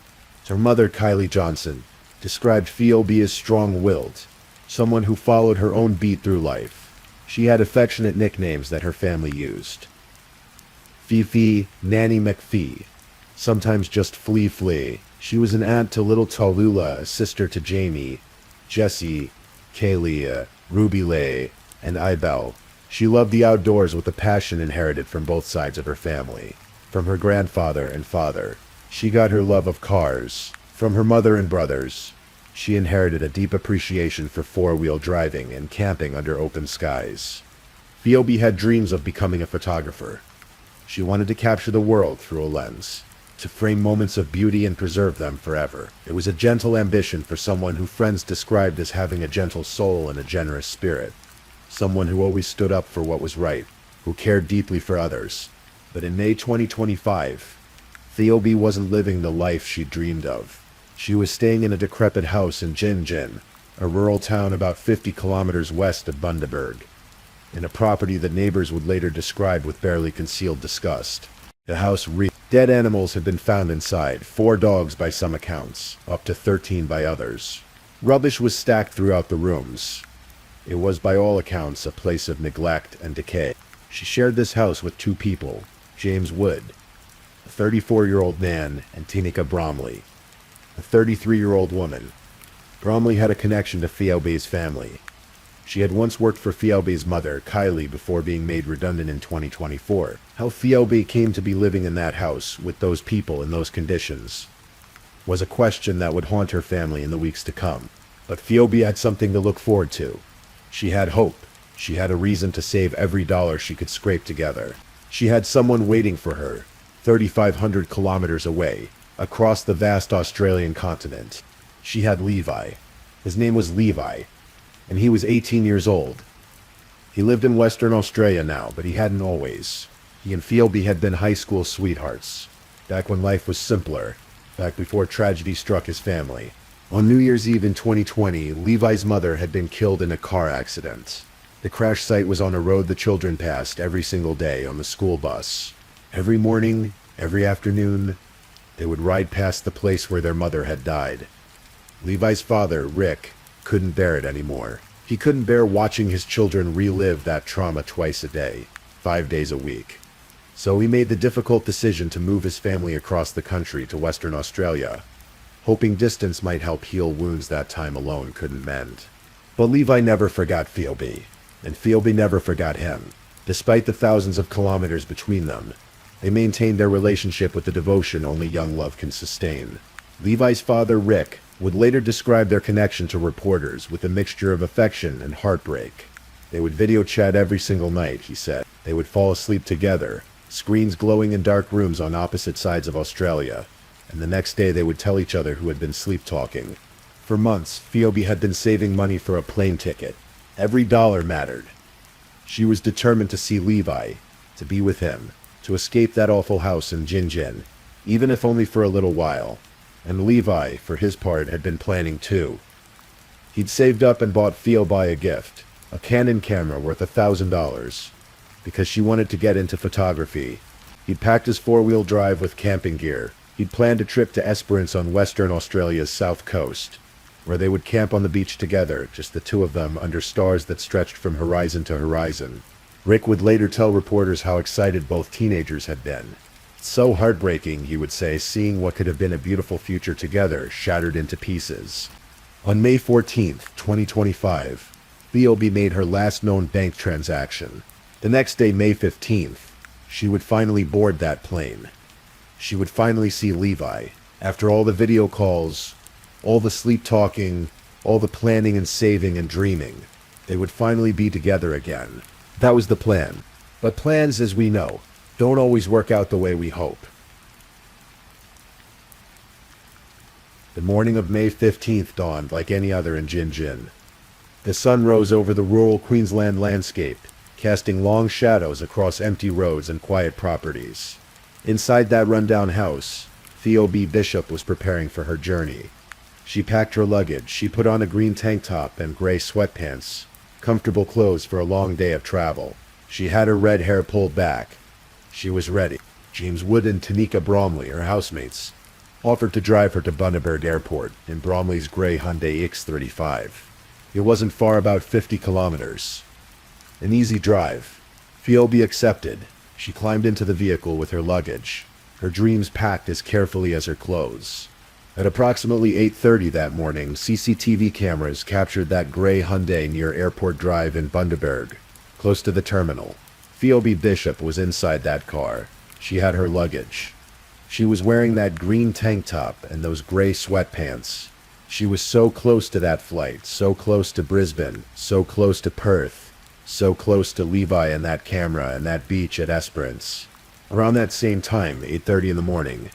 Her mother, Kylie Johnson, described Fiobe as strong-willed, someone who followed her own beat through life. She had affectionate nicknames that her family used. Fifi, Nanny McPhee, sometimes just Flea Flea. She was an aunt to little Tallulah, a sister to Jamie, Jessie, Kaylee, Ruby Lay, and Ibel. She loved the outdoors with a passion inherited from both sides of her family. From her grandfather and father, she got her love of cars. From her mother and brothers, she inherited a deep appreciation for four-wheel driving and camping under open skies. Fiobe had dreams of becoming a photographer. She wanted to capture the world through a lens, to frame moments of beauty and preserve them forever. It was a gentle ambition for someone who friends described as having a gentle soul and a generous spirit. Someone who always stood up for what was right, who cared deeply for others. But in May 2025, Fiobe wasn't living the life she dreamed of. She was staying in a decrepit house in Jinjin, a rural town about 50 kilometers west of Bundaberg, in a property that neighbors would later describe with barely concealed disgust. The house reeked. Dead animals had been found inside, 4 dogs by some accounts, up to 13 by others. Rubbish was stacked throughout the rooms. It was by all accounts a place of neglect and decay. She shared this house with 2 people, James Wood, a 34-year-old man, and Tinika Bromley, a 33-year-old woman. Bromley had a connection to Fiobe's family. She had once worked for Fiobe's mother, Kylie, before being made redundant in 2024. How Fiobe came to be living in that house, with those people in those conditions, was a question that would haunt her family in the weeks to come. But Fiobe had something to look forward to. She had hope. She had a reason to save every dollar she could scrape together. She had someone waiting for her, 3,500 kilometers away, across the vast Australian continent. She had Levi. His name was Levi, and he was 18 years old. He lived in Western Australia now, but he hadn't always. He and Fiobe had been high school sweethearts, back when life was simpler, back before tragedy struck his family. On New Year's Eve in 2020, Levi's mother had been killed in a car accident. The crash site was on a road the children passed every single day on the school bus. Every morning, every afternoon, they would ride past the place where their mother had died. Levi's father, Rick, couldn't bear it anymore. He couldn't bear watching his children relive that trauma twice a day, 5 days a week. So he made the difficult decision to move his family across the country to Western Australia, hoping distance might help heal wounds that time alone couldn't mend. But Levi never forgot Fiobe, and Fiobe never forgot him. Despite the thousands of kilometers between them, they maintained their relationship with the devotion only young love can sustain. Levi's father, Rick, would later describe their connection to reporters with a mixture of affection and heartbreak. They would video chat every single night, he said. They would fall asleep together, screens glowing in dark rooms on opposite sides of Australia, and the next day they would tell each other who had been sleep-talking. For months, Fiobe had been saving money for a plane ticket. Every dollar mattered. She was determined to see Levi, to be with him, to escape that awful house in Jinjin, even if only for a little while. And Levi, for his part, had been planning too. He'd saved up and bought Fiobe a gift, a Canon camera worth $1,000, because she wanted to get into photography. He'd packed his 4-wheel drive with camping gear. He'd planned a trip to Esperance on Western Australia's south coast, where they would camp on the beach together, just the 2 of them under stars that stretched from horizon to horizon. Rick would later tell reporters how excited both teenagers had been. So heartbreaking, he would say, seeing what could have been a beautiful future together shattered into pieces. On May 14th, 2025, Fiobe made her last known bank transaction. The next day, May 15th, she would finally board that plane. She would finally see Levi. After all the video calls, all the sleep-talking, all the planning and saving and dreaming, they would finally be together again. That was the plan. But plans, as we know, don't always work out the way we hope. The morning of May 15th dawned like any other in Jinjin. The sun rose over the rural Queensland landscape, casting long shadows across empty roads and quiet properties. Inside that rundown house, Fiobe Bishop was preparing for her journey. She packed her luggage. She put on a green tank top and gray sweatpants, comfortable clothes for a long day of travel. She had her red hair pulled back. She was ready. James Wood and Tanika Bromley, her housemates, offered to drive her to Bundaberg Airport in Bromley's gray Hyundai X35. It wasn't far, about 50 kilometers. An easy drive. Fiobe accepted. She climbed into the vehicle with her luggage, her dreams packed as carefully as her clothes. At approximately 8:30 that morning, CCTV cameras captured that gray Hyundai near Airport Drive in Bundaberg, close to the terminal. Fiobe Bishop was inside that car. She had her luggage. She was wearing that green tank top and those gray sweatpants. She was so close to that flight, so close to Brisbane, so close to Perth, so close to Levi and that camera and that beach at Esperance. Around that same time, 8:30 in the morning,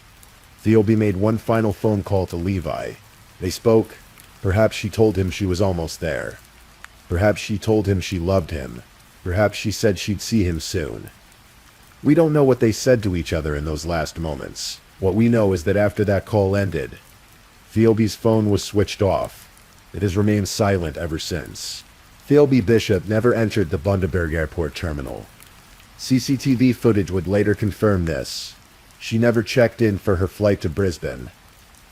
Fiobe made one final phone call to Levi. They spoke. Perhaps she told him she was almost there. Perhaps she told him she loved him. Perhaps she said she'd see him soon. We don't know what they said to each other in those last moments. What we know is that after that call ended, Fiobe's phone was switched off. It has remained silent ever since. Fiobe Bishop never entered the Bundaberg Airport terminal. CCTV footage would later confirm this. She never checked in for her flight to Brisbane.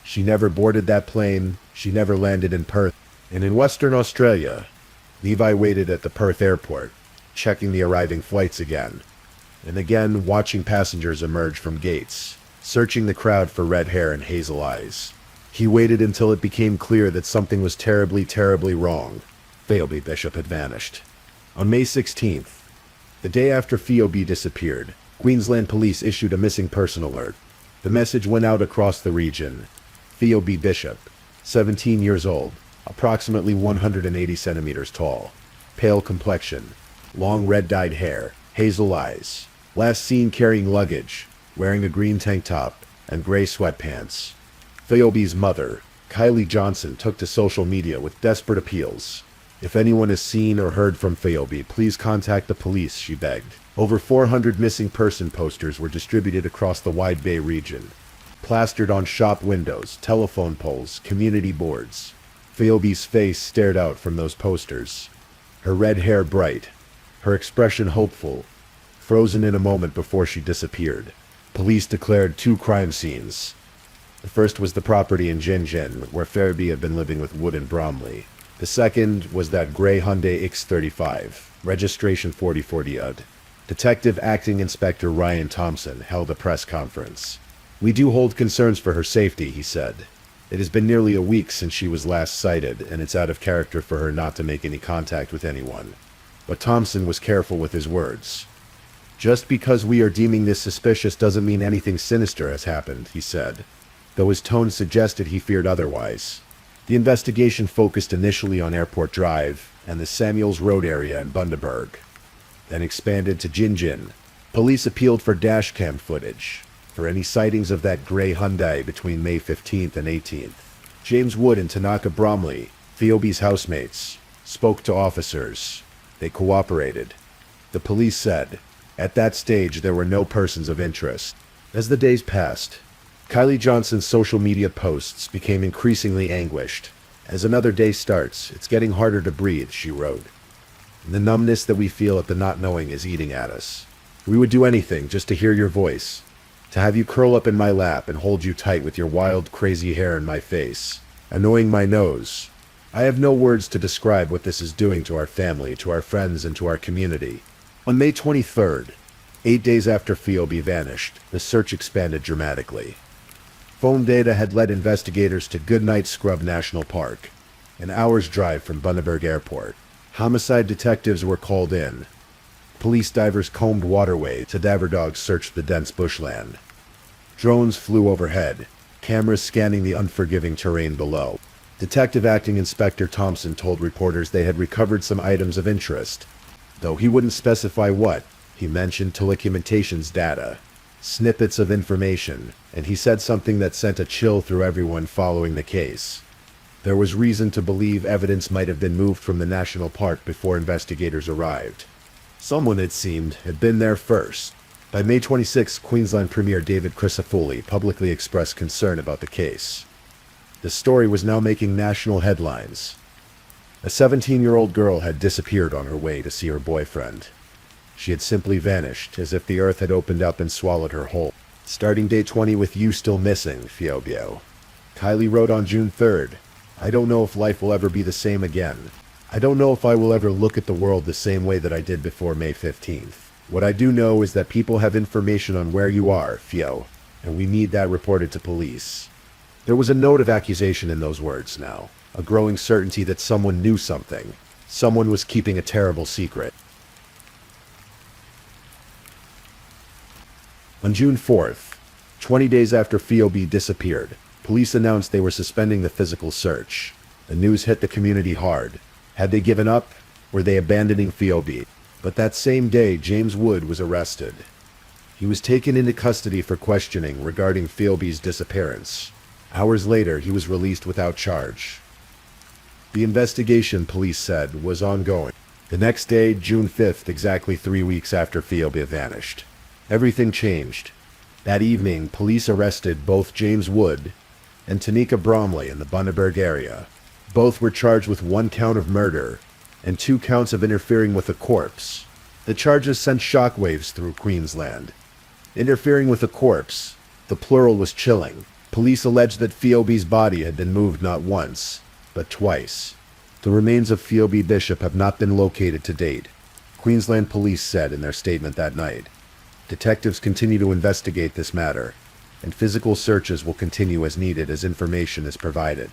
She never boarded that plane. She never landed in Perth. And in Western Australia, Levi waited at the Perth airport, checking the arriving flights again, and again watching passengers emerge from gates, searching the crowd for red hair and hazel eyes. He waited until it became clear that something was terribly, terribly wrong. Fiobe Bishop had vanished. On May 16th, the day after Fiobe disappeared, Queensland Police issued a missing person alert. The message went out across the region. Fiobe Bishop, 17 years old, approximately 180 centimeters tall, pale complexion, long red-dyed hair, hazel eyes, last seen carrying luggage, wearing a green tank top and gray sweatpants. Fiobe's mother, Kylie Johnson, took to social media with desperate appeals. If anyone has seen or heard from Fiobe, please contact the police, she begged. Over 400 missing person posters were distributed across the Wide Bay region, plastered on shop windows, telephone poles, community boards. Fiobe's face stared out from those posters, her red hair bright, her expression hopeful, frozen in a moment before she disappeared. Police declared 2 crime scenes. The first was the property in Gin, where Fiobe had been living with Wood and Bromley. The second was that gray Hyundai X35, registration 4040 UD. Detective Acting Inspector Ryan Thompson held a press conference. "We do hold concerns for her safety," he said. "It has been nearly a week since she was last sighted, and it's out of character for her not to make any contact with anyone." But Thompson was careful with his words. "Just because we are deeming this suspicious doesn't mean anything sinister has happened," he said, though his tone suggested he feared otherwise. The investigation focused initially on Airport Drive and the Samuels Road area in Bundaberg, then expanded to Gin. Police appealed for dashcam footage for any sightings of that gray Hyundai between May 15th and 18th. James Wood and Tanika Bromley, Fiobe's housemates, spoke to officers. They cooperated. The police said, at that stage there were no persons of interest. As the days passed, Kylie Johnson's social media posts became increasingly anguished. "As another day starts, it's getting harder to breathe," she wrote. "The numbness that we feel at the not knowing is eating at us. We would do anything just to hear your voice, to have you curl up in my lap and hold you tight with your wild, crazy hair in my face, annoying my nose. I have no words to describe what this is doing to our family, to our friends, and to our community." On May 23rd, 8 days after Fiobe vanished, the search expanded dramatically. Phone data had led investigators to Goodnight Scrub National Park, an hour's drive from Bundaberg Airport. Homicide detectives were called in. Police divers combed waterways. Cadaver dogs searched the dense bushland. Drones flew overhead, cameras scanning the unforgiving terrain below. Detective Acting Inspector Thompson told reporters they had recovered some items of interest, though he wouldn't specify what. He mentioned telecommunications data, snippets of information, and he said something that sent a chill through everyone following the case. There was reason to believe evidence might have been moved from the national park before investigators arrived. Someone, it seemed, had been there first. By May 26, Queensland Premier David Crisafulli publicly expressed concern about the case. The story was now making national headlines. A 17-year-old girl had disappeared on her way to see her boyfriend. She had simply vanished, as if the earth had opened up and swallowed her whole. Starting day 20 with you still missing, Fiobe. Kylie wrote on June 3rd, "I don't know if life will ever be the same again. I don't know if I will ever look at the world the same way that I did before May 15th. What I do know is that people have information on where you are, Fio, and we need that reported to police." There was a note of accusation in those words now, a growing certainty that someone knew something. Someone was keeping a terrible secret. On June 4th, 20 days after Fiobe disappeared, police announced they were suspending the physical search. The news hit the community hard. Had they given up? Were they abandoning Fiobe? But that same day, James Wood was arrested. He was taken into custody for questioning regarding Fiobe's disappearance. Hours later, he was released without charge. The investigation, police said, was ongoing. The next day, June 5th, exactly 3 weeks after Fiobe vanished, everything changed. That evening, police arrested both James Wood and Tanika Bromley in the Bundaberg area. Both were charged with 1 count of murder and 2 counts of interfering with a corpse. The charges sent shockwaves through Queensland. Interfering with a corpse, the plural was chilling. Police alleged that Fiobe's body had been moved not once, but twice. The remains of Fiobe Bishop have not been located to date, Queensland Police said in their statement that night. Detectives continue to investigate this matter, and physical searches will continue as needed as information is provided.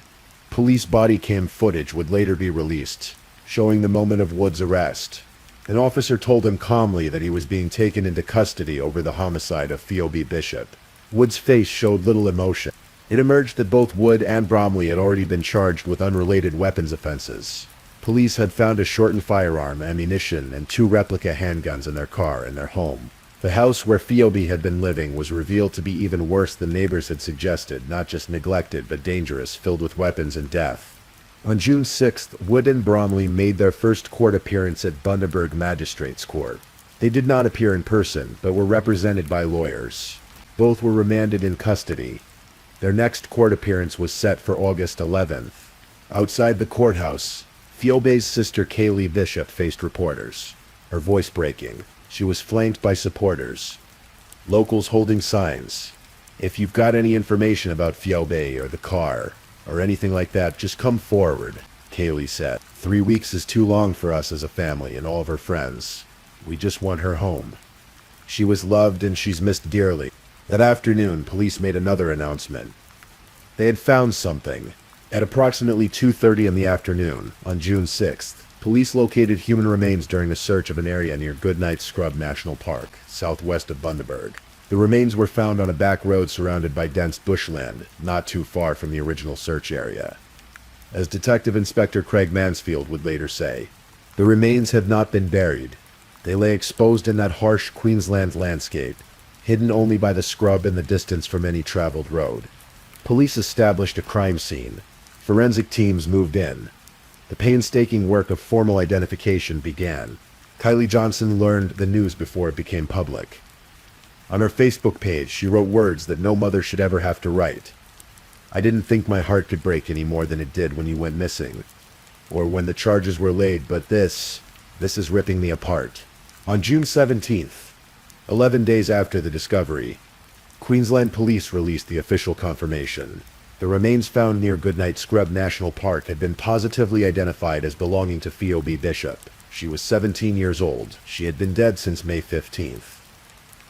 Police body cam footage would later be released, showing the moment of Wood's arrest. An officer told him calmly that he was being taken into custody over the homicide of Fiobe Bishop. Wood's face showed little emotion. It emerged that both Wood and Bromley had already been charged with unrelated weapons offenses. Police had found a shortened firearm, ammunition, and 2 replica handguns in their car in their home. The house where Fiobe had been living was revealed to be even worse than neighbors had suggested, not just neglected but dangerous, filled with weapons and death. On June 6th, Wood and Bromley made their first court appearance at Bundaberg Magistrates Court. They did not appear in person, but were represented by lawyers. Both were remanded in custody. Their next court appearance was set for August 11th. Outside the courthouse, Fiobe's sister Kaylee Bishop faced reporters, her voice breaking. She was flanked by supporters, locals holding signs. "If you've got any information about Fiobe or the car, or anything like that, just come forward," Kaylee said. 3 weeks is too long for us as a family and all of her friends. We just want her home. She was loved and she's missed dearly. That afternoon, police made another announcement. They had found something. At approximately 2:30 in the afternoon, on June 6th, police located human remains during a search of an area near Goodnight Scrub National Park, southwest of Bundaberg. The remains were found on a back road surrounded by dense bushland, not too far from the original search area. As Detective Inspector Craig Mansfield would later say, "The remains have not been buried. They lay exposed in that harsh Queensland landscape, hidden only by the scrub in the distance from any traveled road." Police established a crime scene. Forensic teams moved in. The painstaking work of formal identification began. Kylie Johnson learned the news before it became public. On her Facebook page, she wrote words that no mother should ever have to write. "I didn't think my heart could break any more than it did when you went missing, or when the charges were laid, but this is ripping me apart." On June 17th, 11 days after the discovery, Queensland Police released the official confirmation. The remains found near Goodnight Scrub National Park had been positively identified as belonging to Fiobe Bishop. She was 17 years old. She had been dead since May 15th.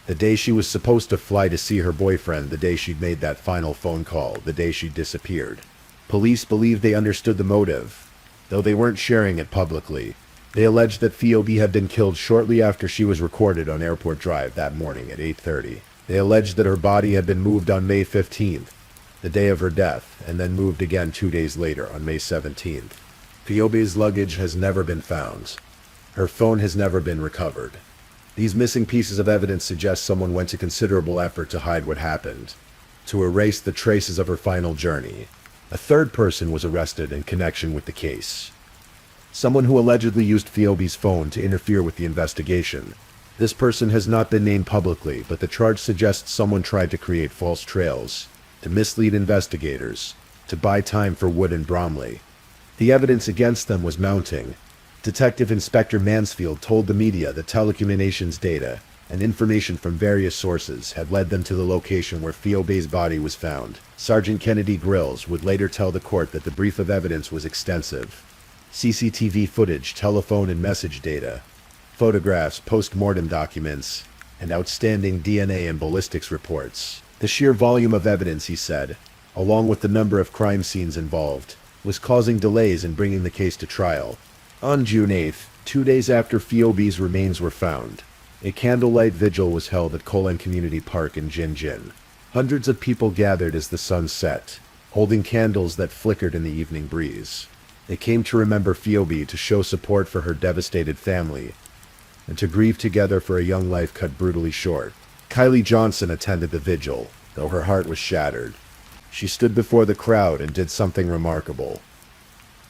The day she was supposed to fly to see her boyfriend, the day she'd made that final phone call, the day she disappeared. Police believed they understood the motive, though they weren't sharing it publicly. They alleged that Fiobe had been killed shortly after she was recorded on Airport Drive that morning at 8:30. They alleged that her body had been moved on May 15th, the day of her death, and then moved again 2 days later on May 17th. Fiobe's luggage has never been found. Her phone has never been recovered. These missing pieces of evidence suggest someone went to considerable effort to hide what happened, to erase the traces of her final journey. A third person was arrested in connection with the case. Someone who allegedly used Fiobe's phone to interfere with the investigation. This person has not been named publicly, but the charge suggests someone tried to create false trails, to mislead investigators, to buy time for Wood and Bromley. The evidence against them was mounting. Detective Inspector Mansfield told the media that telecommunications data and information from various sources had led them to the location where Fiobe's body was found. Sergeant Kennedy Grills would later tell the court that the brief of evidence was extensive. CCTV footage, telephone and message data, photographs, post-mortem documents, and outstanding DNA and ballistics reports. The sheer volume of evidence, he said, along with the number of crime scenes involved, was causing delays in bringing the case to trial. On June 8th, 2 days after Fiobe's remains were found, a candlelight vigil was held at Kolen Community Park in Jinjin. Hundreds of people gathered as the sun set, holding candles that flickered in the evening breeze. They came to remember Fiobe, to show support for her devastated family, and to grieve together for a young life cut brutally short. Kylie Johnson attended the vigil, though her heart was shattered. She stood before the crowd and did something remarkable.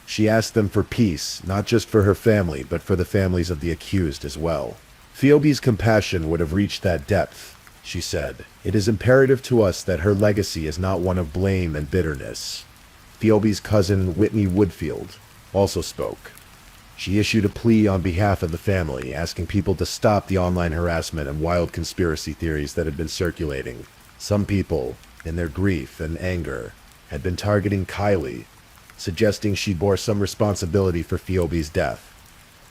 She asked them for peace, not just for her family, but for the families of the accused as well. Fiobe's compassion would have reached that depth, she said. It is imperative to us that her legacy is not one of blame and bitterness. Fiobe's cousin, Whitney Woodfield, also spoke. She issued a plea on behalf of the family, asking people to stop the online harassment and wild conspiracy theories that had been circulating. Some people, in their grief and anger, had been targeting Kylie, suggesting she bore some responsibility for Fiobe's death.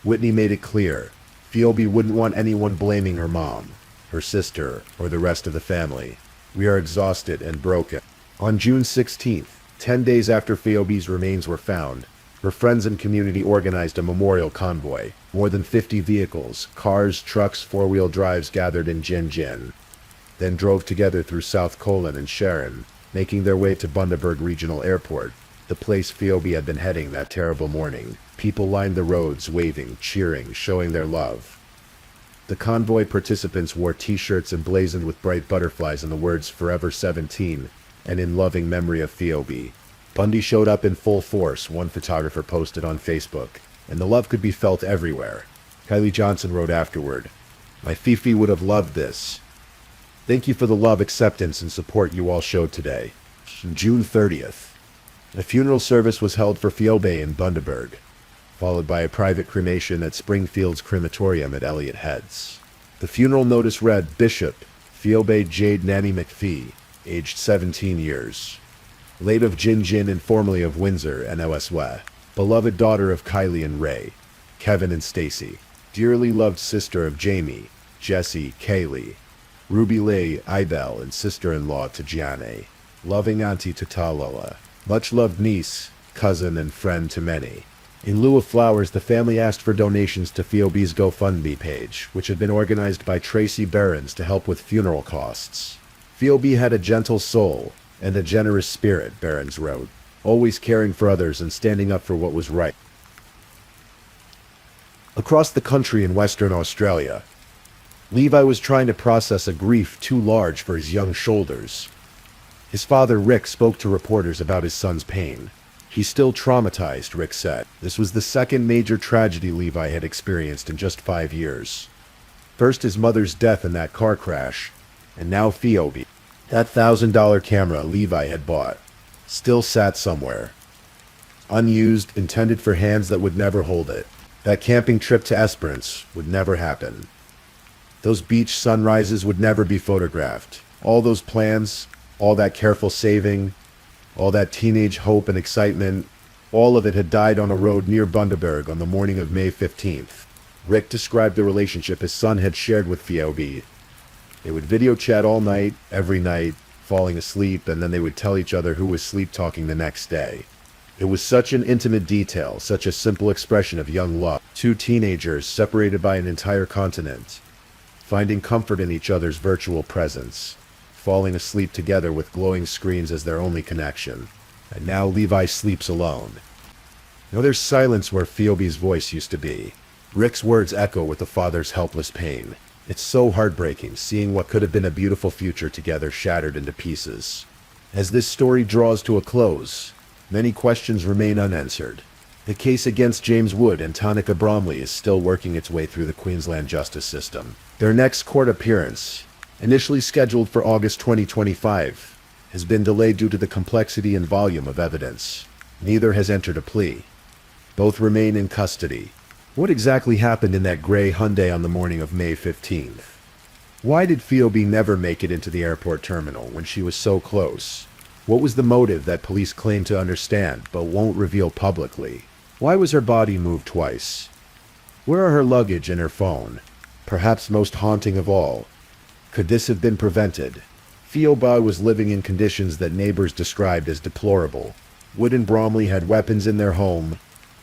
Whitney made it clear, Fiobe wouldn't want anyone blaming her mom, her sister, or the rest of the family. We are exhausted and broken. On June 16th, 10 days after Fiobe's remains were found, her friends and community organized a memorial convoy. More than 50 vehicles, cars, trucks, four-wheel drives gathered in Jinjin, then drove together through South Kolen and Sharon, making their way to Bundaberg Regional Airport, the place Fiobe had been heading that terrible morning. People lined the roads, waving, cheering, showing their love. The convoy participants wore t-shirts emblazoned with bright butterflies and the words "Forever 17" and "In loving memory of Fiobe." Bundy showed up in full force, one photographer posted on Facebook, and the love could be felt everywhere. Kylie Johnson wrote afterward, "My Fifi would have loved this. Thank you for the love, acceptance, and support you all showed today." June 30th. A funeral service was held for Fiobe in Bundaberg, followed by a private cremation at Springfield's crematorium at Elliott Heads. The funeral notice read, Bishop Fiobe Jade Nanny McPhee, aged 17 years. Late of Jinjin and formerly of Windsor, NOSW. Beloved daughter of Kylie and Ray, Kevin and Stacy. Dearly loved sister of Jamie, Jesse, Kaylee. Ruby Lee, Ibel, and sister-in-law to Gianne. Loving auntie to Talola. Much loved niece, cousin, and friend to many. In lieu of flowers, the family asked for donations to Fiobe's GoFundMe page, which had been organized by Tracy Behrens to help with funeral costs. Fiobe had a gentle soul and a generous spirit, Behrens wrote, always caring for others and standing up for what was right. Across the country in Western Australia, Levi was trying to process a grief too large for his young shoulders. His father, Rick, spoke to reporters about his son's pain. He's still traumatized, Rick said. This was the second major tragedy Levi had experienced in just 5 years. First his mother's death in that car crash, and now Fiobe. That $1,000 camera Levi had bought still sat somewhere. Unused, intended for hands that would never hold it. That camping trip to Esperance would never happen. Those beach sunrises would never be photographed. All those plans, all that careful saving, all that teenage hope and excitement, all of it had died on a road near Bundaberg on the morning of May 15th. Rick described the relationship his son had shared with Fiobe. They would video chat all night, every night, falling asleep, and then they would tell each other who was sleep-talking the next day. It was such an intimate detail, such a simple expression of young love. Two teenagers separated by an entire continent, finding comfort in each other's virtual presence, falling asleep together with glowing screens as their only connection. And now Levi sleeps alone. Now there's silence where Fiobe's voice used to be. Rick's words echo with the father's helpless pain. It's so heartbreaking, seeing what could have been a beautiful future together shattered into pieces. As this story draws to a close, many questions remain unanswered. The case against James Wood and Tonica Bromley is still working its way through the Queensland justice system. Their next court appearance, initially scheduled for August 2025, has been delayed due to the complexity and volume of evidence. Neither has entered a plea. Both remain in custody. What exactly happened in that gray Hyundai on the morning of May 15th? Why did Fiobe never make it into the airport terminal when she was so close? What was the motive that police claim to understand but won't reveal publicly? Why was her body moved twice? Where are her luggage and her phone? Perhaps most haunting of all, could this have been prevented? Fiobe was living in conditions that neighbors described as deplorable. Wood and Bromley had weapons in their home,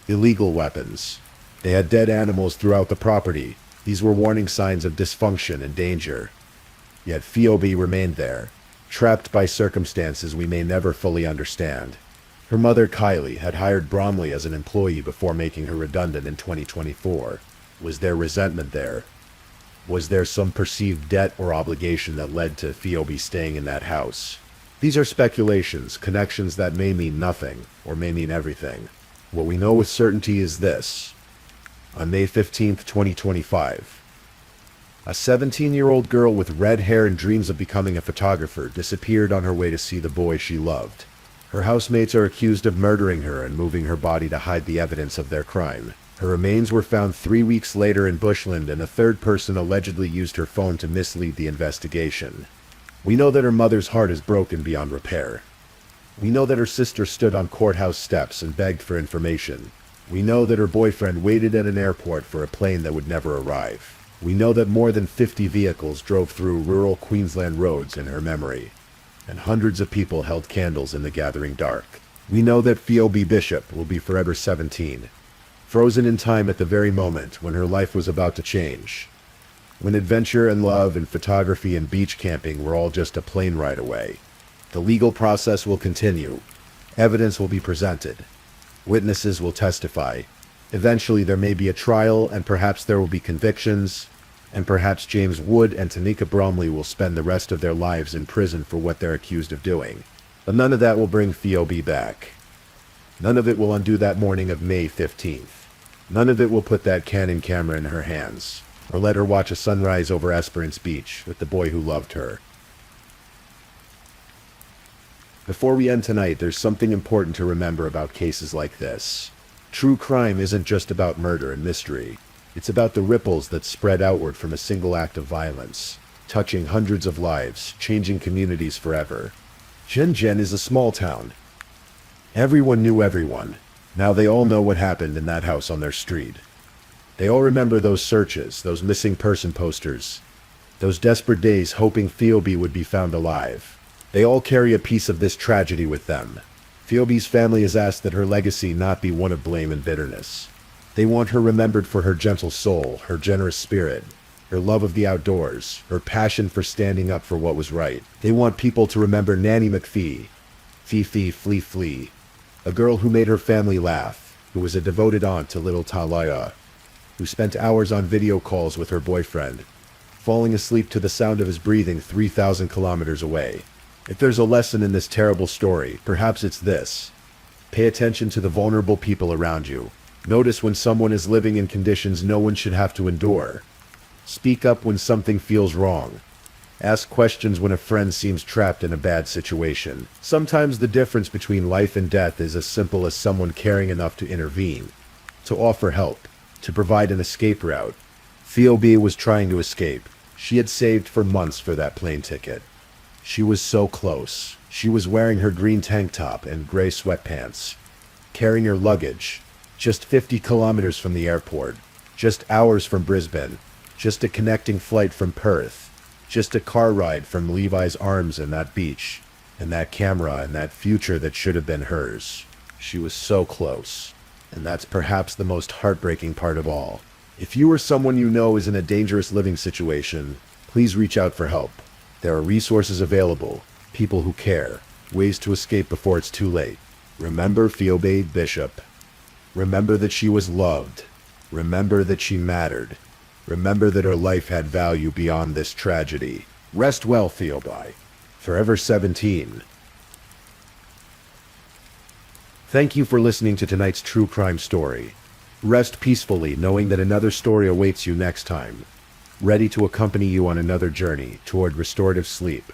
illegal weapons. They had dead animals throughout the property. These were warning signs of dysfunction and danger. Yet Fiobe remained there, trapped by circumstances we may never fully understand. Her mother, Kylie, had hired Bromley as an employee before making her redundant in 2024. Was there resentment there? Was there some perceived debt or obligation that led to Fiobe staying in that house? These are speculations, connections that may mean nothing, or may mean everything. What we know with certainty is this. On May 15, 2025, a 17-year-old girl with red hair and dreams of becoming a photographer disappeared on her way to see the boy she loved. Her housemates are accused of murdering her and moving her body to hide the evidence of their crime. Her remains were found 3 weeks later in Bushland, and a third person allegedly used her phone to mislead the investigation. We know that her mother's heart is broken beyond repair. We know that her sister stood on courthouse steps and begged for information. We know that her boyfriend waited at an airport for a plane that would never arrive. We know that more than 50 vehicles drove through rural Queensland roads in her memory, and hundreds of people held candles in the gathering dark. We know that Fiobe Bishop will be forever 17, frozen in time at the very moment when her life was about to change, when adventure and love and photography and beach camping were all just a plane ride away. The legal process will continue. Evidence will be presented. Witnesses will testify. Eventually there may be a trial, and perhaps there will be convictions, and perhaps James Wood and Tonica Bromley will spend the rest of their lives in prison for what they're accused of doing. But none of that will bring Fiobe back. None of it will undo that morning of May 15th. None of it will put that Canon camera in her hands, or let her watch a sunrise over Esperance Beach with the boy who loved her. Before we end tonight, there's something important to remember about cases like this. True crime isn't just about murder and mystery. It's about the ripples that spread outward from a single act of violence, touching hundreds of lives, changing communities forever. Shenzhen is a small town. Everyone knew everyone. Now they all know what happened in that house on their street. They all remember those searches, those missing person posters, those desperate days hoping Fiobe would be found alive. They all carry a piece of this tragedy with them. Fiobe's family has asked that her legacy not be one of blame and bitterness. They want her remembered for her gentle soul, her generous spirit, her love of the outdoors, her passion for standing up for what was right. They want people to remember Nanny McPhee, Fifi Flea Flea, a girl who made her family laugh, who was a devoted aunt to little Talaya, who spent hours on video calls with her boyfriend, falling asleep to the sound of his breathing 3,000 kilometers away. If there's a lesson in this terrible story, perhaps it's this. Pay attention to the vulnerable people around you. Notice when someone is living in conditions no one should have to endure. Speak up when something feels wrong. Ask questions when a friend seems trapped in a bad situation. Sometimes the difference between life and death is as simple as someone caring enough to intervene, to offer help, to provide an escape route. Fiobe was trying to escape. She had saved for months for that plane ticket. She was so close. She was wearing her green tank top and gray sweatpants, carrying her luggage, just 50 kilometers from the airport, just hours from Brisbane, just a connecting flight from Perth, just a car ride from Levi's arms and that beach, and that camera and that future that should have been hers. She was so close. And that's perhaps the most heartbreaking part of all. If you or someone you know is in a dangerous living situation, please reach out for help. There are resources available, people who care, ways to escape before it's too late. Remember Fiobe Bishop. Remember that she was loved. Remember that she mattered. Remember that her life had value beyond this tragedy. Rest well, Fiobe. Forever 17. Thank you for listening to tonight's true crime story. Rest peacefully knowing that another story awaits you next time, ready to accompany you on another journey toward restorative sleep.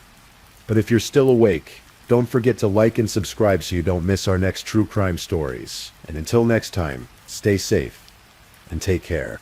But if you're still awake, don't forget to like and subscribe so you don't miss our next true crime stories. And until next time, stay safe and take care.